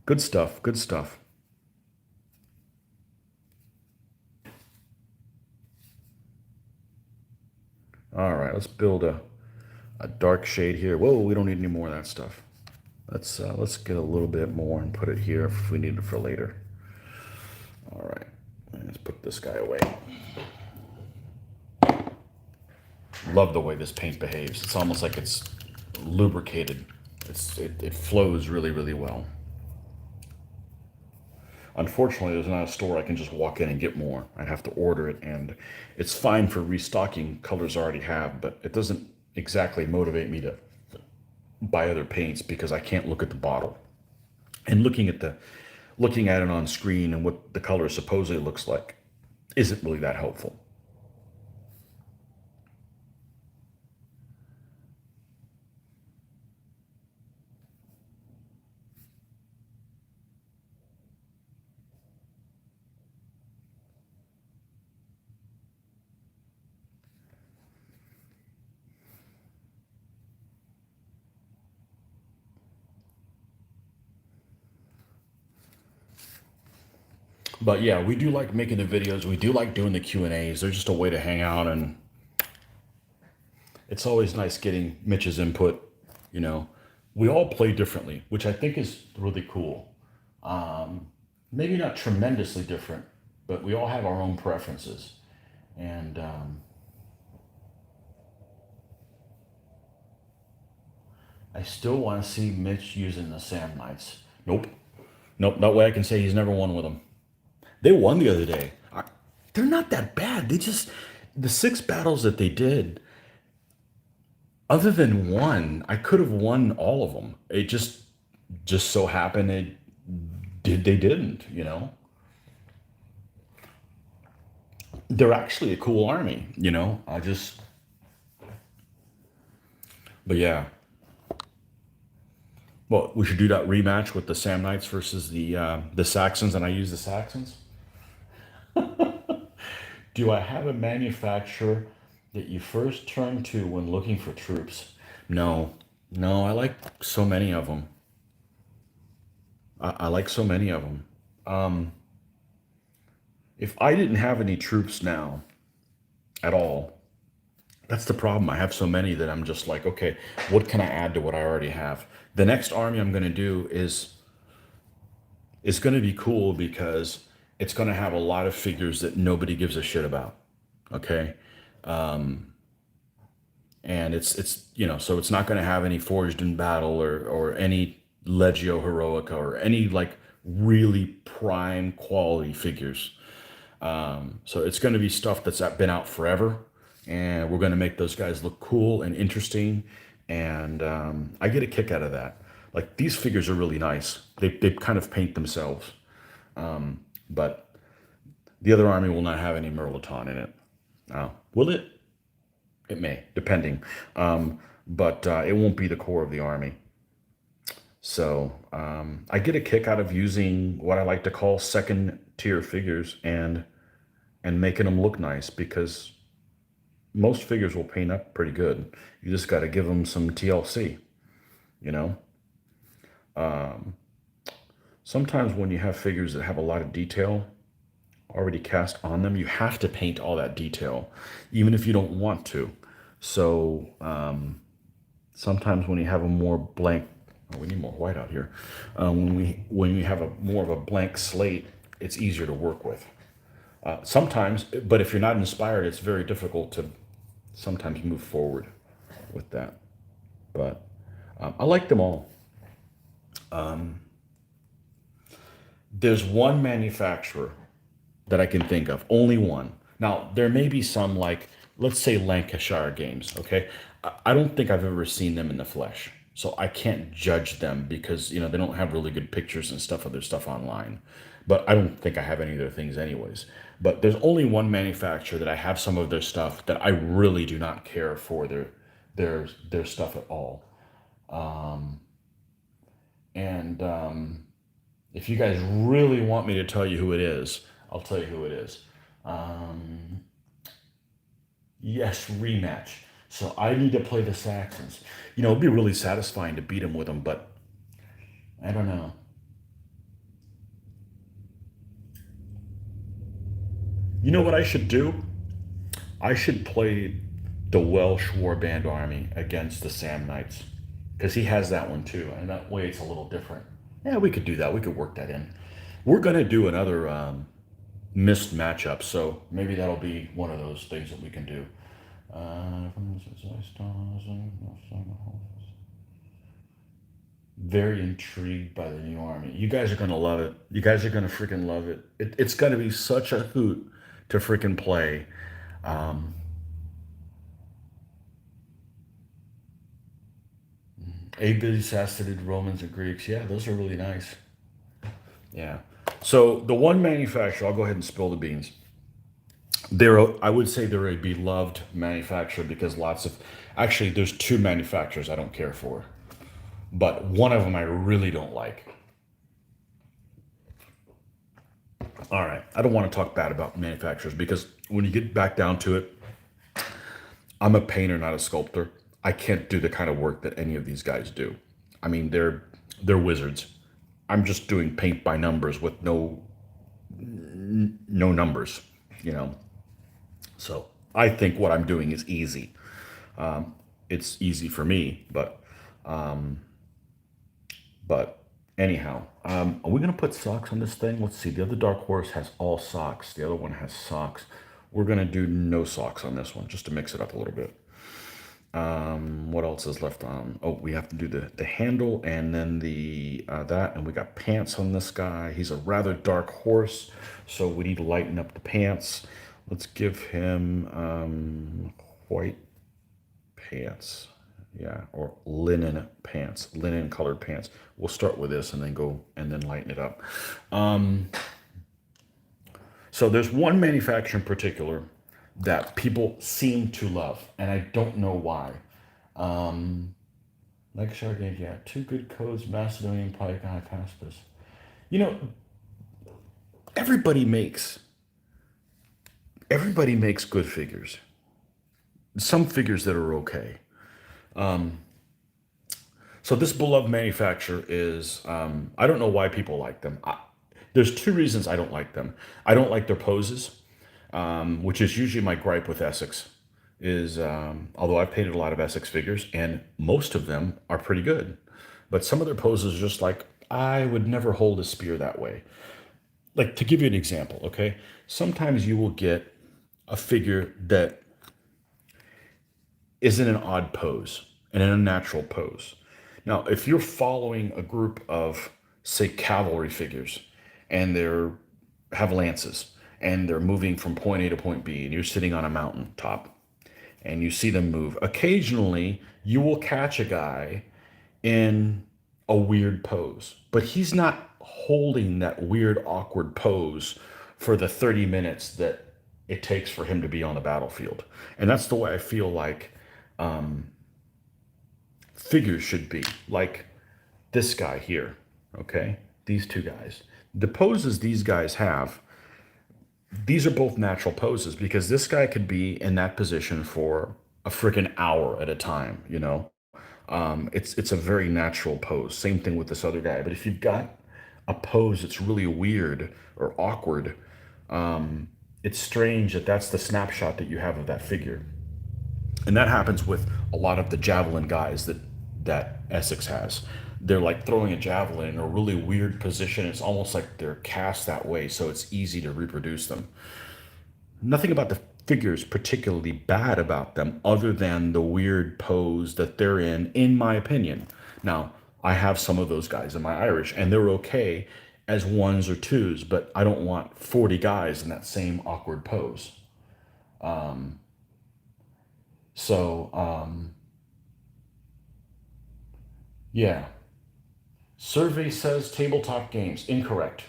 good stuff. Good stuff. All right, let's build a dark shade here. Whoa, we don't need any more of that stuff. Let's get a little bit more and put it here if we need it for later. All right, let's put this guy away. Love the way this paint behaves. It's almost like it's lubricated. It flows really, really well. Unfortunately, there's not a store I can just walk in and get more. I'd have to order it, and it's fine for restocking colors I already have, but it doesn't exactly motivate me to buy other paints because I can't look at the bottle. And looking at it on screen and what the color supposedly looks like isn't really that helpful. But yeah, we do like making the videos. We do like doing the Q&As. They're just a way to hang out, and it's always nice getting Mitch's input. You know, we all play differently, which I think is really cool. Maybe not tremendously different, but we all have our own preferences. And I still want to see Mitch using the Sam Knights. Nope. Nope. That way I can say he's never won with them. They won the other day. They're not that bad. The 6 battles that they did, other than one, I could have won all of them. It just so happened they didn't, you know? They're actually a cool army, you know? But yeah. Well, we should do that rematch with the Sam Knights versus the Saxons, and I use the Saxons. Do I have a manufacturer that you first turn to when looking for troops? No, no, I like so many of them. I like so many of them. If I didn't have any troops now at all, that's the problem. I have so many that I'm just like, okay, what can I add to what I already have? The next army I'm going to do is going to be cool because it's going to have a lot of figures that nobody gives a shit about. Okay, and it's so it's not going to have any forged in battle or any legio heroica or any like really prime quality figures. So it's going to be stuff that's been out forever, and we're going to make those guys look cool and interesting, and I get a kick out of that. Like, these figures are really nice. They kind of paint themselves, but the other army will not have any Merlaton in it. Will it? It may, depending. But it won't be the core of the army. So I get a kick out of using what I like to call second tier figures and making them look nice, because most figures will paint up pretty good. You just got to give them some TLC, you know? Sometimes when you have figures that have a lot of detail already cast on them, you have to paint all that detail, even if you don't want to. So sometimes when you have a more blank, oh, we need more white out here. When you have a more of a blank slate, it's easier to work with. Sometimes, but if you're not inspired, it's very difficult to sometimes move forward with that. But I like them all. There's one manufacturer that I can think of, only one. Now, there may be some, like, let's say Lancashire Games, okay? I don't think I've ever seen them in the flesh. So I can't judge them because, they don't have really good pictures and stuff of their stuff online. But I don't think I have any of their things anyways. But there's only one manufacturer that I have some of their stuff that I really do not care for their stuff at all. And if you guys really want me to tell you who it is, I'll tell you who it is. Yes, rematch. So I need to play the Saxons. It'd be really satisfying to beat them with them, but I don't know. You know what I should do? I should play the Welsh Warband army against the Sam Knights, because he has that one too, and that way it's a little different. Yeah, we could do that. We could work that in. We're gonna do another missed matchup, so maybe that'll be one of those things that we can do. Very intrigued by the new army. You guys are gonna love it. You guys are gonna freaking love it. It's gonna be such a hoot to freaking play. Um, Abelisacided Romans and Greeks. Yeah, those are really nice. Yeah. So the one manufacturer, I'll go ahead and spill the beans. I would say they're a beloved manufacturer because actually, there's two manufacturers I don't care for, but one of them I really don't like. All right, I don't want to talk bad about manufacturers because when you get back down to it, I'm a painter, not a sculptor. I can't do the kind of work that any of these guys do. I mean, they're wizards. I'm just doing paint by numbers with no numbers, you know. So I think what I'm doing is easy. It's easy for me, but anyhow, are we gonna put socks on this thing? Let's see. The other dark horse has all socks. The other one has socks. We're gonna do no socks on this one just to mix it up a little bit. What else is left on? Oh, we have to do the handle and then the that, and we got pants on this guy. He's a rather dark horse, so we need to lighten up the pants. Let's give him white pants. Yeah, or linen pants, linen colored pants. We'll start with this and then go and then lighten it up. So there's one manufacturer in particular that people seem to love, and I don't know why. Like Shark, yeah, two good codes, Macedonian, Polygon, Hypaspis. You know, everybody makes everybody makes good figures. Some figures that are okay. So this beloved manufacturer is, I don't know why people like them. There's two reasons I don't like them. I don't like their poses, which is usually my gripe with Essex. Although I've painted a lot of Essex figures and most of them are pretty good, but some of their poses are just like, I would never hold a spear that way. Like, to give you an example, okay? Sometimes you will get a figure that is in an odd pose, in an unnatural pose. Now, if you're following a group of, say, cavalry figures, and they're have lances, and they're moving from point A to point B, and you're sitting on a mountain top, and you see them move, occasionally you will catch a guy in a weird pose, but he's not holding that weird, awkward pose for the 30 minutes that it takes for him to be on the battlefield. And that's the way I feel like figures should be. Like this guy here, okay? These two guys. The poses these guys have, these are both natural poses because this guy could be in that position for a freaking hour at a time, you know? It's a very natural pose. Same thing with this other guy. But if you've got a pose that's really weird or awkward, it's strange that that's the snapshot that you have of that figure. And that happens with a lot of the javelin guys that Essex has. They're like throwing a javelin in a really weird position. It's almost like they're cast that way, so it's easy to reproduce them. Nothing about the figures particularly bad about them other than the weird pose that they're in my opinion. Now, I have some of those guys in my Irish, and they're okay as ones or twos, but I don't want 40 guys in that same awkward pose. So, yeah. Survey says tabletop games. Incorrect.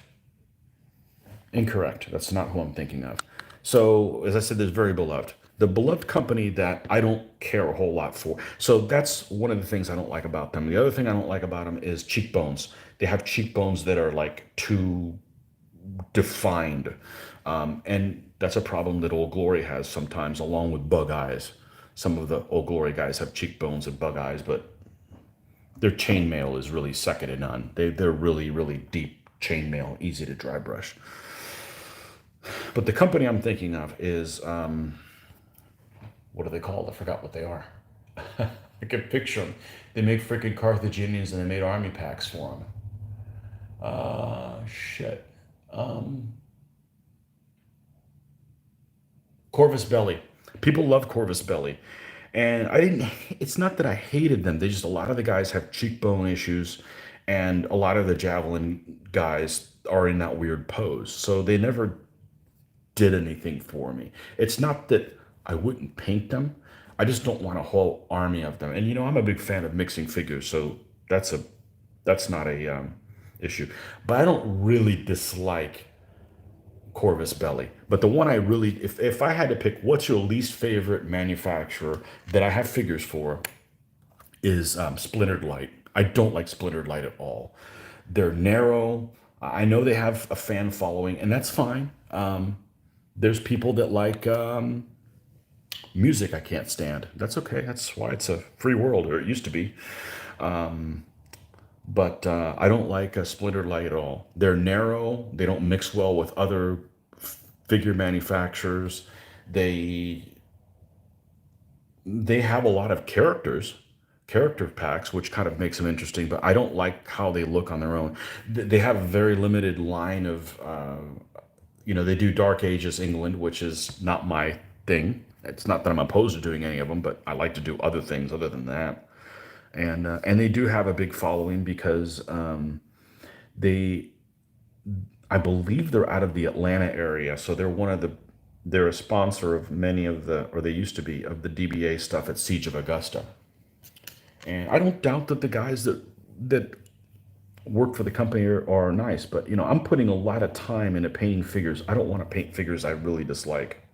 Incorrect. That's not who I'm thinking of. So, as I said, there's very beloved. The beloved company that I don't care a whole lot for. So that's one of the things I don't like about them. The other thing I don't like about them is cheekbones. They have cheekbones that are like too defined. And that's a problem that Old Glory has sometimes, along with bug eyes. Some of the Old Glory guys have cheekbones and bug eyes, but their chainmail is really second to none. They're really, really deep chainmail, easy to dry brush. But the company I'm thinking of is, what are they called? I forgot what they are. I can picture them. They make freaking Carthaginians and they made army packs for them. Shit. Corvus Belli. People love Corvus Belli. And I didn't, it's not that I hated them. They just, a lot of the guys have cheekbone issues. and a lot of the javelin guys are in that weird pose. So they never did anything for me. It's not that I wouldn't paint them. I just don't want a whole army of them. And I'm a big fan of mixing figures, so that's a that's not a issue. But I don't really dislike Corvus Belly. But the one I really, if I had to pick, what's your least favorite manufacturer that I have figures for, is Splintered Light. I don't like Splintered Light at all. They're narrow. I know they have a fan following, and that's fine. There's people that like music I can't stand. That's okay. That's why it's a free world, or it used to be. But I don't like a Splintered Light at all. They're narrow. They don't mix well with other figure manufacturers. They they have a lot of character packs, which kind of makes them interesting, but I don't like how they look on their own. They have a very limited line of they do Dark Ages England, which is not my thing. It's not that I'm opposed to doing any of them, but I like to do other things other than that. And they do have a big following because they I believe they're out of the Atlanta area, so they're a sponsor of many of the, or they used to be, of the DBA stuff at Siege of Augusta. And I don't doubt that the guys that work for the company are nice, but I'm putting a lot of time into painting figures. I don't want to paint figures I really dislike.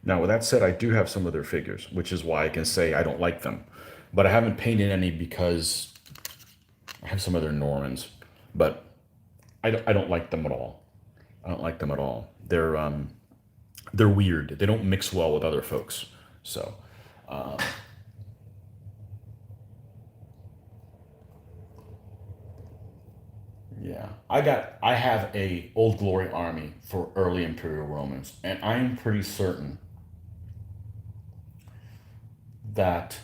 Now, with that said, I do have some of their figures, which is why I can say I don't like them. But I haven't painted any because I have some of their Normans, but I don't like them at all. I don't like them at all. They're weird. They don't mix well with other folks. So yeah, I have a Old Glory army for early Imperial Romans, and I am pretty certain that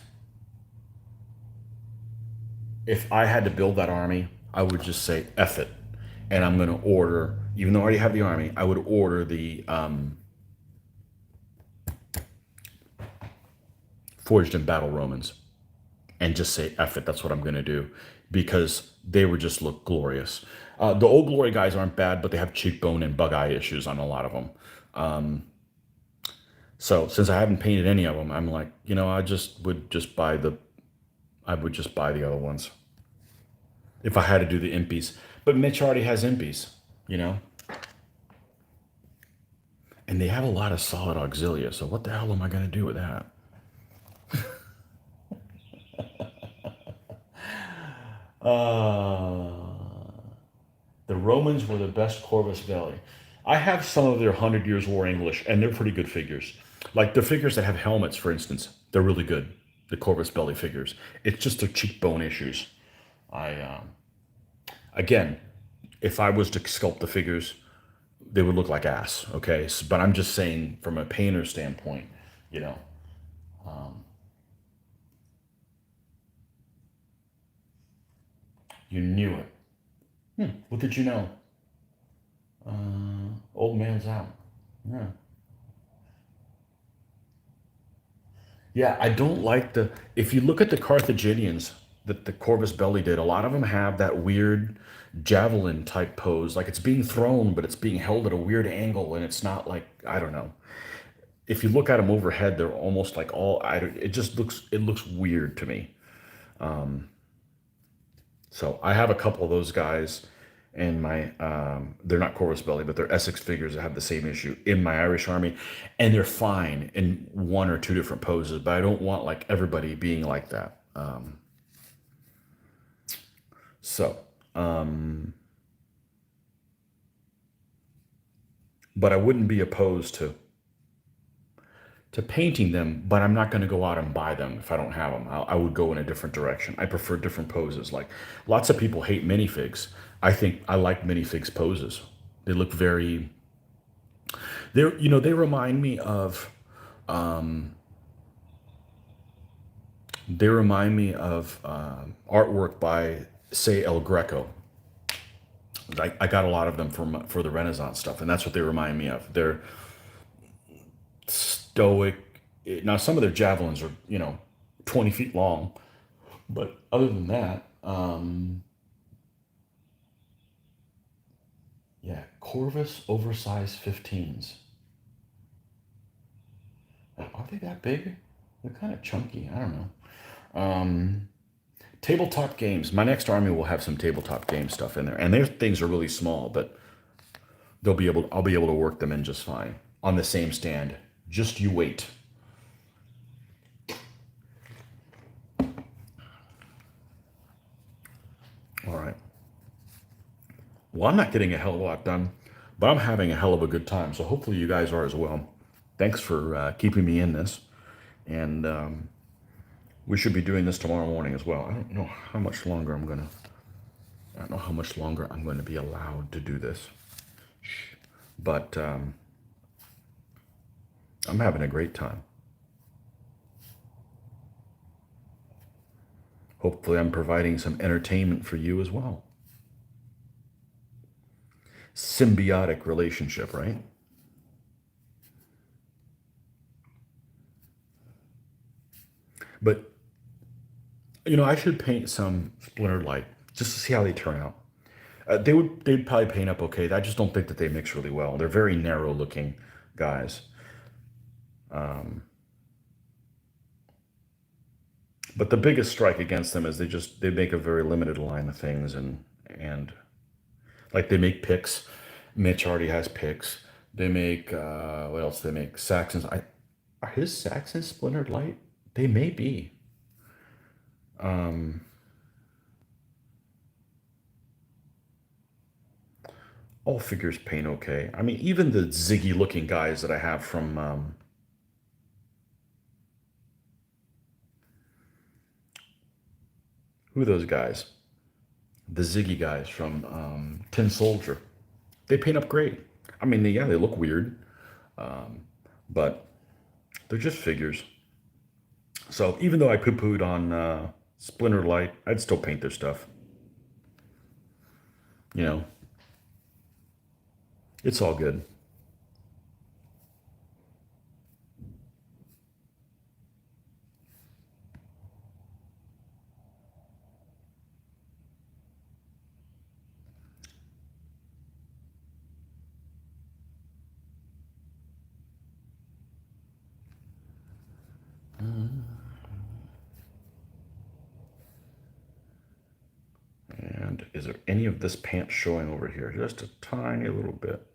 if I had to build that army, I would just say F it, and I'm going to order. Even though I already have the army, I would order the Forged in Battle Romans, and just say F it. That's what I'm going to do because they would just look glorious. The Old Glory guys aren't bad, but they have cheekbone and bug eye issues on a lot of them. So since I haven't painted any of them, I'm like, I would just buy the other ones if I had to do the impies. But Mitch already has impies, you know, and they have a lot of solid auxilia. So what the hell am I going to do with that? Uh, the Romans were the best Corvus Belli. I have some of their 100 Years War English, and they're pretty good figures. Like the figures that have helmets, for instance, they're really good. The Corvus Belli figures. It's just their cheekbone issues. I Again, if I was to sculpt the figures, they would look like ass. Okay, but I'm just saying from a painter standpoint, you know, you knew it. What did you know? Old man's out. Yeah. Yeah, I don't like the. If you look at the Carthaginians that the Corvus Belli did, a lot of them have that weird javelin type pose. Like it's being thrown, but it's being held at a weird angle, and it's not like, I don't know. If you look at them overhead, they're almost like all. It just looks weird to me. So I have a couple of those guys in my. They're not Corvus Belli, but they're Essex figures that have the same issue in my Irish army, and they're fine in one or two different poses. But I don't want like everybody being like that. So, but I wouldn't be opposed to painting them. But I'm not going to go out and buy them if I don't have them. I would go in a different direction. I prefer different poses. Like lots of people hate minifigs. I think I like minifigs poses. They look very. They remind me of. They remind me of artwork by, say, El Greco. I got a lot of them for the Renaissance stuff, and that's what they remind me of. They're stoic. Now, some of their javelins are 20 feet long, but other than that, Um, yeah, Corvus oversized 15s. Are they that big? They're kind of chunky. I don't know. Tabletop games. My next army will have some tabletop game stuff in there, and their things are really small, but they'll be able. I'll be able to work them in just fine on the same stand. Just you wait. All right. Well, I'm not getting a hell of a lot done, but I'm having a hell of a good time. So hopefully you guys are as well. Thanks for keeping me in this, and we should be doing this tomorrow morning as well. I don't know how much longer I'm gonna. I don't know how much longer I'm going to be allowed to do this, but I'm having a great time. Hopefully, I'm providing some entertainment for you as well. Symbiotic relationship, right? But I should paint some splintered light just to see how they turn out. They'd probably paint up okay. I just don't think that they mix really well. They're very narrow looking guys. But the biggest strike against them is they make a very limited line of things, and like they make picks. Mitch already has picks. They make what else? They make Saxons. Are his Saxons splintered light? They may be. All figures paint okay. I mean, even the ziggy looking guys that I have from who are those guys? The ziggy guys from Tin Soldier. They paint up great. I mean, yeah, they look weird, but they're just figures. So even though I poo-pooed on Splinter Light, I'd still paint their stuff. You know, it's all good. And is there any of this pant showing over here? Just a tiny little bit.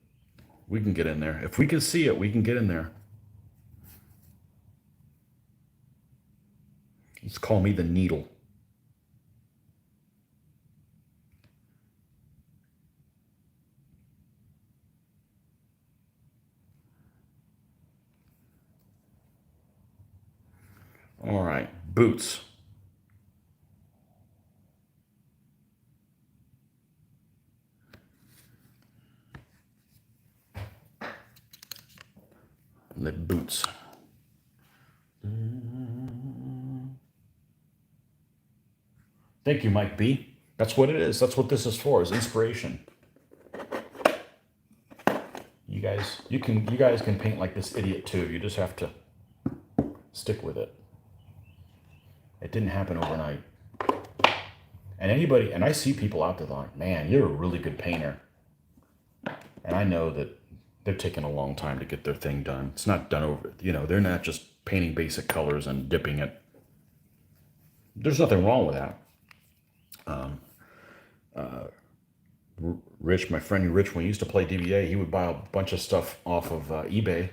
We can get in there. If we can see it, we can get in there. Let's call me the needle. All right, boots. The boots. Thank you, Mike B. That's what it is. That's what this is for, is inspiration. You guys can paint like this idiot too. You just have to stick with it. It didn't happen overnight. And I see people out there like, man, you're a really good painter. And I know that they're taking a long time to get their thing done. It's not done over, they're not just painting basic colors and dipping it. There's nothing wrong with that. Rich, my friend Rich, when he used to play DBA, he would buy a bunch of stuff off of eBay,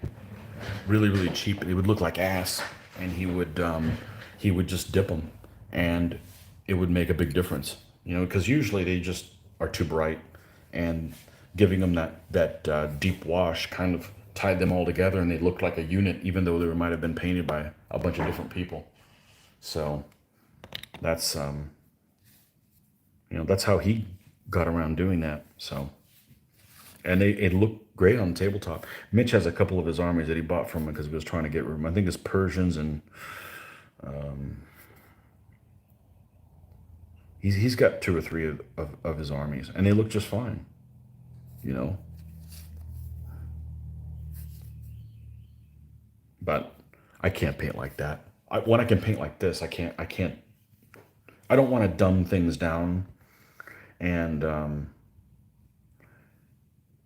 really, really cheap. It would look like ass, and he would just dip them, and it would make a big difference. Because usually they just are too bright, and giving them that deep wash kind of tied them all together, and they looked like a unit, even though they might have been painted by a bunch of different people. So that's that's how he got around doing that. So, and it looked great on the tabletop. Mitch has a couple of his armies that he bought from him because he was trying to get room. I think it's Persians, and he's got two or three of his armies, and they look just fine. You know, but I can't paint like that. When I can paint like this, I can't. I don't want to dumb things down, and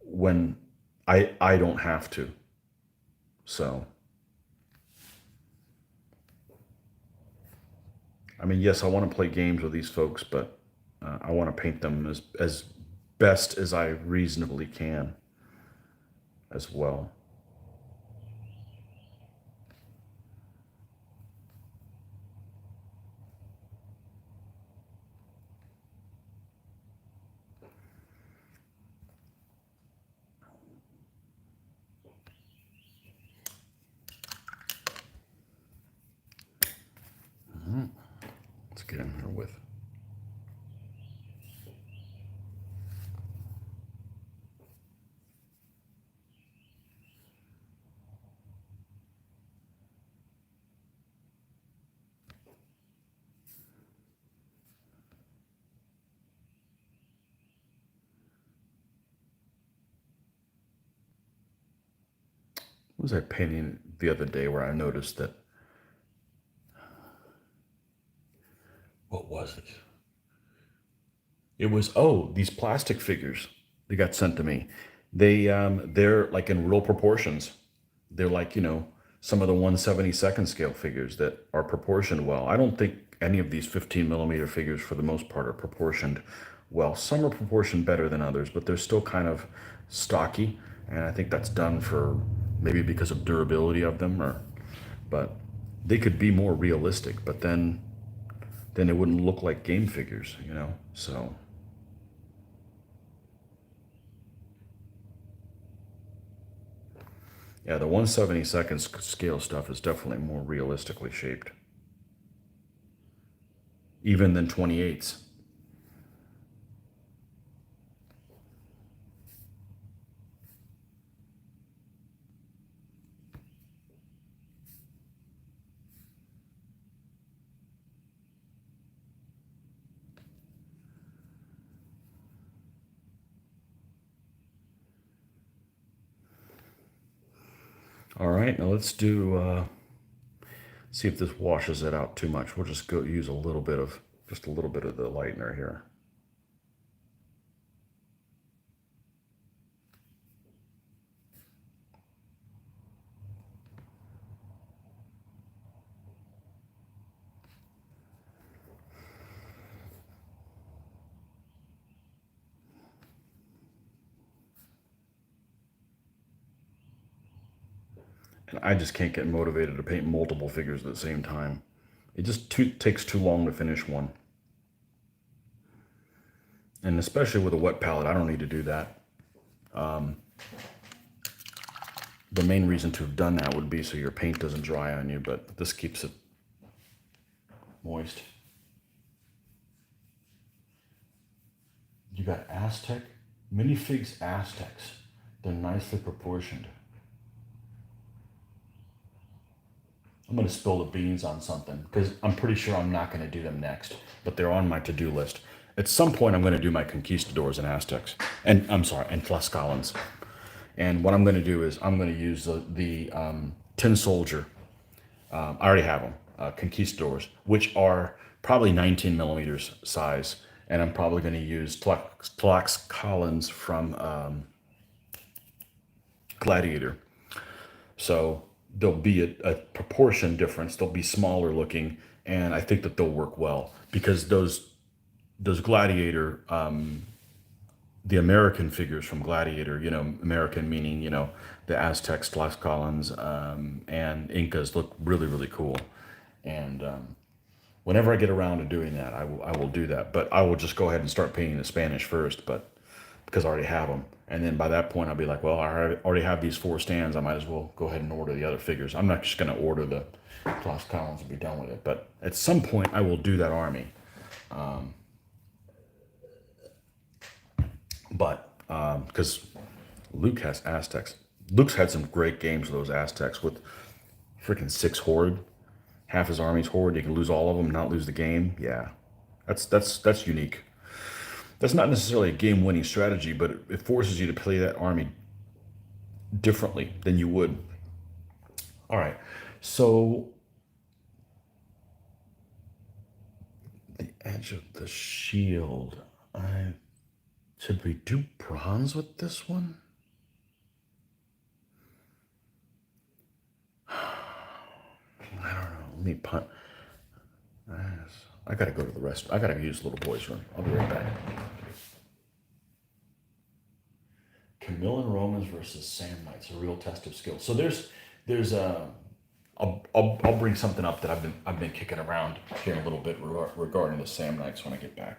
when I don't have to. So I mean, yes, I want to play games with these folks, but I want to paint them as best as I reasonably can as well. Let's get in here with. What was I painting the other day where I noticed that? What was it? It was, oh, these plastic figures they got sent to me. They're like in real proportions. They're like, some of the 1/72nd scale figures that are proportioned well. I don't think any of these 15 millimeter figures for the most part are proportioned well. Some are proportioned better than others, but they're still kind of stocky. And I think that's done for maybe because of durability of them, or but they could be more realistic, but then it wouldn't look like game figures. So yeah, the 1/72nd scale stuff is definitely more realistically shaped, even than 28s. All right, now let's see if this washes it out too much. We'll just go use just a little bit of the lightener here. And I just can't get motivated to paint multiple figures at the same time. It just takes too long to finish one. And especially with a wet palette, I don't need to do that. The main reason to have done that would be so your paint doesn't dry on you, but this keeps it moist. You got Aztec, minifigs Aztecs. They're nicely proportioned. I'm going to spill the beans on something because I'm pretty sure I'm not going to do them next, but they're on my to-do list. At some point, I'm going to do my conquistadors and Aztecs, and I'm sorry, and Tlaxcalans. And what I'm going to do is I'm going to use the Tin Soldier. I already have them, conquistadors, which are probably 19 millimeters size, and I'm probably going to use Tlaxcalans from Gladiator. So there'll be a proportion difference. They'll be smaller looking, and I think that they'll work well because those Gladiator, the American figures from Gladiator, American meaning the Aztecs, Tlaxcalans, and Incas look really really cool, and whenever I get around to doing that, I will do that. But I will just go ahead and start painting the Spanish first, but because I already have them. And then by that point, I'll be like, well, I already have these 4 stands. I might as well go ahead and order the other figures. I'm not just going to order the Klaus Collins and be done with it. But at some point, I will do that army. But because Luke has Aztecs. Luke's had some great games with those Aztecs with freaking 6 horde. Half his army's horde. You can lose all of them, not lose the game. Yeah, that's unique. That's not necessarily a game-winning strategy, but it forces you to play that army differently than you would. All right, so The edge of the shield. Should we do bronze with this one? I don't know. Let me punt. I gotta go to the rest. I gotta use little boy's room. I'll be right back. Camillan Romans versus Samnites, a real test of skill. So there's a I'll bring something up that I've been kicking around here a little bit regarding the Samnites when I get back.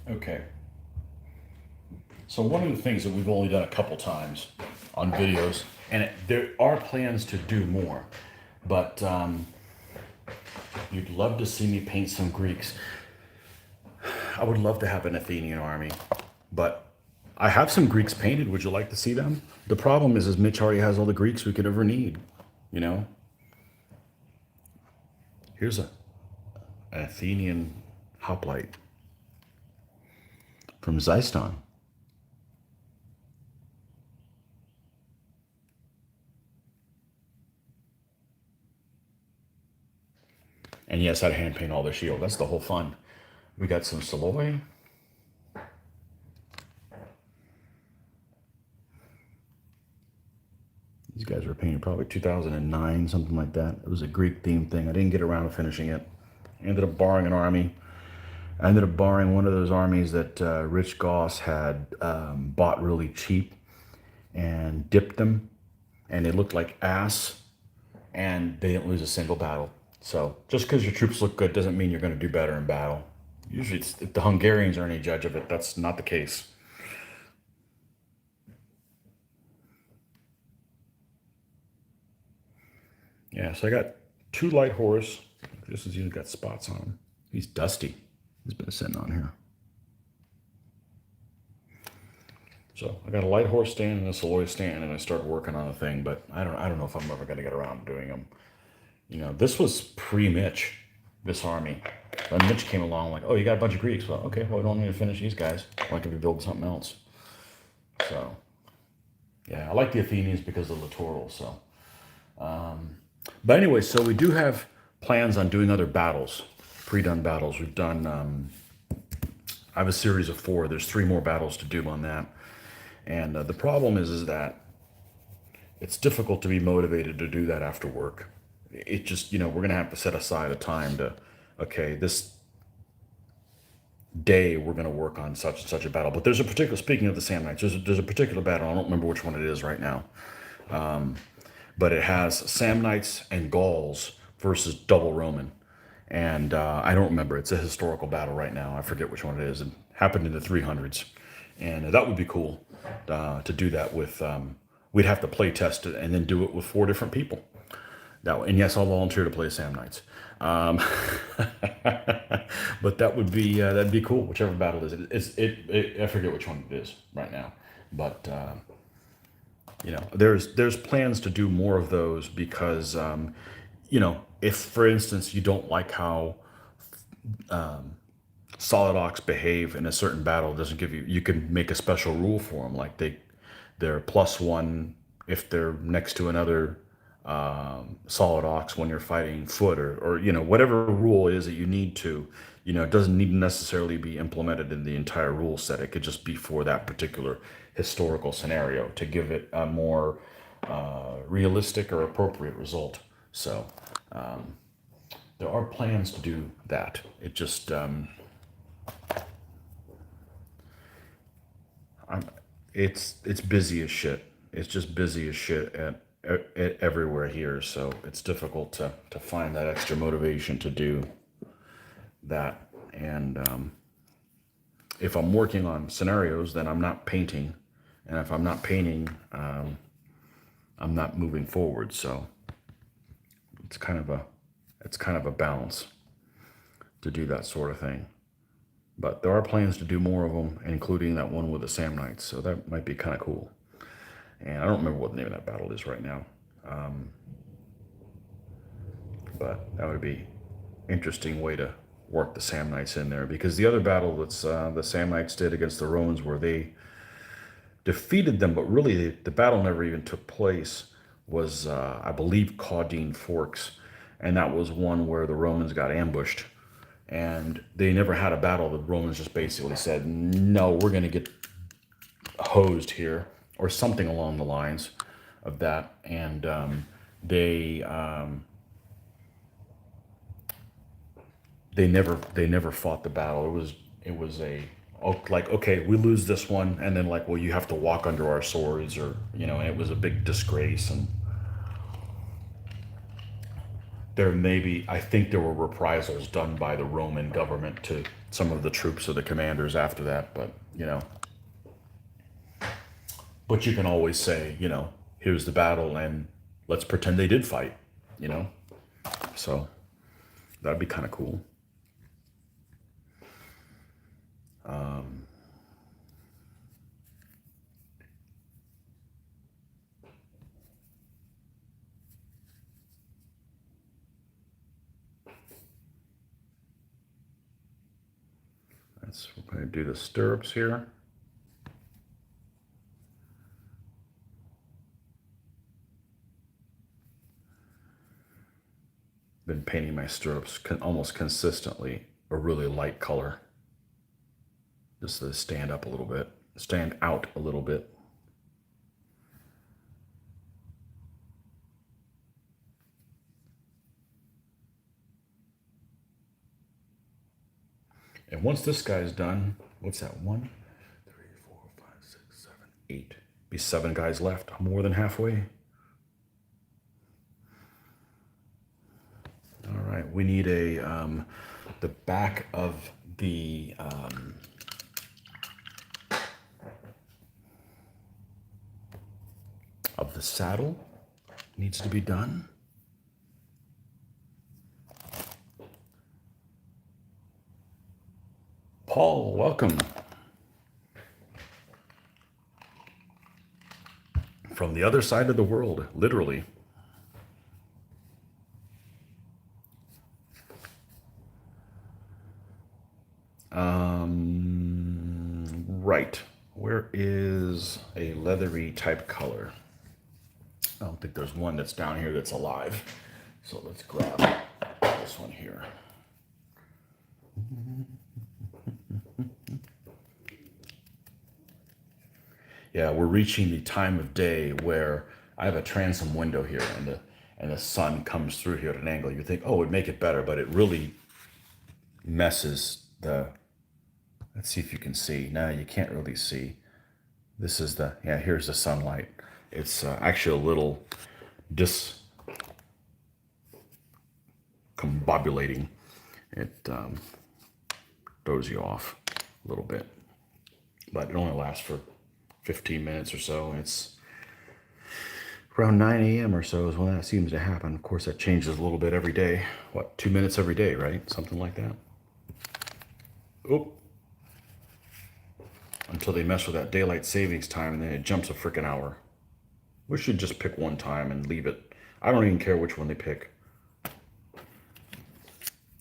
Okay. So one of the things that we've only done a couple times on videos, and there are plans to do more, but you'd love to see me paint some Greeks. I would love to have an Athenian army, but I have some Greeks painted. Would you like to see them? The problem is Mitch already has all the Greeks we could ever need, you know? Here's an Athenian hoplite from Zyston. And yes, I'd hand paint all the shield. That's the whole fun. We got some Saloy. These guys were painted probably 2009, something like that. It was a Greek themed thing. I didn't get around to finishing it. I ended up borrowing an army. I ended up borrowing one of those armies that Rich Goss had bought really cheap and dipped them. And they looked like ass. And they didn't lose a single battle. So just because your troops look good doesn't mean you're going to do better in battle. Usually if the Hungarians are any judge of it, that's not the case. Yeah, so I got 2 light horse. This has even got spots on him. He's dusty. He's been sitting on here. So I got a light horse stand and a Saloy stand, and I started working on a thing, but I don't know if I'm ever going to get around to doing them. You know, this was pre-Mitch, this army. When Mitch came along, like, oh, you got a bunch of Greeks. Well, okay, well, we don't need to finish these guys. Why can't we build something else? So, yeah, I like the Athenians because of the littoral. So, but anyway, so we do have plans on doing other battles, pre-done battles. We've done, I have a series of 4. There's 3 more battles to do on that. And the problem is that it's difficult to be motivated to do that after work. It just, we're going to have to set aside a time to, okay, this day we're going to work on such and such a battle. But there's a particular, speaking of the Samnites, there's a particular battle. I don't remember which one it is right now. But it has Samnites and Gauls versus double Roman. And I don't remember. It's a historical battle right now. I forget which one it is. It happened in the 300s. And that would be cool to do that with, we'd have to play test it and then do it with 4 different people. That and yes, I'll volunteer to play Sam Knights. Um, but that would be that'd be cool. Whichever battle it is, I forget which one it is right now. But you know, there's plans to do more of those because you know, if for instance you don't like how solid ox behave in a certain battle, it doesn't give you, you can make a special rule for them, like they're +1 if they're next to another solid ox when you're fighting foot, or you know, whatever rule is that you need to, you know, it doesn't need to necessarily be implemented in the entire rule set. It could just be for that particular historical scenario to give it a more realistic or appropriate result. So there are plans to do that. It just it's busy as shit. It's just busy as shit at everywhere here. So it's difficult to find that extra motivation to do that. And if I'm working on scenarios, then I'm not painting, and if I'm not painting, I'm not moving forward. So it's kind of a balance to do that sort of thing. But there are plans to do more of them, including that one with the Sam Knights. So that might be kind of cool. And I don't remember what the name of that battle is right now. But that would be interesting way to work the Sam Knights in there, because the other battle that's the Sam Knights did against the Romans, where they defeated them, but really the battle never even took place, was I believe Caudine Forks, and that was one where the Romans got ambushed, and they never had a battle. The Romans just basically said, "No, we're going to get hosed here," or something along the lines of that, and they never fought the battle. It was a, oh, like, okay, we lose this one, and then like, well, you have to walk under our swords, or you know, and it was a big disgrace. And I think there were reprisals done by the Roman government to some of the troops or the commanders after that, but you know, but you can always say, you know, here's the battle, and let's pretend they did fight, you know, so that'd be kind of cool. We're going to do the stirrups here. Been painting my stirrups almost consistently a really light color, just to stand out a little bit. And once this guy's done, what's that? 1, 3, 4, 5, 6, 7, 8. Be 7 guys left. I'm more than halfway. All right, we need the back of the saddle needs to be done. Paul, welcome. From the other side of the world, literally. Right. Where is a leathery type color? I don't think there's one that's down here that's alive. So let's grab this one here. Yeah, we're reaching the time of day where I have a transom window here, and the sun comes through here at an angle. You think, oh, it'd make it better, but it really messes the. Let's see if you can see. No, you can't really see. This is the, yeah, here's the sunlight. It's actually a little discombobulating. It throws you off a little bit, but it only lasts for 15 minutes or so. And it's Around 9 a.m. or so is when that seems to happen. Of course, that changes a little bit every day. What, 2 minutes every day, right? Something like that. Oh. Until they mess with that daylight savings time and then it jumps a freaking hour. We should just pick one time and leave it. I don't even care which one they pick.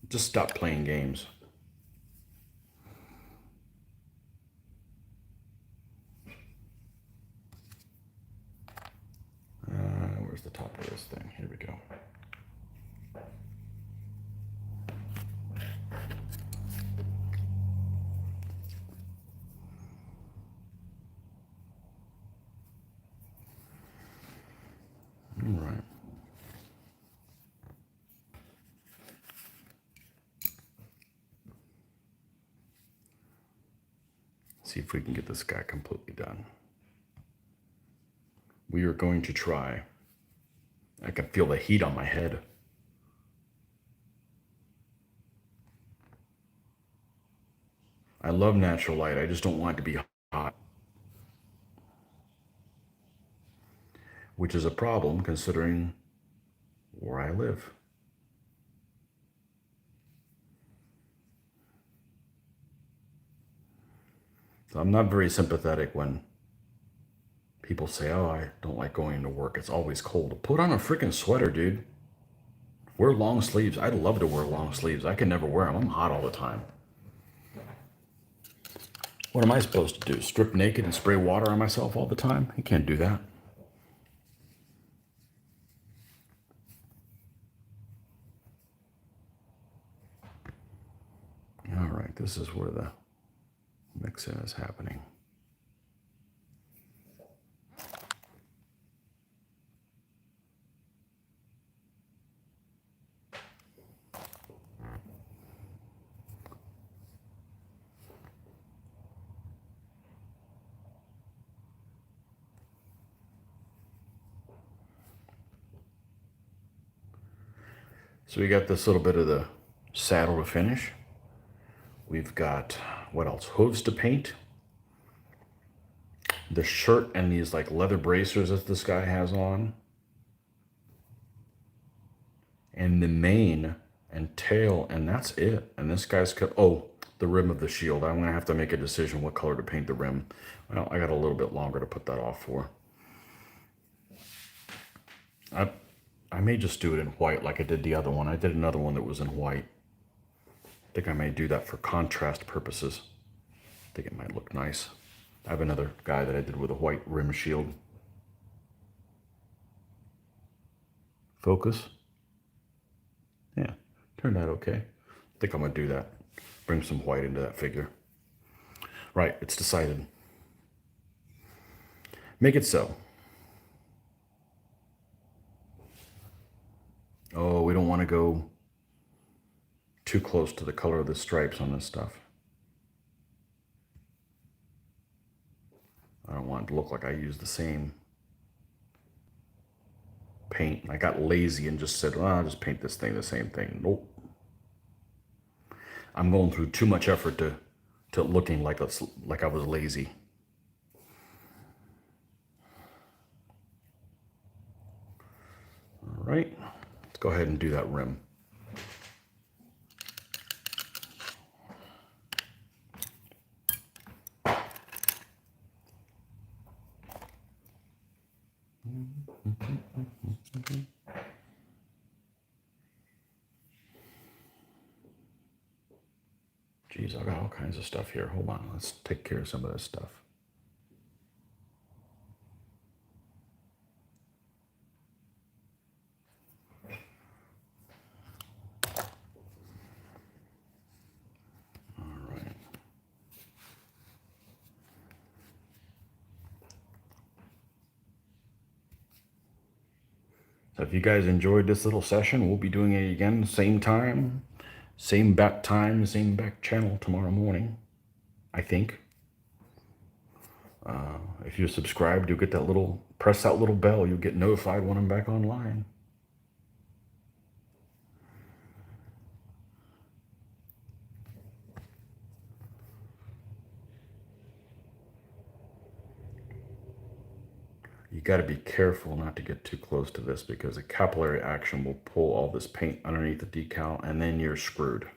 Just stop playing games. Where's the top of this thing? Here we go. All right. See if we can get this guy completely done. We are going to try. I can feel the heat on my head. I love natural light. I just don't want it to be hot. Which is a problem considering where I live. So I'm not very sympathetic when people say, oh, I don't like going to work. It's always cold. Put on a freaking sweater, dude. Wear long sleeves. I'd love to wear long sleeves. I can never wear them. I'm hot all the time. What am I supposed to do? Strip naked and spray water on myself all the time? You can't do that. All right, this is where the mix-in is happening. So we got this little bit of the saddle to finish. We've got, what else? Hooves to paint. The shirt and these like leather bracers that this guy has on. And the mane and tail, and that's it. And this guy's cut, oh, the rim of the shield. I'm gonna have to make a decision what color to paint the rim. Well, I got a little bit longer to put that off for. I may just do it in white like I did the other one. I did another one that was in white. I think I may do that for contrast purposes. I think it might look nice. I have another guy that I did with a white rim shield. Focus. Yeah, turned out okay. I think I'm gonna do that. Bring some white into that figure. Right, it's decided. Make it so. Oh, we don't want to go too close to the color of the stripes on this stuff. I don't want it to look like I use the same paint. I got lazy and just said, well, I'll just paint this thing the same thing. Nope. I'm going through too much effort to looking like I was lazy. All right, let's go ahead and do that rim. Geez, I got all kinds of stuff here. Hold on, let's take care of some of this stuff. All right. So if you guys enjoyed this little session, we'll be doing it again, same time, same back time, same back channel tomorrow morning, I think. If you're subscribed, you'll get that little, press that little bell. You'll get notified when I'm back online. You got to be careful not to get too close to this because a capillary action will pull all this paint underneath the decal and then you're screwed.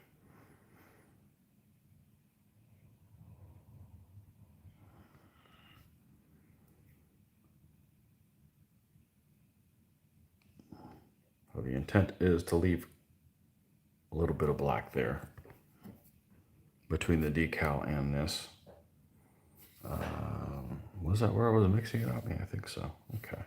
So the intent is to leave a little bit of black there between the decal and this. Was that where I was mixing it up? Yeah, I think so. Okay.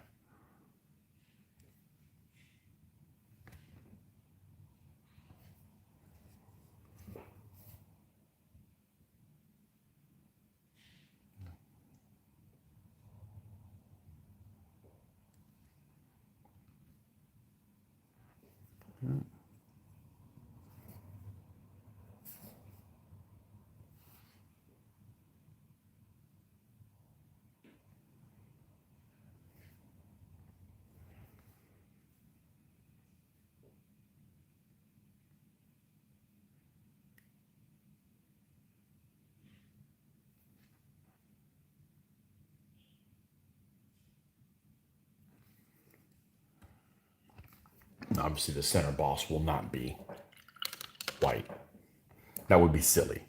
Obviously, the center boss will not be white. That would be silly.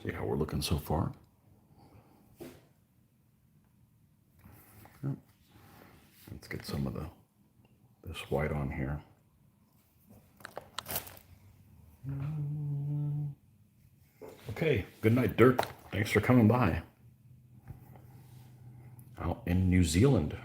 See how we're looking so far? Yep. Let's get some of this white on here. Okay, good night, Dirk. Thanks for coming by. Out in New Zealand.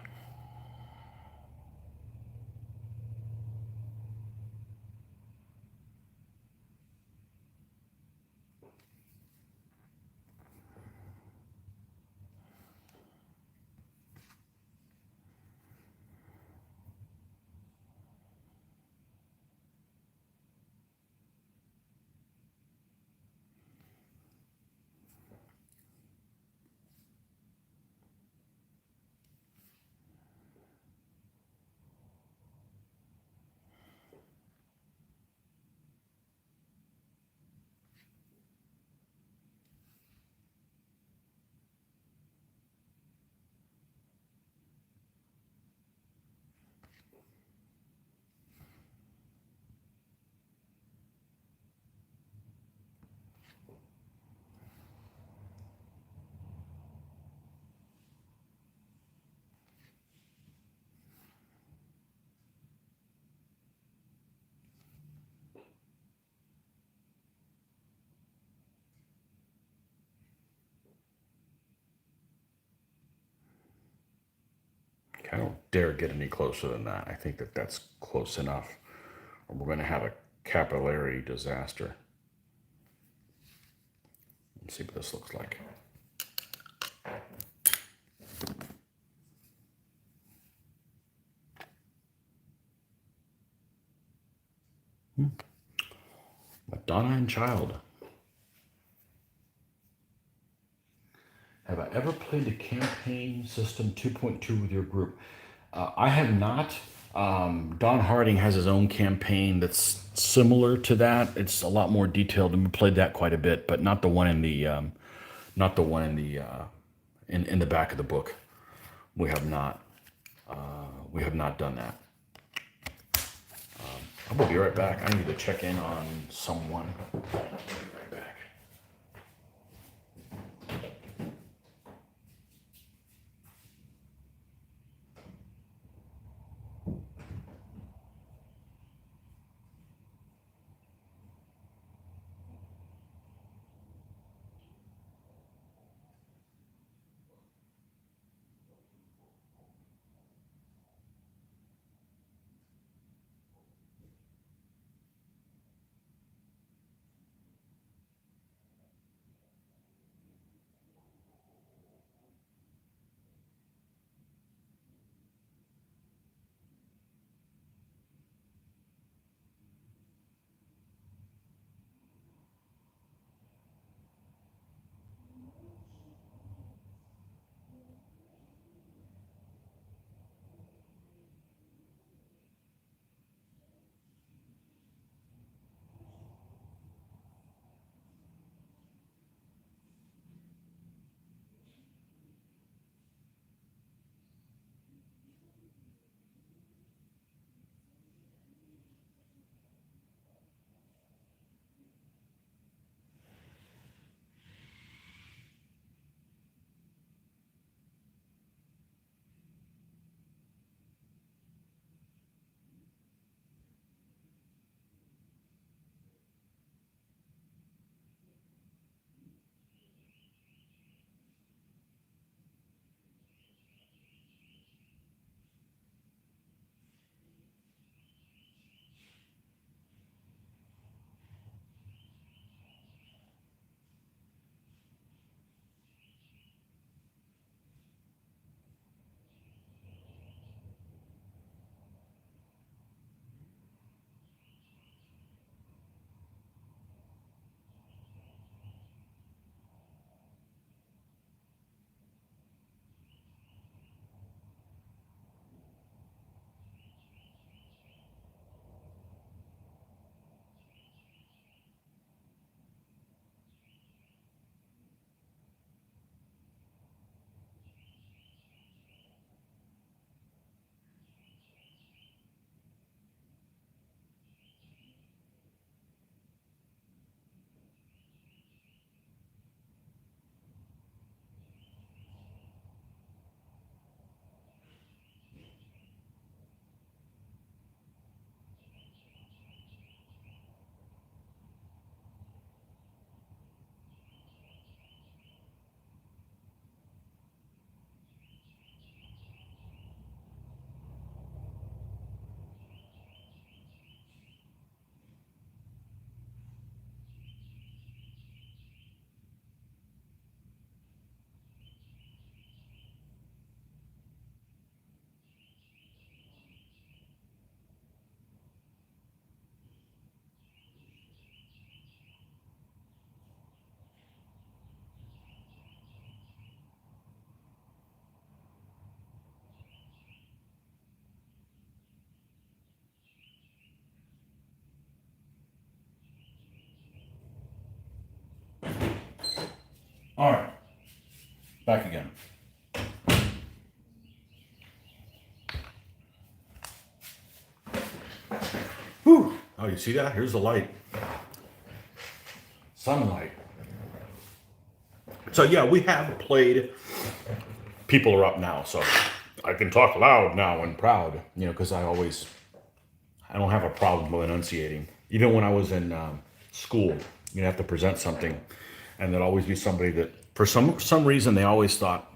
I don't dare get any closer than that. I think that's close enough, or we're going to have a capillary disaster. Let's see what this looks like. Madonna and Child. Have I ever played the campaign system 2.2 with your group? I have not. Don Harding has his own campaign that's similar to that. It's a lot more detailed, and we played that quite a bit, but not the one in the not the one in the in the back of the book. We have not. We have not done that. I will be right back. I need to check in on someone. I'll be right back. Back again. Whew. Oh, you see that? Here's the light. Sunlight. So yeah, we have played. People are up now, so I can talk loud now and proud, because I don't have a problem with enunciating. Even when I was in school, you have to present something, and there'd always be somebody that, for some reason, they always thought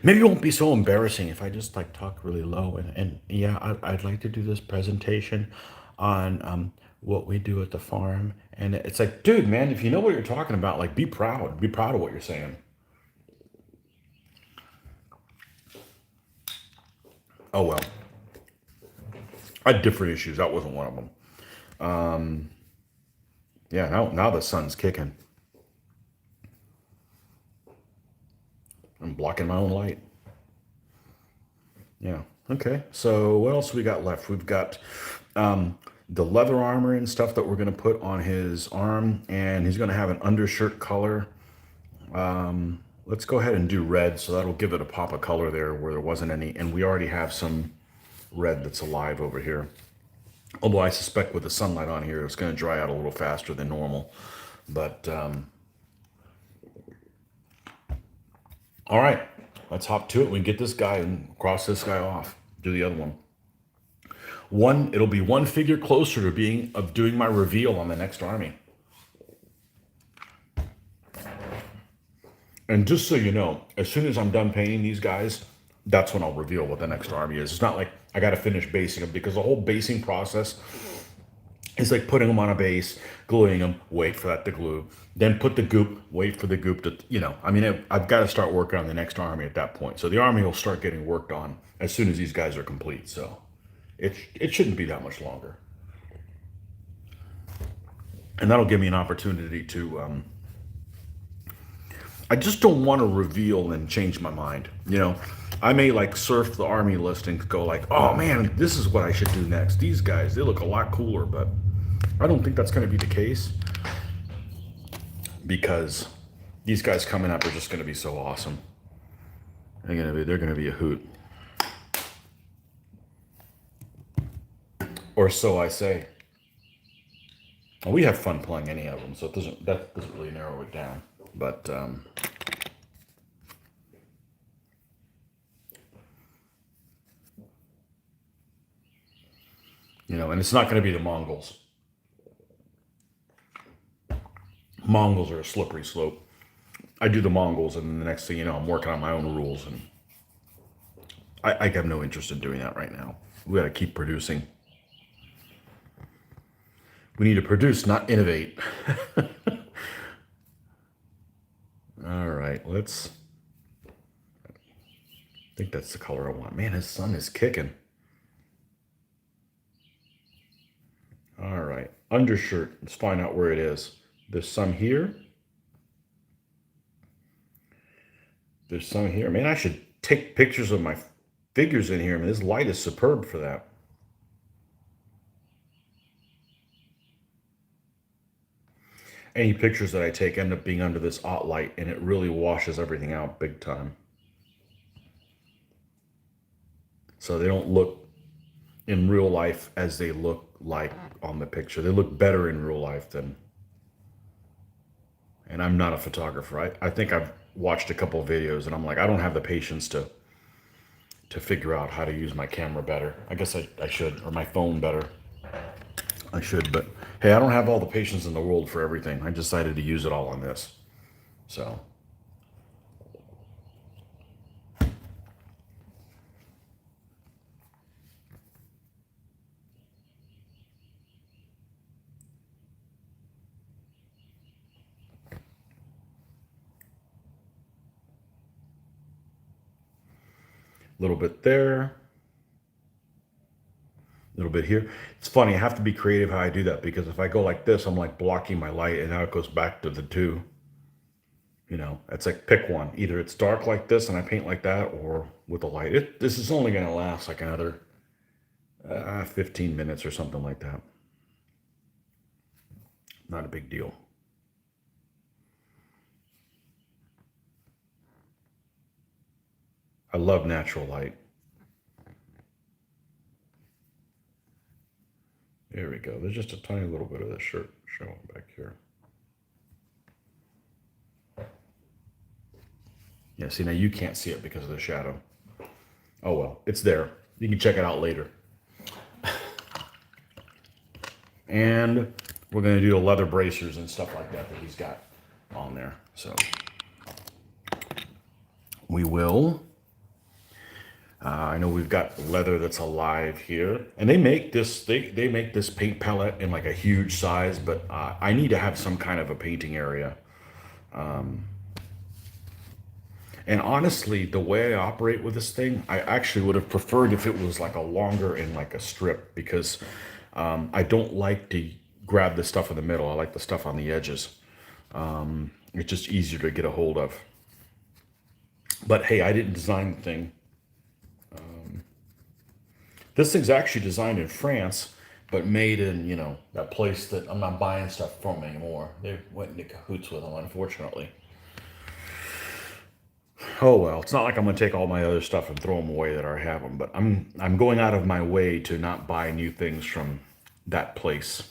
maybe it won't be so embarrassing if I just like talk really low. And yeah, I'd like to do this presentation on what we do at the farm. And it's like, dude, man, if you know what you're talking about, like, be proud. Be proud of what you're saying. Oh well, I had different issues. That wasn't one of them. Yeah, now the sun's kicking. I'm blocking my own light. Yeah. Okay. So what else we got left? We've got the leather armor and stuff that we're going to put on his arm, and he's going to have an undershirt color. Let's go ahead and do red, so that'll give it a pop of color there where there wasn't any, and we already have some red that's alive over here. Although I suspect with the sunlight on here, it's going to dry out a little faster than normal. But all right, let's hop to it. We can get this guy and cross this guy off. Do the other one. It'll be one figure closer to doing my reveal on the next army. And just so you know, as soon as I'm done painting these guys, that's when I'll reveal what the next army is. It's not like I got to finish basing them, because the whole basing process is like putting them on a base, gluing them, wait for that to glue, then put the goop, wait for the goop to, I've got to start working on the next army at that point. So the army will start getting worked on as soon as these guys are complete. So it shouldn't be that much longer. And that'll give me an opportunity to, I just don't want to reveal and change my mind. I may like surf the army list and go like, oh man, this is what I should do next. These guys, they look a lot cooler, but I don't think that's going to be the case, because these guys coming up are just going to be so awesome. They're going to be a hoot. Or so I say. Well, we have fun playing any of them, so that doesn't really narrow it down. But and it's not going to be the Mongols. Mongols are a slippery slope. I do the Mongols, and then the next thing you know, I'm working on my own rules, and I have no interest in doing that right now. We got to keep producing. We need to produce, not innovate. All right, I think that's the color I want. Man, his sun is kicking. All right, undershirt. Let's find out where it is. There's some here. There's some here. Man, I should take pictures of my figures in here. I mean, this light is superb for that. Any pictures that I take end up being under this hot light, and it really washes everything out big time. So they don't look in real life as they look like on the picture. They look better in real life than. And I'm not a photographer. I think I've watched a couple of videos, and I'm like, I don't have the patience to figure out how to use my camera better. I guess I should, or my phone better. I should, but hey, I don't have all the patience in the world for everything. I decided to use it all on this. So. A little bit there, a little bit here. It's funny, I have to be creative how I do that, because if I go like this, I'm like blocking my light, and now it goes back to the two. It's like pick one. Either it's dark like this and I paint like that, or with the light. This is only going to last like another 15 minutes or something like that. Not a big deal. I love natural light. There we go. There's just a tiny little bit of the shirt showing back here. Yeah, see, now you can't see it because of the shadow. Oh well, it's there. You can check it out later. And we're going to do the leather bracers and stuff like that he's got on there. So we will. I know we've got leather that's alive here, and they make this. They make this paint palette in like a huge size, but I need to have some kind of a painting area. And honestly, the way I operate with this thing, I actually would have preferred if it was like a longer and like a strip, because I don't like to grab the stuff in the middle. I like the stuff on the edges. It's just easier to get a hold of. But hey, I didn't design the thing. This thing's actually designed in France, but made in, you know, that place that I'm not buying stuff from anymore. They went into cahoots with them, unfortunately. Oh well, it's not like I'm gonna take all my other stuff and throw them away that I have them, but I'm going out of my way to not buy new things from that place.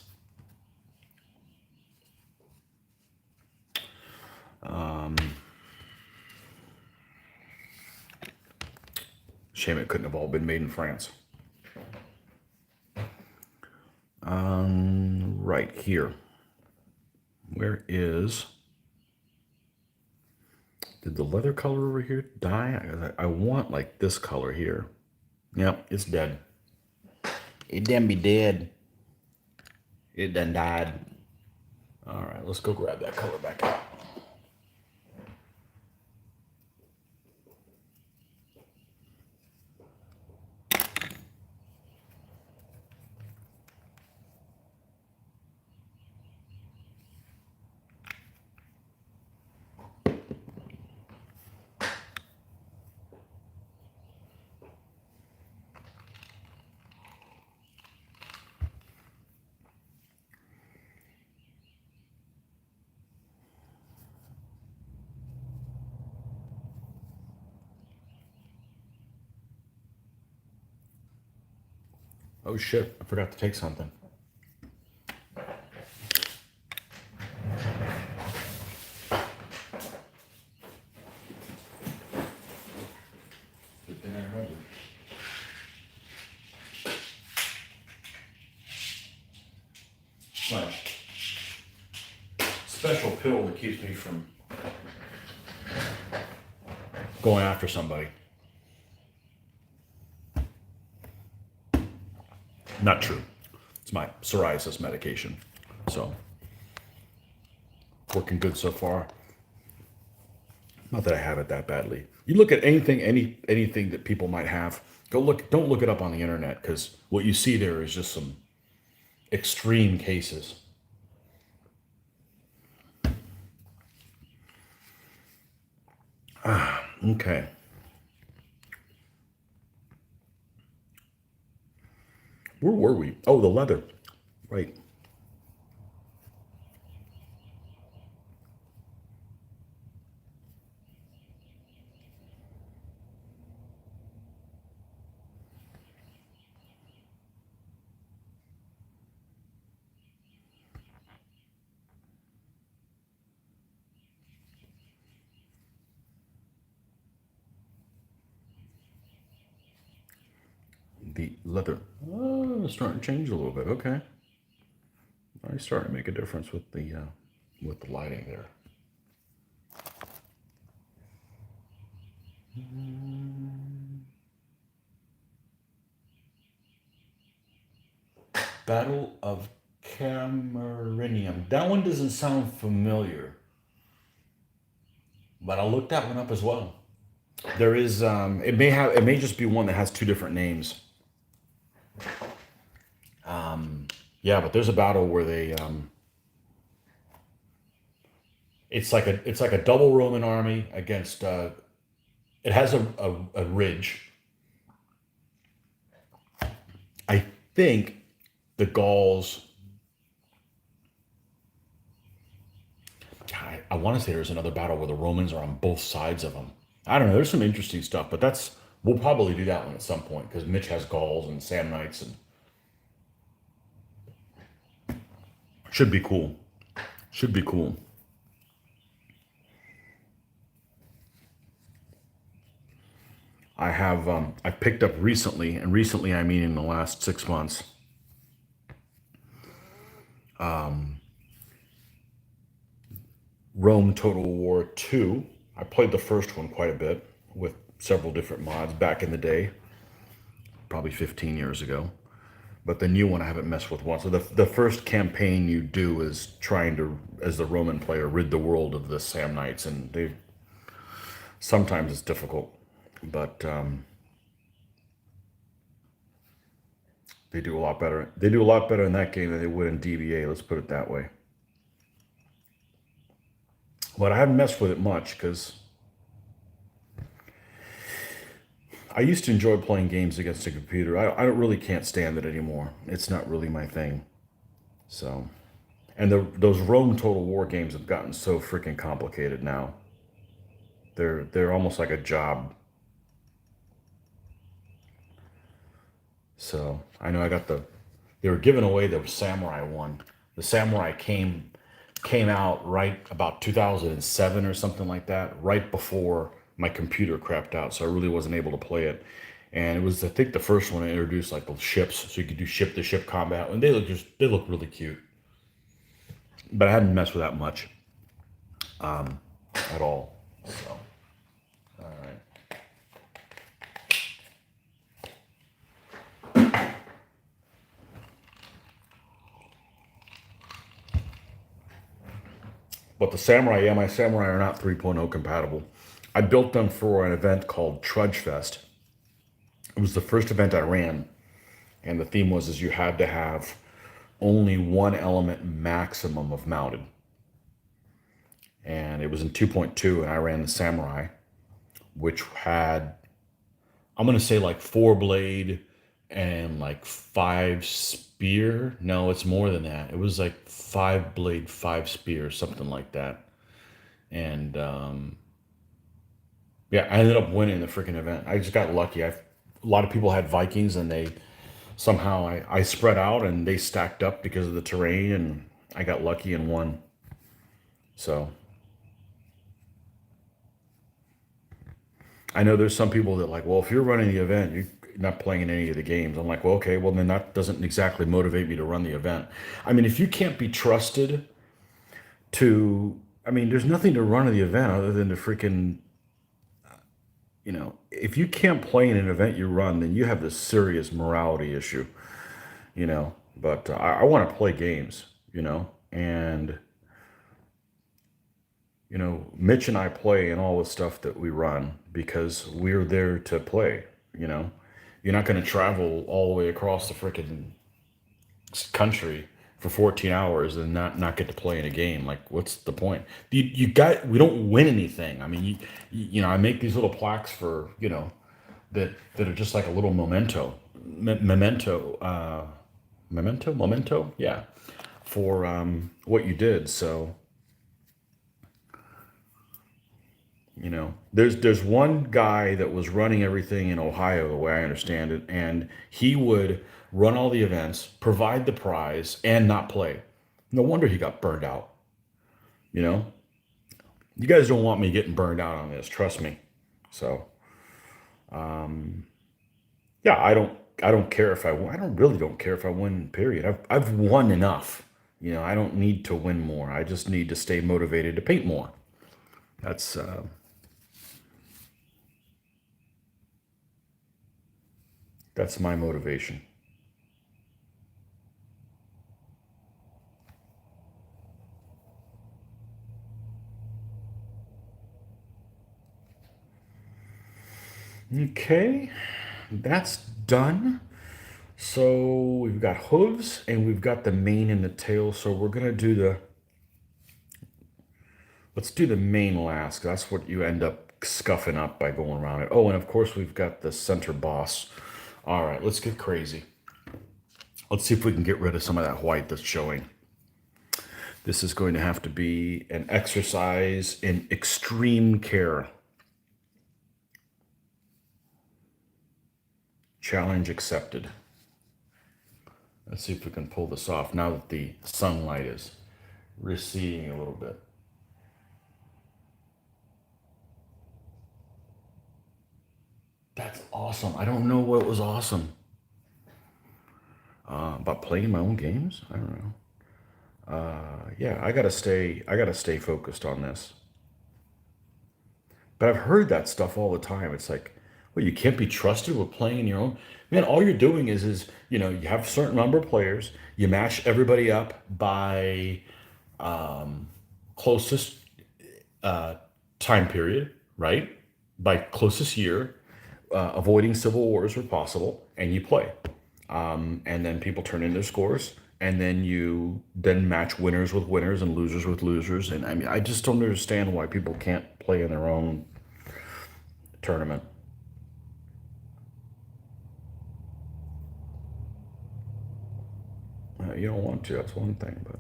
Shame it couldn't have all been made in France. Right here. Where is... Did the leather color over here die? I want like this color here. Yep, it's dead. It done be dead. It done died. All right, let's go grab that color back out. Oh shit, I forgot to take something. Good thing I remembered. My special pill that keeps me from going after somebody. Not true. It's my psoriasis medication. So, working good so far. Not that I have it that badly. You look at anything that people might have, don't look it up on the internet, because what you see there is just some extreme cases. Okay. Where were we? Oh, the leather. Right. The leather. Oh, it's starting to change a little bit. Okay. I starting to make a difference with the lighting there. Battle of Camarinium. That one doesn't sound familiar, but I'll look that one up as well. There is it may just be one that has two different names. Yeah, but there's a battle where they it's like a double Roman army against it has a ridge. I think the Gauls, I want to say there's another battle where the Romans are on both sides of them. I don't know. There's some interesting stuff, but we'll probably do that one at some point because Mitch has Gauls and Sam Knights and should be cool. Should be cool. I picked up recently, and recently I mean in the last 6 months, Rome Total War 2. I played the first one quite a bit with several different mods back in the day, probably 15 years ago. But the new one I haven't messed with once. So the first campaign you do is trying to, as the Roman player, rid the world of the Sam Knights, and they sometimes it's difficult, but they do a lot better. They do a lot better in that game than they would in DBA. Let's put it that way. But I haven't messed with it much because I used to enjoy playing games against a computer. I don't really can't stand it anymore. It's not really my thing. So, and those Rome Total War games have gotten so freaking complicated now. They're almost like a job. So I know they were giving away the Samurai one. The Samurai came out right about 2007 or something like that, right before my computer crapped out, so I really wasn't able to play it. And it was, I think, the first one that introduced like the ships, so you could do ship to ship combat, and they look really cute. But I hadn't messed with that much at all. So, all right. But the Samurai, yeah, my Samurai are not 3.0 compatible. I built them for an event called Trudge Fest. It was the first event I ran, and the theme was is you had to have only one element maximum of mounted. And it was in 2.2, and I ran the Samurai, which had, I'm going to say like 4 blade and like 5 spear. No, it's more than that. It was like 5 blade, 5 spear, something like that. And yeah, I ended up winning the freaking event. I just got lucky. A lot of people had Vikings, and they somehow I spread out and they stacked up because of the terrain, and I got lucky and won. So I know there's some people that like, well, if you're running the event, you're not playing in any of the games. I'm like, well, okay, well then that doesn't exactly motivate me to run the event. I mean, if you can't be trusted to, I mean, there's nothing to run of the event other than to freaking, if you can't play in an event you run, then you have this serious morality issue, But I want to play games, and Mitch and I play in all the stuff that we run because we're there to play, you know. You're not going to travel all the way across the freaking country for 14 hours and not get to play in a game. Like, what's the point? We don't win anything. I mean, I make these little plaques for, that are just like a little memento, yeah, for what you did. So, there's one guy that was running everything in Ohio, the way I understand it, and he would run all the events, provide the prize, and not play. No wonder he got burned out. You know, you guys don't want me getting burned out on this, trust me. So, yeah, I don't care if I win. I don't really don't care if I win. Period. I've won enough. I don't need to win more. I just need to stay motivated to paint more. That's that's my motivation. Okay, that's done. So we've got hooves and we've got the mane and the tail. So we're gonna do let's do the mane last. That's what you end up scuffing up by going around it. Oh, and of course we've got the center boss. All right, let's get crazy. Let's see if we can get rid of some of that white that's showing. This is going to have to be an exercise in extreme care. Challenge accepted. Let's see if we can pull this off now that the sunlight is receding a little bit. That's awesome. I don't know what was awesome about playing my own games. I don't know. Yeah, I gotta stay focused on this. But I've heard that stuff all the time. It's like, well, you can't be trusted with playing in your own. Man, all you're doing is you have a certain number of players. You match everybody up by closest uh, time period, right? By closest year, avoiding civil wars where possible, and you play. And then people turn in their scores, and then you then match winners with winners and losers with losers. And I mean, I just don't understand why people can't play in their own tournament. You don't want to. That's one thing, but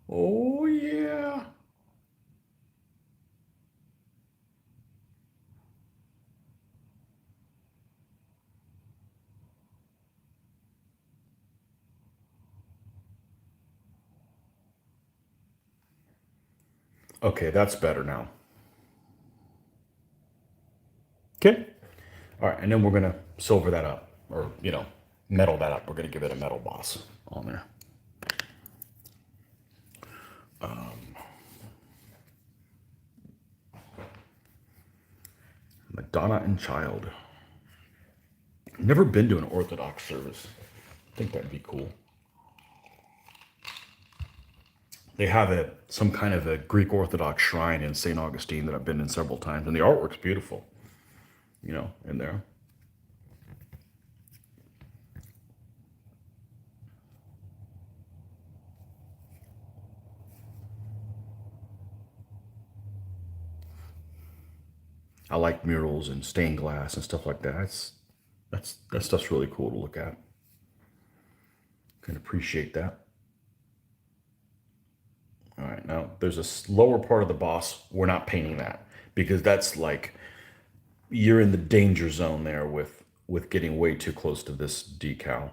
oh yeah. Okay, that's better now. Okay. All right, and then we're gonna silver that up, or metal that up. We're gonna give it a metal boss on there. Madonna and Child. Never been to an Orthodox service. I think that'd be cool. They have some kind of a Greek Orthodox shrine in St. Augustine that I've been in several times, and the artwork's beautiful. In there. I like murals and stained glass and stuff like that. That stuff's really cool to look at. Can appreciate that. All right, now there's a lower part of the boss. We're not painting that because that's like you're in the danger zone there with getting way too close to this decal.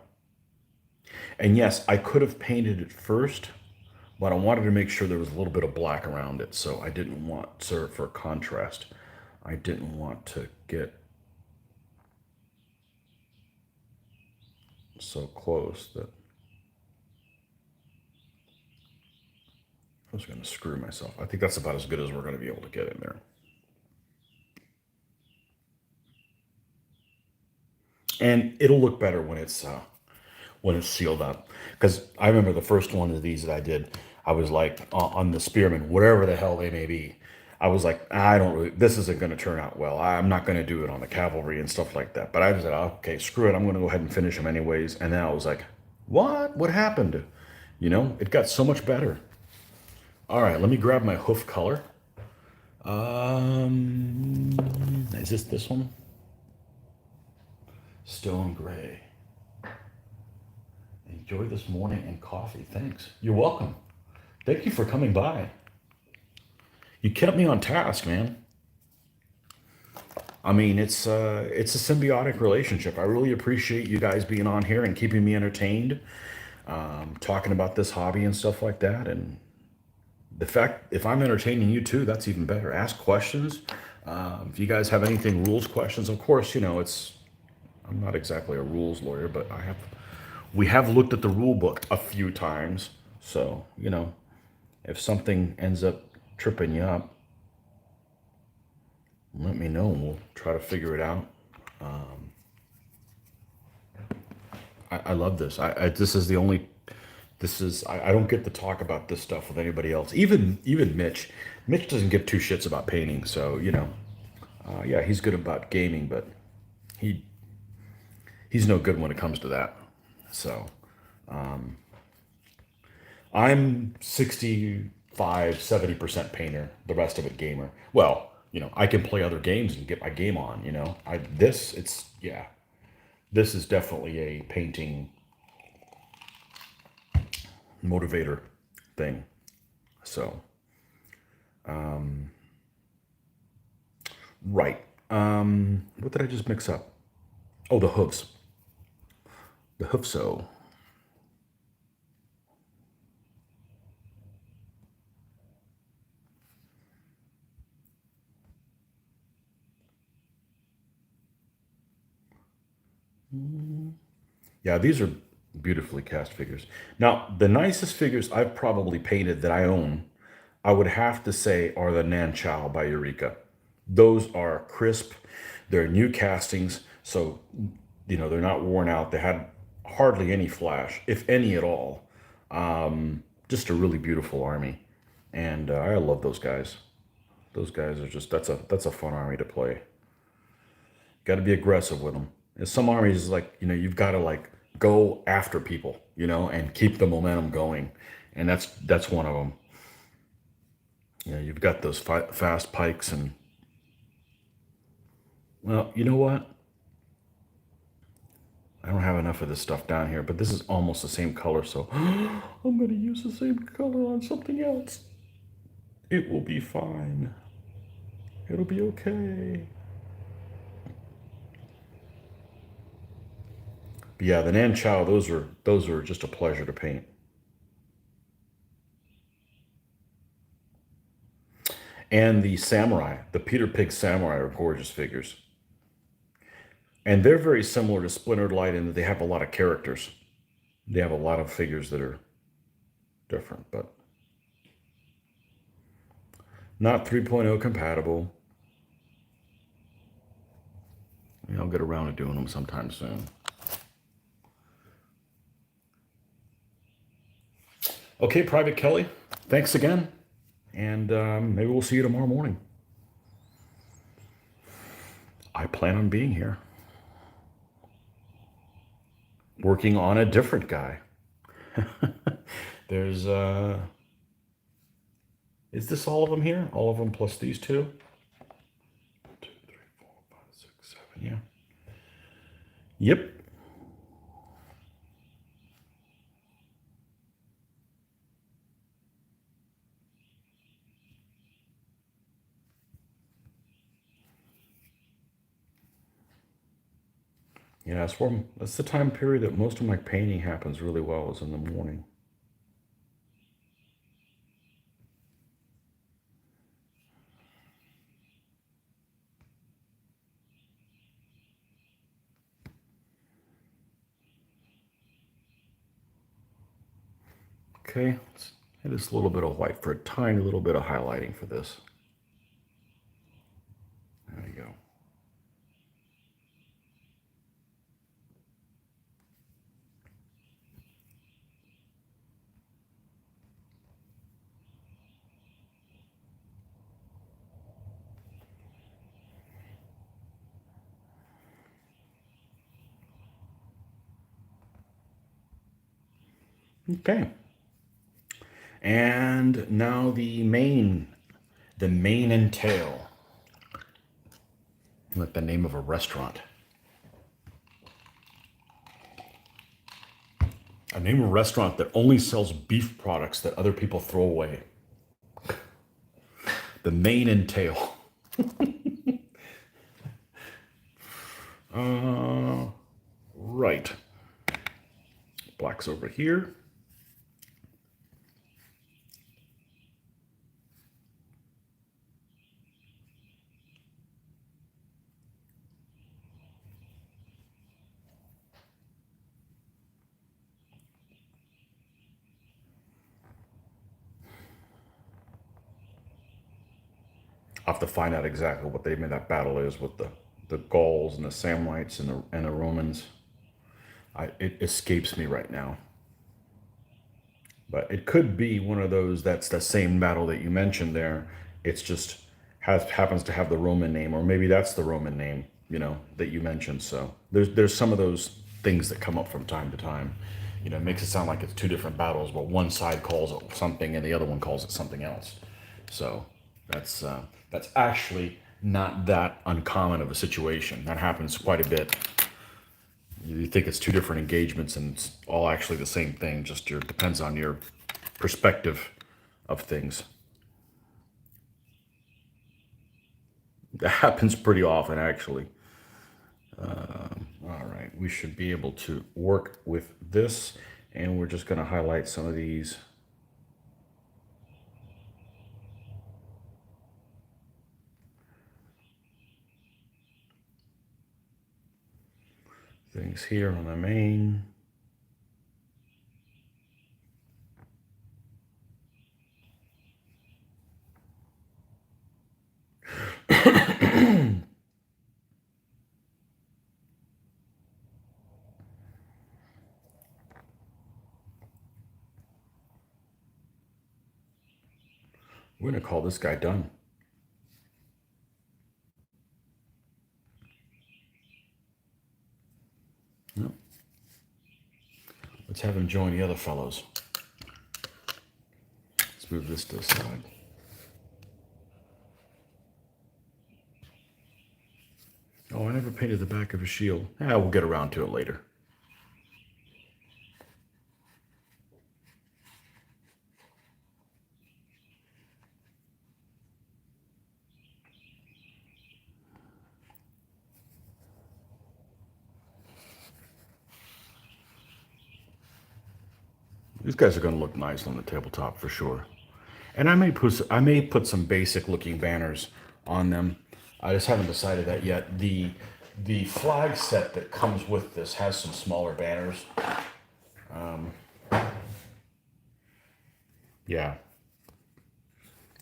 And yes, I could have painted it first, but I wanted to make sure there was a little bit of black around it. So I didn't want, sir, for contrast, I didn't want to get so close that I was going to screw myself. I think that's about as good as we're going to be able to get in there. And it'll look better when it's sealed up. Because I remember the first one of these that I did, I was like on the spearmen, whatever the hell they may be. I was like, I don't really, this isn't going to turn out well. I'm not going to do it on the cavalry and stuff like that. But I just said, okay, screw it. I'm going to go ahead and finish them anyways. And then I was like, what? What happened? It got so much better. All right, let me grab my hoof color. Is this one? Stone gray. Enjoy this morning and coffee. Thanks. You're welcome. Thank you for coming by. You kept me on task, man. I mean, it's a symbiotic relationship. I really appreciate you guys being on here and keeping me entertained, talking about this hobby and stuff like that. And the fact, if I'm entertaining you too, that's even better. Ask questions. If you guys have anything rules questions, of course, I'm not exactly a rules lawyer, but we have looked at the rule book a few times. So, if something ends up tripping you up, let me know and we'll try to figure it out. I love this. This is the only, I don't get to talk about this stuff with anybody else. Even Mitch. Mitch doesn't give two shits about painting. So, yeah, he's good about gaming, but he's no good when it comes to that. So, I'm 65, 70% painter, the rest of it gamer. Well, I can play other games and get my game on, This this is definitely a painting motivator thing. So, right. What did I just mix up? Oh, the hooves. The hoofso. Yeah, these are beautifully cast figures. Now, the nicest figures I've probably painted that I own, I would have to say, are the Nan Chow by Eureka. Those are crisp. They're new castings, so they're not worn out. They had hardly any flash, if any at all. Just a really beautiful army, and I love those guys. Those guys are just that's a fun army to play. Got to be aggressive with them. And some armies, like, you've got to like go after people, and keep the momentum going. And that's one of them. You've got those fast pikes and, well, you know what? I don't have enough of this stuff down here, but this is almost the same color, so I'm going to use the same color on something else. It will be fine. It'll be okay. But yeah, the Nan Chow, those are just a pleasure to paint. And the samurai, the Peter Pig samurai, are gorgeous figures. And they're very similar to Splintered Light in that they have a lot of characters. They have a lot of figures that are different, but not 3.0 compatible. I'll get around to doing them sometime soon. Okay, Private Kelly, thanks again. And maybe we'll see you tomorrow morning. I plan on being here. Working on a different guy. There's, is this all of them here? All of them plus these two? 1, 2, 3, 4, 5, 6, 7, yeah. Yep. Yeah, that's the time period that most of my painting happens really well, is in the morning. Okay, let's add this little bit of white for a tiny little bit of highlighting for this. There we go. Okay. And now the mane and tail. Like the name of a restaurant. I name a restaurant that only sells beef products that other people throw away. The mane and tail. Right. Black's over here. I'll have to find out exactly what that battle is with the Gauls and the Samnites and the Romans. It escapes me right now. But it could be one of those that's the same battle that you mentioned there. It's just happens to have the Roman name, or maybe that's the Roman name, that you mentioned. So there's some of those things that come up from time to time. It makes it sound like it's two different battles, but one side calls it something and the other one calls it something else. So that's actually not that uncommon of a situation. That happens quite a bit. You think it's two different engagements and it's all actually the same thing, just depends on your perspective of things. That happens pretty often, actually. All right, we should be able to work with this, and we're just going to highlight some of these. Things here on the main. We're going to call this guy done. Yep. Let's have him join the other fellows. Let's move this to the side. Oh, I never painted the back of his shield. We'll get around to it later. These guys are going to look nice on the tabletop for sure. And I may put some basic looking banners on them. I just haven't decided that yet. The flag set that comes with this has some smaller banners. Yeah.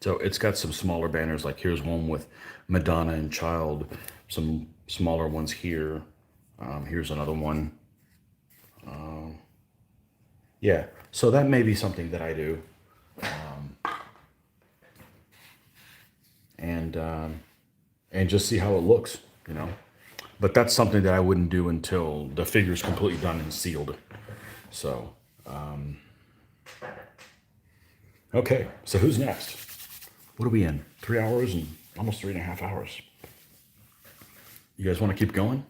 So it's got some smaller banners, like here's one with Madonna and Child, some smaller ones here. Here's another one. Yeah, so that may be something that I do. And just see how it looks, you know. But that's something that I wouldn't do until the figure's completely done and sealed. So, okay, so who's next? What are we in? 3 hours and almost 3.5 hours. You guys want to keep going?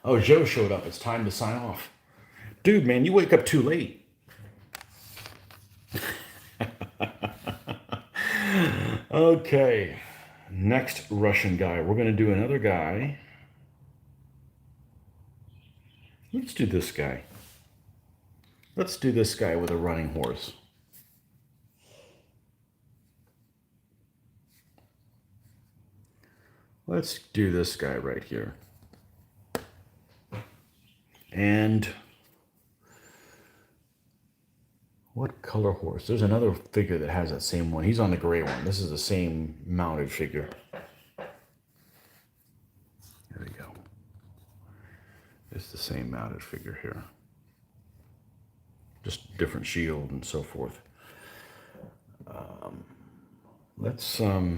Oh, Joe showed up. It's time to sign off. Dude, man, you wake up too late. Okay, next Russian guy. We're going to do another guy. Let's do this guy. Let's do this guy with a running horse. Let's do this guy right here. And what color horse? There's another figure that has that same one. He's on the gray one. This is the same mounted figure. There we go. It's the same mounted figure here. Just different shield and so forth. Let's what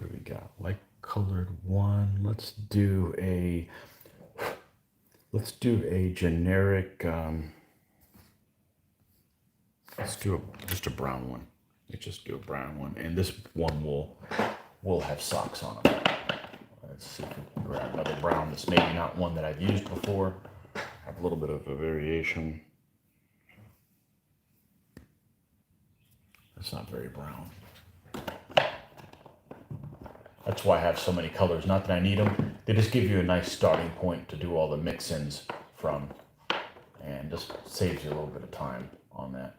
do we got? Light colored one. Let's do a generic. Let's do just a brown one. Let's just do a brown one, and this one will have socks on them. Let's see if we can grab another brown that's maybe not one that I've used before. Have a little bit of a variation. That's not very brown. That's why I have so many colors. Not that I need them. They just give you a nice starting point to do all the mix-ins from, and just saves you a little bit of time on that.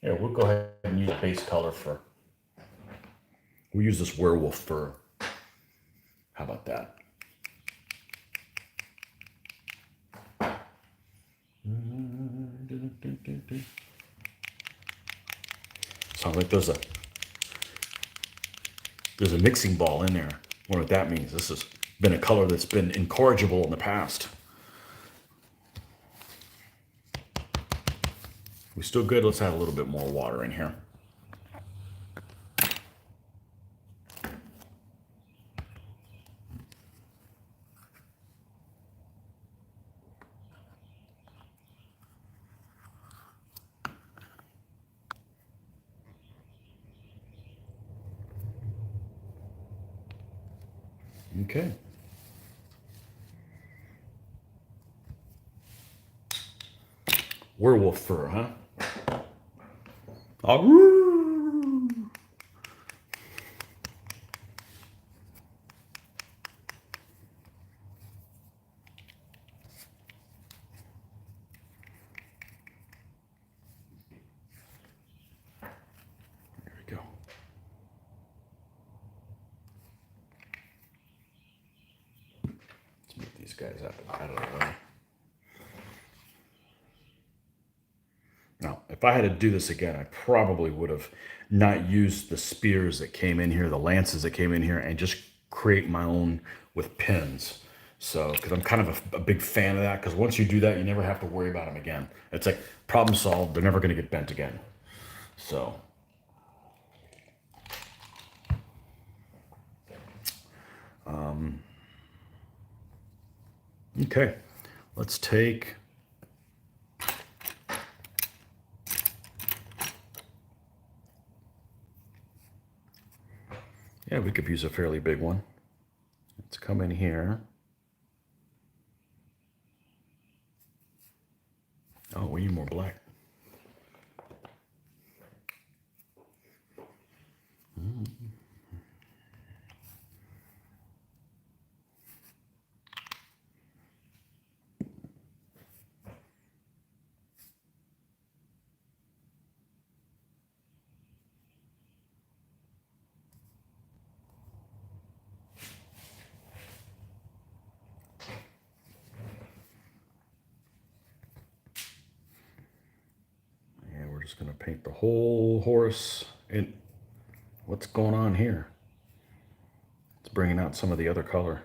Yeah, we'll go ahead and use base color for. We'll use this werewolf fur. How about that? Sounds like there's a mixing ball in there. I wonder what that means. This has been a color that's been incorrigible in the past. We still good? Let's add a little bit more water in here. Okay. Werewolf fur, huh? Oh, there we go. Let's move these guys out of the way. Now, if I had to do this again, I probably would have not used the spears that came in here, the lances that came in here, and just create my own with pins. So, because I'm kind of a big fan of that, because once you do that, you never have to worry about them again. It's like problem solved. They're never going to get bent again. So, okay, let's take. Yeah, we could use a fairly big one. Let's come in here. Oh, we need more black. And we're just going to paint the whole horse. And what's going on here? It's bringing out some of the other color.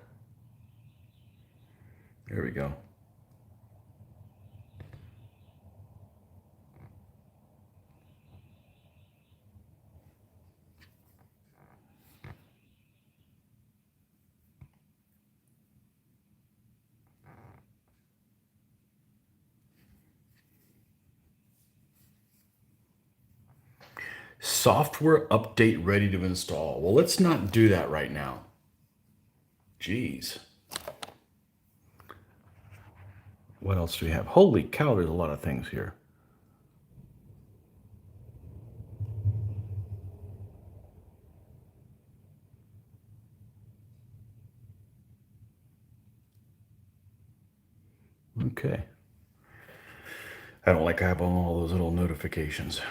There we go. Software update ready to install. Well, let's not do that right now. Jeez. What else do we have? Holy cow, there's a lot of things here. Okay. I don't like having all those little notifications.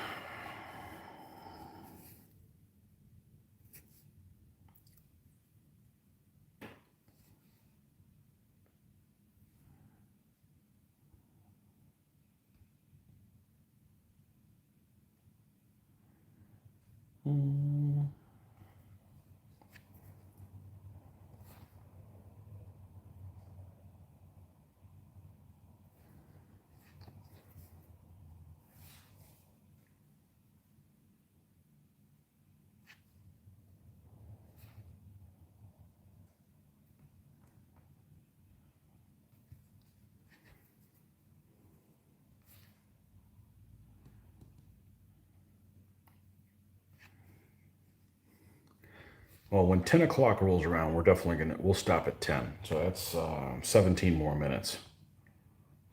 Well, when 10 o'clock rolls around, we'll stop at 10. So that's 17 more minutes.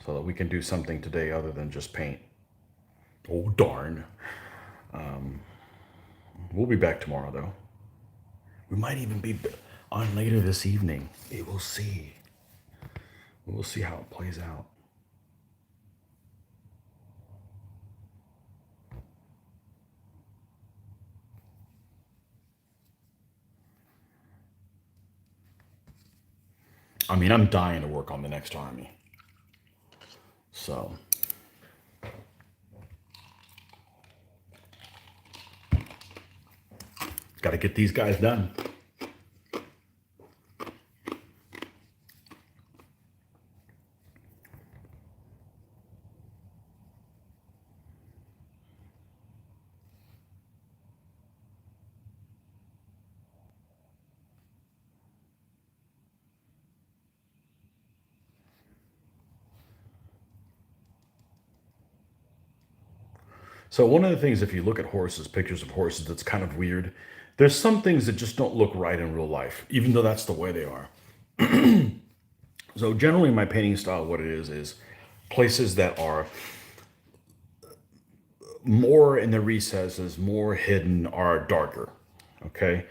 So that we can do something today other than just paint. Oh, darn. We'll be back tomorrow, though. We might even be on later this evening. We will see. We'll see how it plays out. I mean, I'm dying to work on the next army. So. Got to get these guys done. So one of the things, if you look at horses, pictures of horses, that's kind of weird. there's some things that just don't look right in real life, even though that's the way they are. So generally my painting style, what it is places that are more in the recesses, more hidden, are darker. Okay.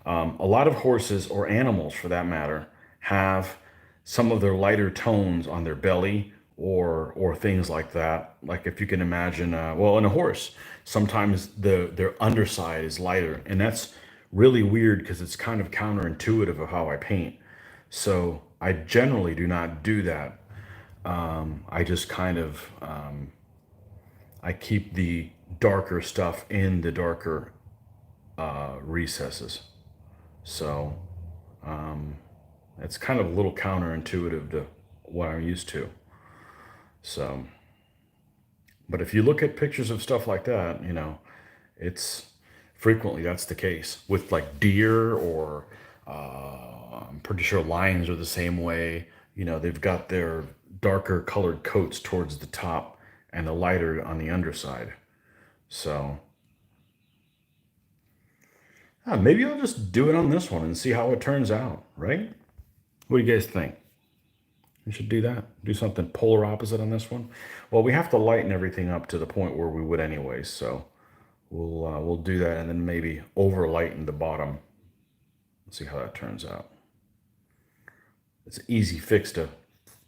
A lot of horses, or animals for that matter, have some of their lighter tones on their belly, or things like that. Like if you can imagine, well, in a horse, sometimes their underside is lighter, and that's really weird because it's kind of counterintuitive of how I paint. So I generally do not do that. I just kind of I keep the darker stuff in the darker recesses. So it's kind of a little counterintuitive to what I'm used to. So, but if you look at pictures of stuff like that, it's frequently that's the case with like deer, or I'm pretty sure lions are the same way. They've got their darker colored coats towards the top and the lighter on the underside. So maybe I'll just do it on this one and see how it turns out, right? What do you guys think? We should do that. Do something polar opposite on this one. Well, we have to lighten everything up to the point where we would anyways, so we'll do that, and then maybe over lighten the bottom. Let's see how that turns out. It's an easy fix to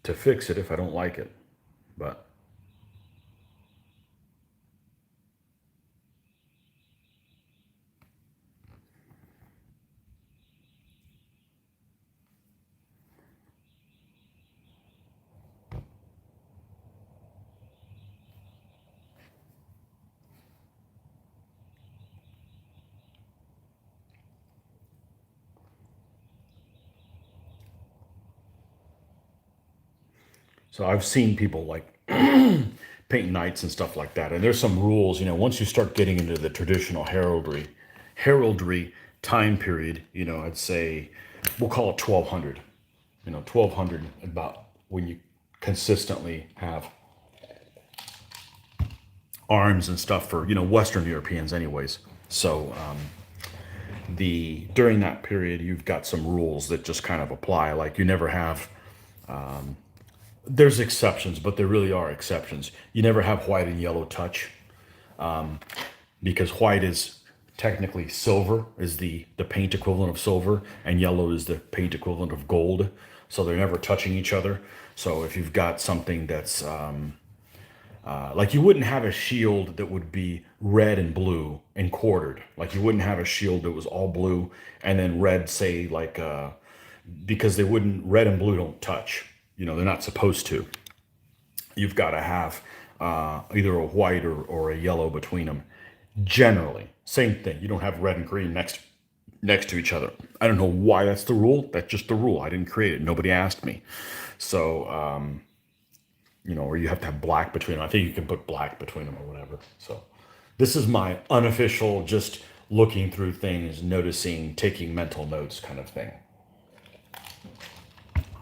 fix it if I don't like it, but so I've seen people like paint knights and stuff like that, and there's some rules. Once you start getting into the traditional heraldry time period, I'd say we'll call it 1200. 1200 about when you consistently have arms and stuff for Western Europeans, anyways. So the during that period, you've got some rules that just kind of apply. Like you never have. There's exceptions, but there really are exceptions. You never have white and yellow touch, because white is technically silver, is the paint equivalent of silver, and yellow is the paint equivalent of gold. So they're never touching each other. So if you've got something that's like, you wouldn't have a shield that would be red and blue and quartered. Like you wouldn't have a shield that was all blue and then red, say, like because they wouldn't, red and blue don't touch. They're not supposed to. You've got to have either a white or a yellow between them. Generally, same thing. You don't have red and green next to each other. I don't know why that's the rule. That's just the rule. I didn't create it. Nobody asked me. So, or you have to have black between them. I think you can put black between them or whatever. So this is my unofficial, just looking through things, noticing, taking mental notes kind of thing.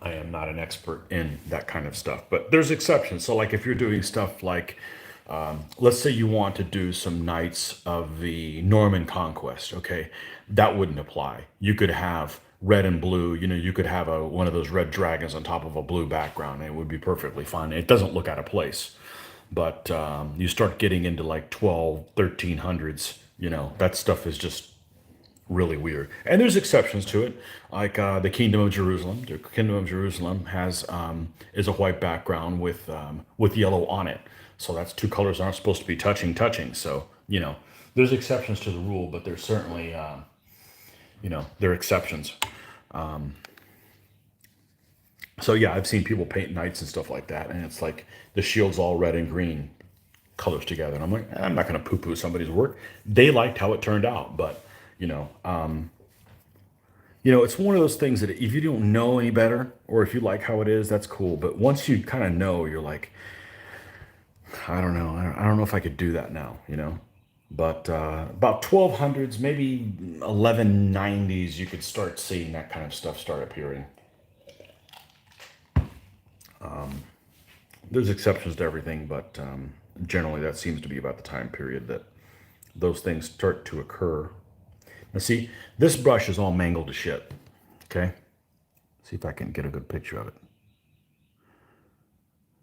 I am not an expert in that kind of stuff, but there's exceptions. So like if you're doing stuff like, let's say you want to do some Knights of the Norman Conquest, okay, that wouldn't apply. You could have red and blue, you could have one of those red dragons on top of a blue background, and it would be perfectly fine. It doesn't look out of place. But you start getting into like 12, 1300s, that stuff is just really weird. And there's exceptions to it, like the Kingdom of Jerusalem. The Kingdom of Jerusalem has is a white background with yellow on it. So that's two colors that aren't supposed to be touching. So there's exceptions to the rule, but there's certainly there are exceptions. So yeah, I've seen people paint knights and stuff like that, and it's like the shield's all red and green colors together, and I'm like, I'm not going to poo-poo somebody's work. They liked how it turned out, but it's one of those things that if you don't know any better, or if you like how it is, that's cool. But once you kind of know, you're like, I don't know. I don't know if I could do that now. But about 1200s, maybe 1190s, you could start seeing that kind of stuff start appearing. There's exceptions to everything, but generally that seems to be about the time period that those things start to occur. Now see, this brush is all mangled to shit. Okay? See if I can get a good picture of it.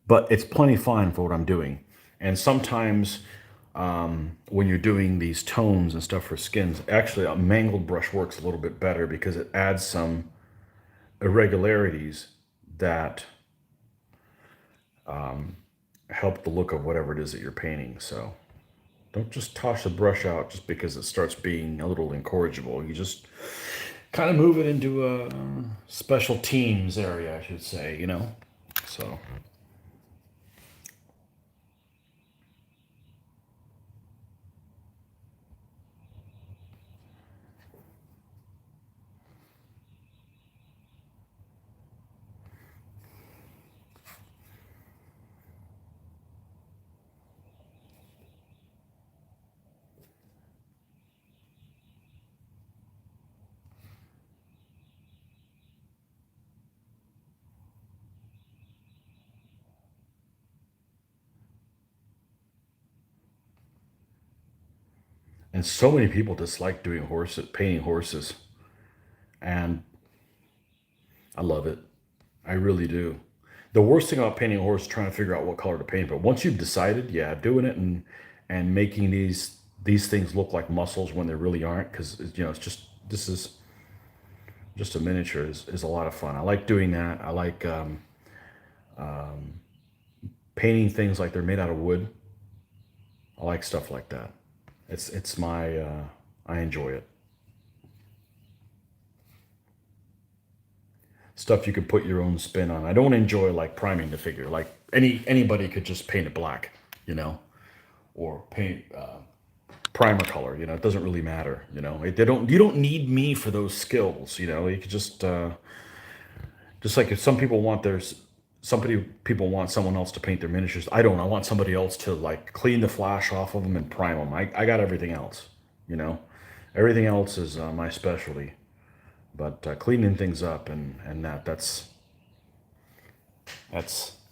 But it's plenty fine for what I'm doing. And sometimes when you're doing these tones and stuff for skins, actually a mangled brush works a little bit better because it adds some irregularities that help the look of whatever it is that you're painting. So don't just toss the brush out just because it starts being a little incorrigible. You just kind of move it into a special teams area, I should say, you know? So. And so many people dislike doing horses, painting horses. And I love it. I really do. The worst thing about painting a horse is trying to figure out what color to paint. But once you've decided, yeah, doing it and making these things look like muscles when they really aren't, because you know it's just this is just a miniature is a lot of fun. I like doing that. I like painting things like they're made out of wood. I like stuff like that. It's my I enjoy it. Stuff you could put your own spin on. I don't enjoy like priming the figure. Like anybody could just paint it black, you know, or paint primer color. You know, it doesn't really matter. You know, they don't. You don't need me for those skills. You know, you could just like if some people want people want someone else to paint their miniatures. I don't. I want somebody else to like clean the flash off of them and prime them. I got everything else. You know, everything else is my specialty. But cleaning things up and that's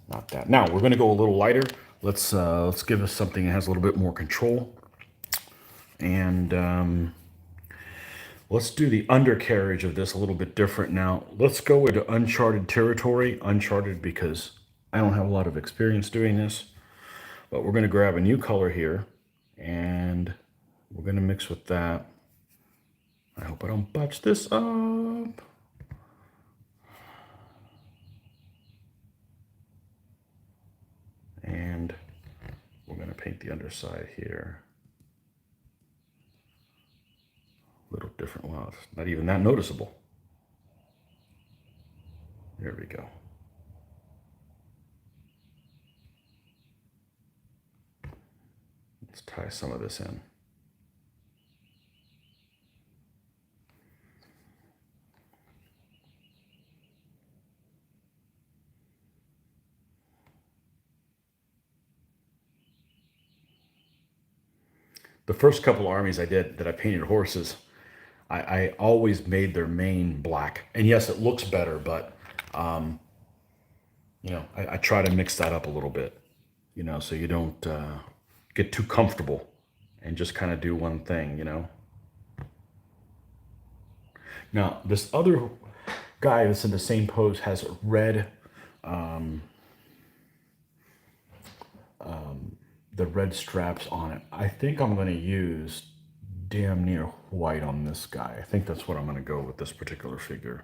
not that. Now we're going to go a little lighter. Let's give us something that has a little bit more control, and let's do the undercarriage of this a little bit different. Now let's go into uncharted territory. Uncharted because I don't have a lot of experience doing this, but we're going to grab a new color here, and we're going to mix with that. I hope I don't botch this up. And we're going to paint the underside here. A little different. Wow, it's not even that noticeable. There we go. Let's tie some of this in. The first couple armies I did that I painted horses, I always made their mane black. And yes, it looks better, but you know, I try to mix that up a little bit, you know, so you don't get too comfortable and just kind of do one thing, you know. Now, this other guy that's in the same pose has red, the red straps on it. I think I'm going to use damn near white on this guy. I think that's what I'm going to go with this particular figure.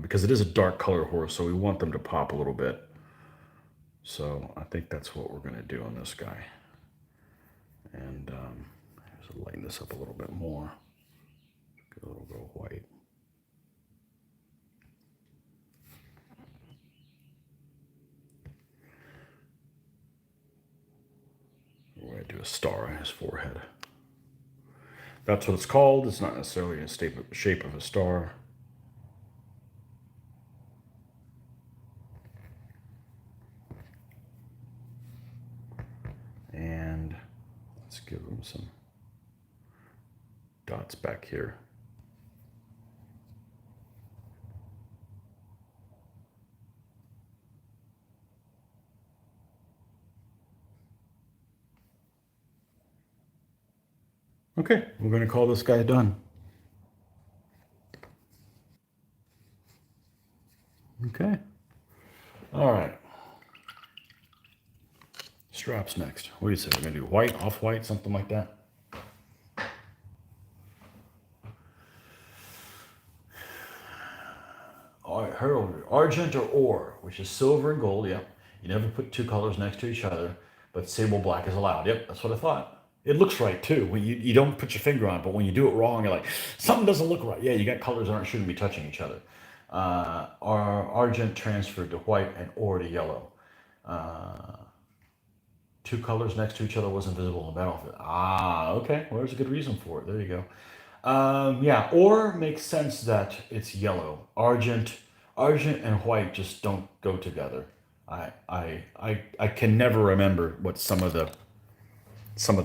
Because it is a dark color horse, so we want them to pop a little bit. So I think that's what we're going to do on this guy. And just lighten this up a little bit more. Get a little bit of white. We're going to do a star on his forehead. That's what it's called. It's not necessarily in the shape of a star. And let's give him some dots back here. Okay, we're going to call this guy done. Okay. All right. Straps next. What do you say? We're going to do white, off-white, something like that? All right, heraldry. Argent or ore, which is silver and gold. Yep. You never put two colors next to each other, but sable black is allowed. Yep, that's what I thought. It looks right too. When you don't put your finger on it, but when you do it wrong, you're like, something doesn't look right. Yeah, you got colors that shouldn't be touching each other. Argent transferred to white and ore to yellow. Two colors next to each other wasn't visible in the battlefield. Ah, okay. Well, there's a good reason for it. There you go. Yeah, ore makes sense that it's yellow. Argent and white just don't go together. I can never remember what some of the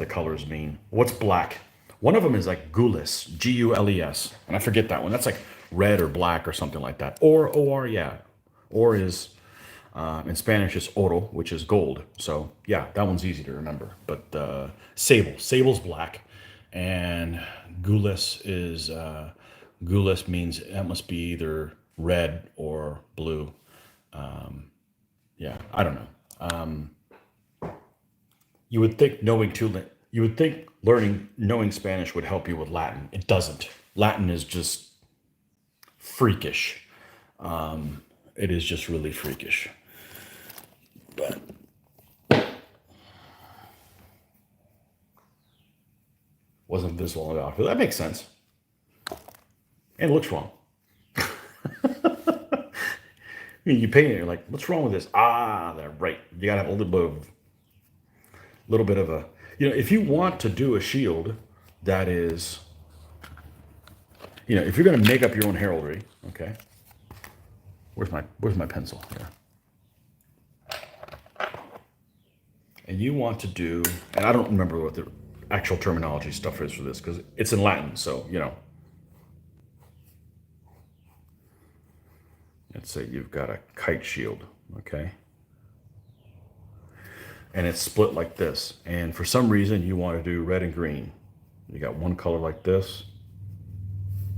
colors mean. What's black? One of them is like gules, Gules, and I forget that one. That's like red or black or something like that. Or, yeah. Or is in Spanish is oro, which is gold. So yeah, that one's easy to remember. But sable's black, and gules means that must be either red or blue. Yeah, I don't know. You would think knowing Spanish would help you with Latin. It doesn't. Latin is just freakish. It is just really freakish. But wasn't visible in the outfit. That makes sense. And it looks wrong. You paint it, you're like, what's wrong with this? Ah, they're right. You gotta have a little bit of a, if you want to do a shield that is, if you're gonna make up your own heraldry, okay. Where's my pencil? Yeah. And you want to do, and I don't remember what the actual terminology stuff is for this because it's in Latin, so let's say you've got a kite shield, okay? And it's split like this. And for some reason, you want to do red and green. You got one color like this.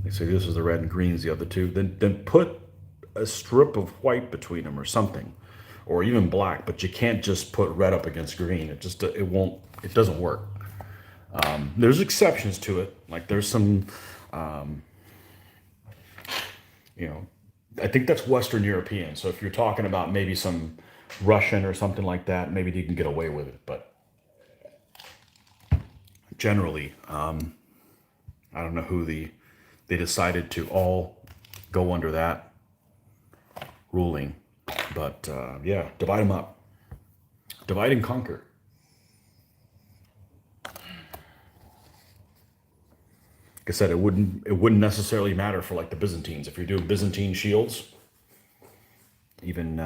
They say this is the red and green's the other two. Then put a strip of white between them or something, or even black. But you can't just put red up against green. It doesn't work. There's exceptions to it. Like there's some, I think that's Western European. So if you're talking about maybe some Russian or something like that, maybe you can get away with it. But generally, I don't know who they decided to all go under that ruling. But yeah, divide them up. Divide and conquer. Like I said, it wouldn't necessarily matter for like the Byzantines. If you're doing Byzantine shields, even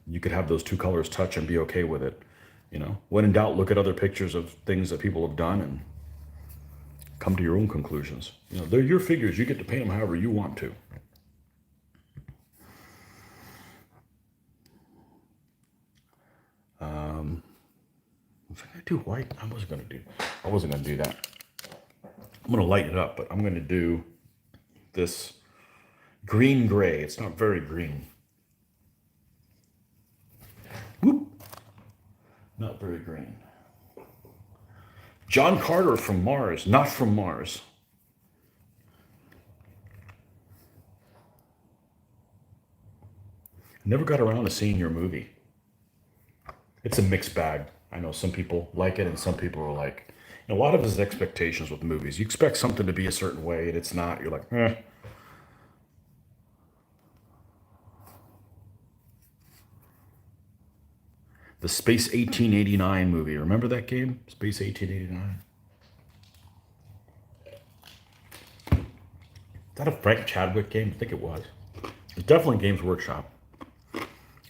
you could have those two colors touch and be okay with it. When in doubt, look at other pictures of things that people have done and come to your own conclusions. They're your figures. You get to paint them however you want to. Was I gonna do white? I wasn't gonna do that. I'm gonna lighten it up, but I'm gonna do this green gray. It's not very green. Whoop. Not very green. John Carter from Mars, not from Mars. Never got around to seeing your movie. It's a mixed bag. I know some people like it and some people are like, a lot of his expectations with movies. You expect something to be a certain way and it's not. You're like, eh. The Space 1889 movie. Remember that game? Space 1889? Is that a Frank Chadwick game? I think it was. It's definitely Games Workshop.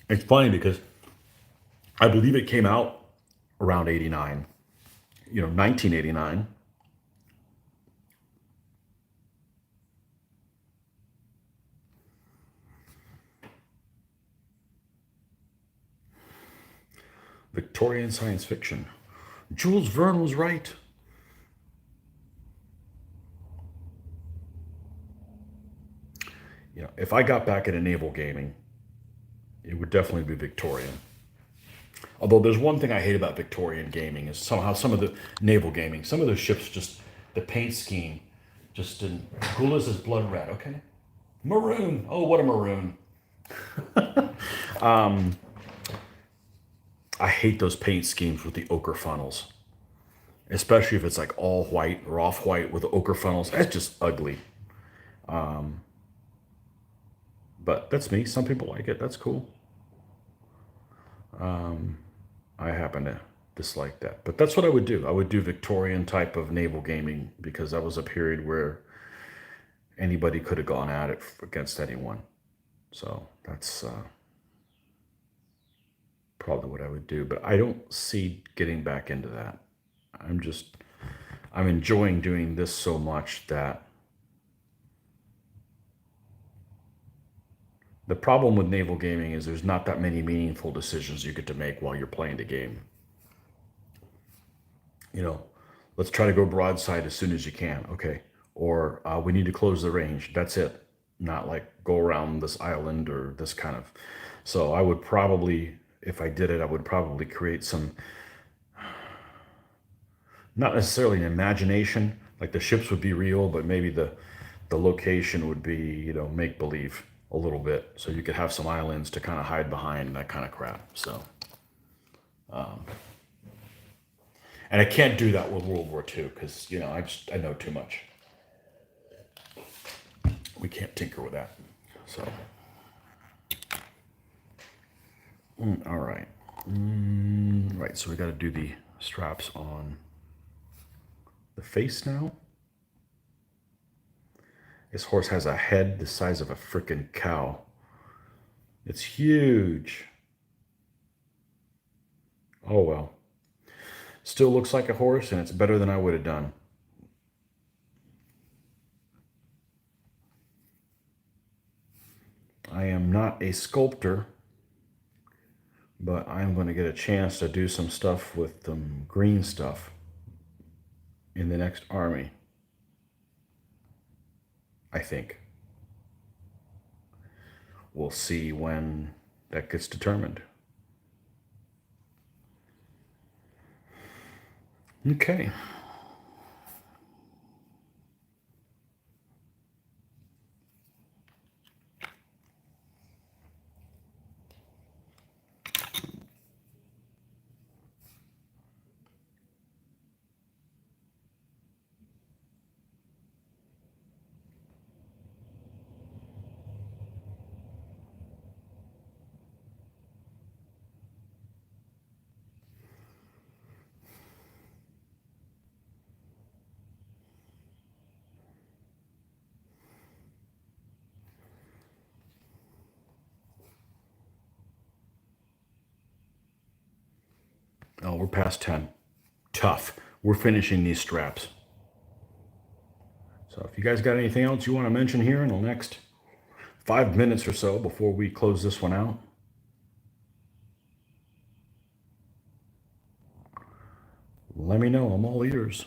It's funny because I believe it came out around 89. 1989. Victorian science fiction. Jules Verne was right. if I got back into naval gaming, it would definitely be Victorian. Although there's one thing I hate about Victorian gaming is somehow some of the naval gaming, some of those ships just, the paint scheme just didn't. Gula's is blood red, okay. Maroon, oh, what a maroon. I hate those paint schemes with the ochre funnels, especially if it's like all white or off white with ochre funnels. That's just ugly. But that's me. Some people like it. That's cool. I happen to dislike that. But that's what I would do. I would do Victorian type of naval gaming because that was a period where anybody could have gone at it against anyone. So that's probably what I would do. But I don't see getting back into that. I'm enjoying doing this so much that the problem with naval gaming is there's not that many meaningful decisions you get to make while you're playing the game. You know, let's try to go broadside as soon as you can. Okay. Or we need to close the range. That's it. Not like go around this island or this kind of. So I would probably, if I did it, I would probably create some, not necessarily an imagination, like the ships would be real, but maybe the location would be, you know, make believe a little bit. So you could have some islands to kind of hide behind and that kind of crap. So, and I can't do that with World War II because, you know, I know too much. We can't tinker with that. So, all right. Right, so we got to do the straps on the face now. This horse has a head the size of a freaking cow. It's huge. Oh well. Still looks like a horse, and it's better than I would have done. I am not a sculptor, but I'm going to get a chance to do some stuff with the green stuff in the next army, I think. We'll see when that gets determined. Okay. Oh, we're past 10. Tough. We're finishing these straps. So if you guys got anything else you want to mention here in the next 5 minutes or so before we close this one out, let me know. I'm all ears.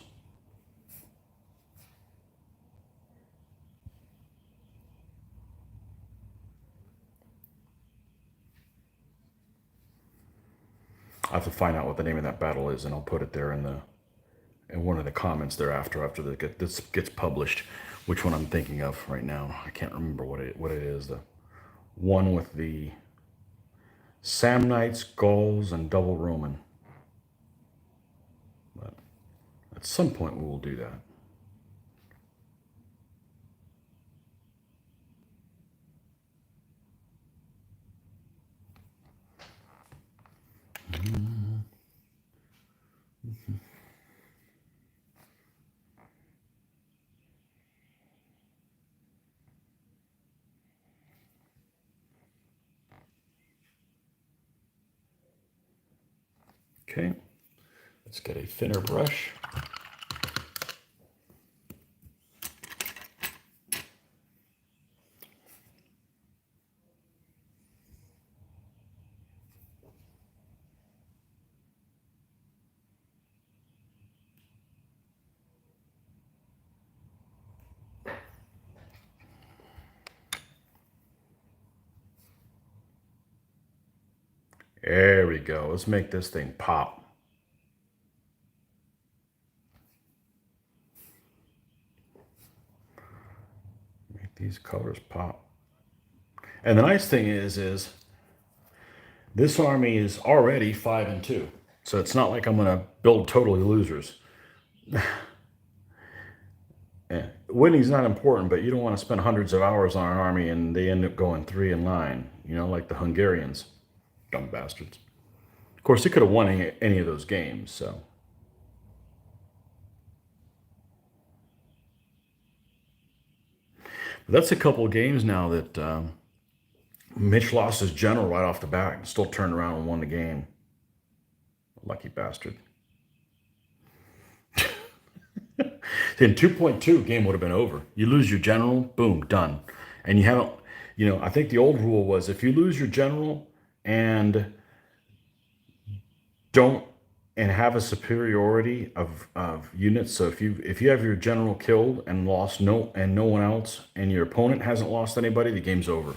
I have to find out what the name of that battle is, and I'll put it there in one of the comments thereafter after this gets published. Which one I'm thinking of right now? I can't remember what it is. The one with the Samnites, Gauls, and double Roman. But at some point we will do that. Okay, let's get a thinner brush. There we go. Let's make this thing pop. Make these colors pop. And the nice thing is this army is already 5-2. So it's not like I'm going to build totally losers. Winning's not important, but you don't want to spend hundreds of hours on an army and they end up going 3-9, you know, like the Hungarians. Dumb bastards. Of course, they could have won any of those games, so. But that's a couple of games now that Mitch lost his general right off the bat and still turned around and won the game. Lucky bastard. In 2.2, game would have been over. You lose your general, boom, done. And you haven't, you know, I think the old rule was if you lose your general and don't and have a superiority of units. So if you have your general killed and lost no one else, and your opponent hasn't lost anybody, the game's over.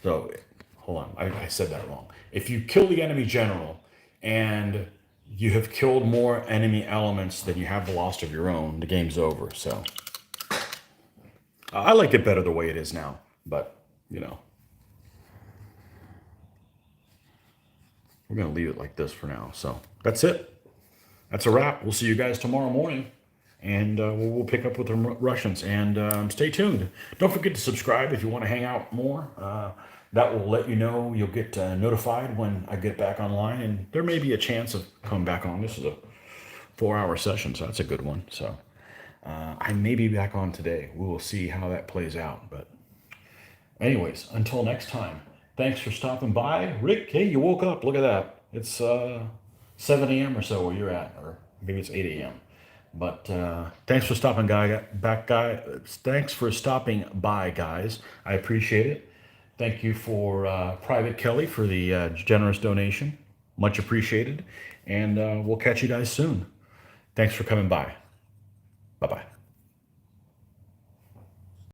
So hold on, I said that wrong. If you kill the enemy general and you have killed more enemy elements than you have the loss of your own, the game's over. So I like it better the way it is now, but you know, we're gonna leave it like this for now. So that's it. That's a wrap. We'll see you guys tomorrow morning, and we'll pick up with the Russians. And stay tuned. Don't forget to subscribe if you want to hang out more. That will let you know. You'll get notified when I get back online, and there may be a chance of coming back on. This is a 4-hour session, so that's a good one. So I may be back on today. We will see how that plays out. But anyways, until next time, thanks for stopping by. Rick, hey, you woke up. Look at that. It's 7 a.m. or so where you're at, or maybe it's 8 a.m. But thanks for stopping Thanks for stopping by, guys. I appreciate it. Thank you for Private Kelly for the generous donation. Much appreciated. And we'll catch you guys soon. Thanks for coming by. Bye-bye.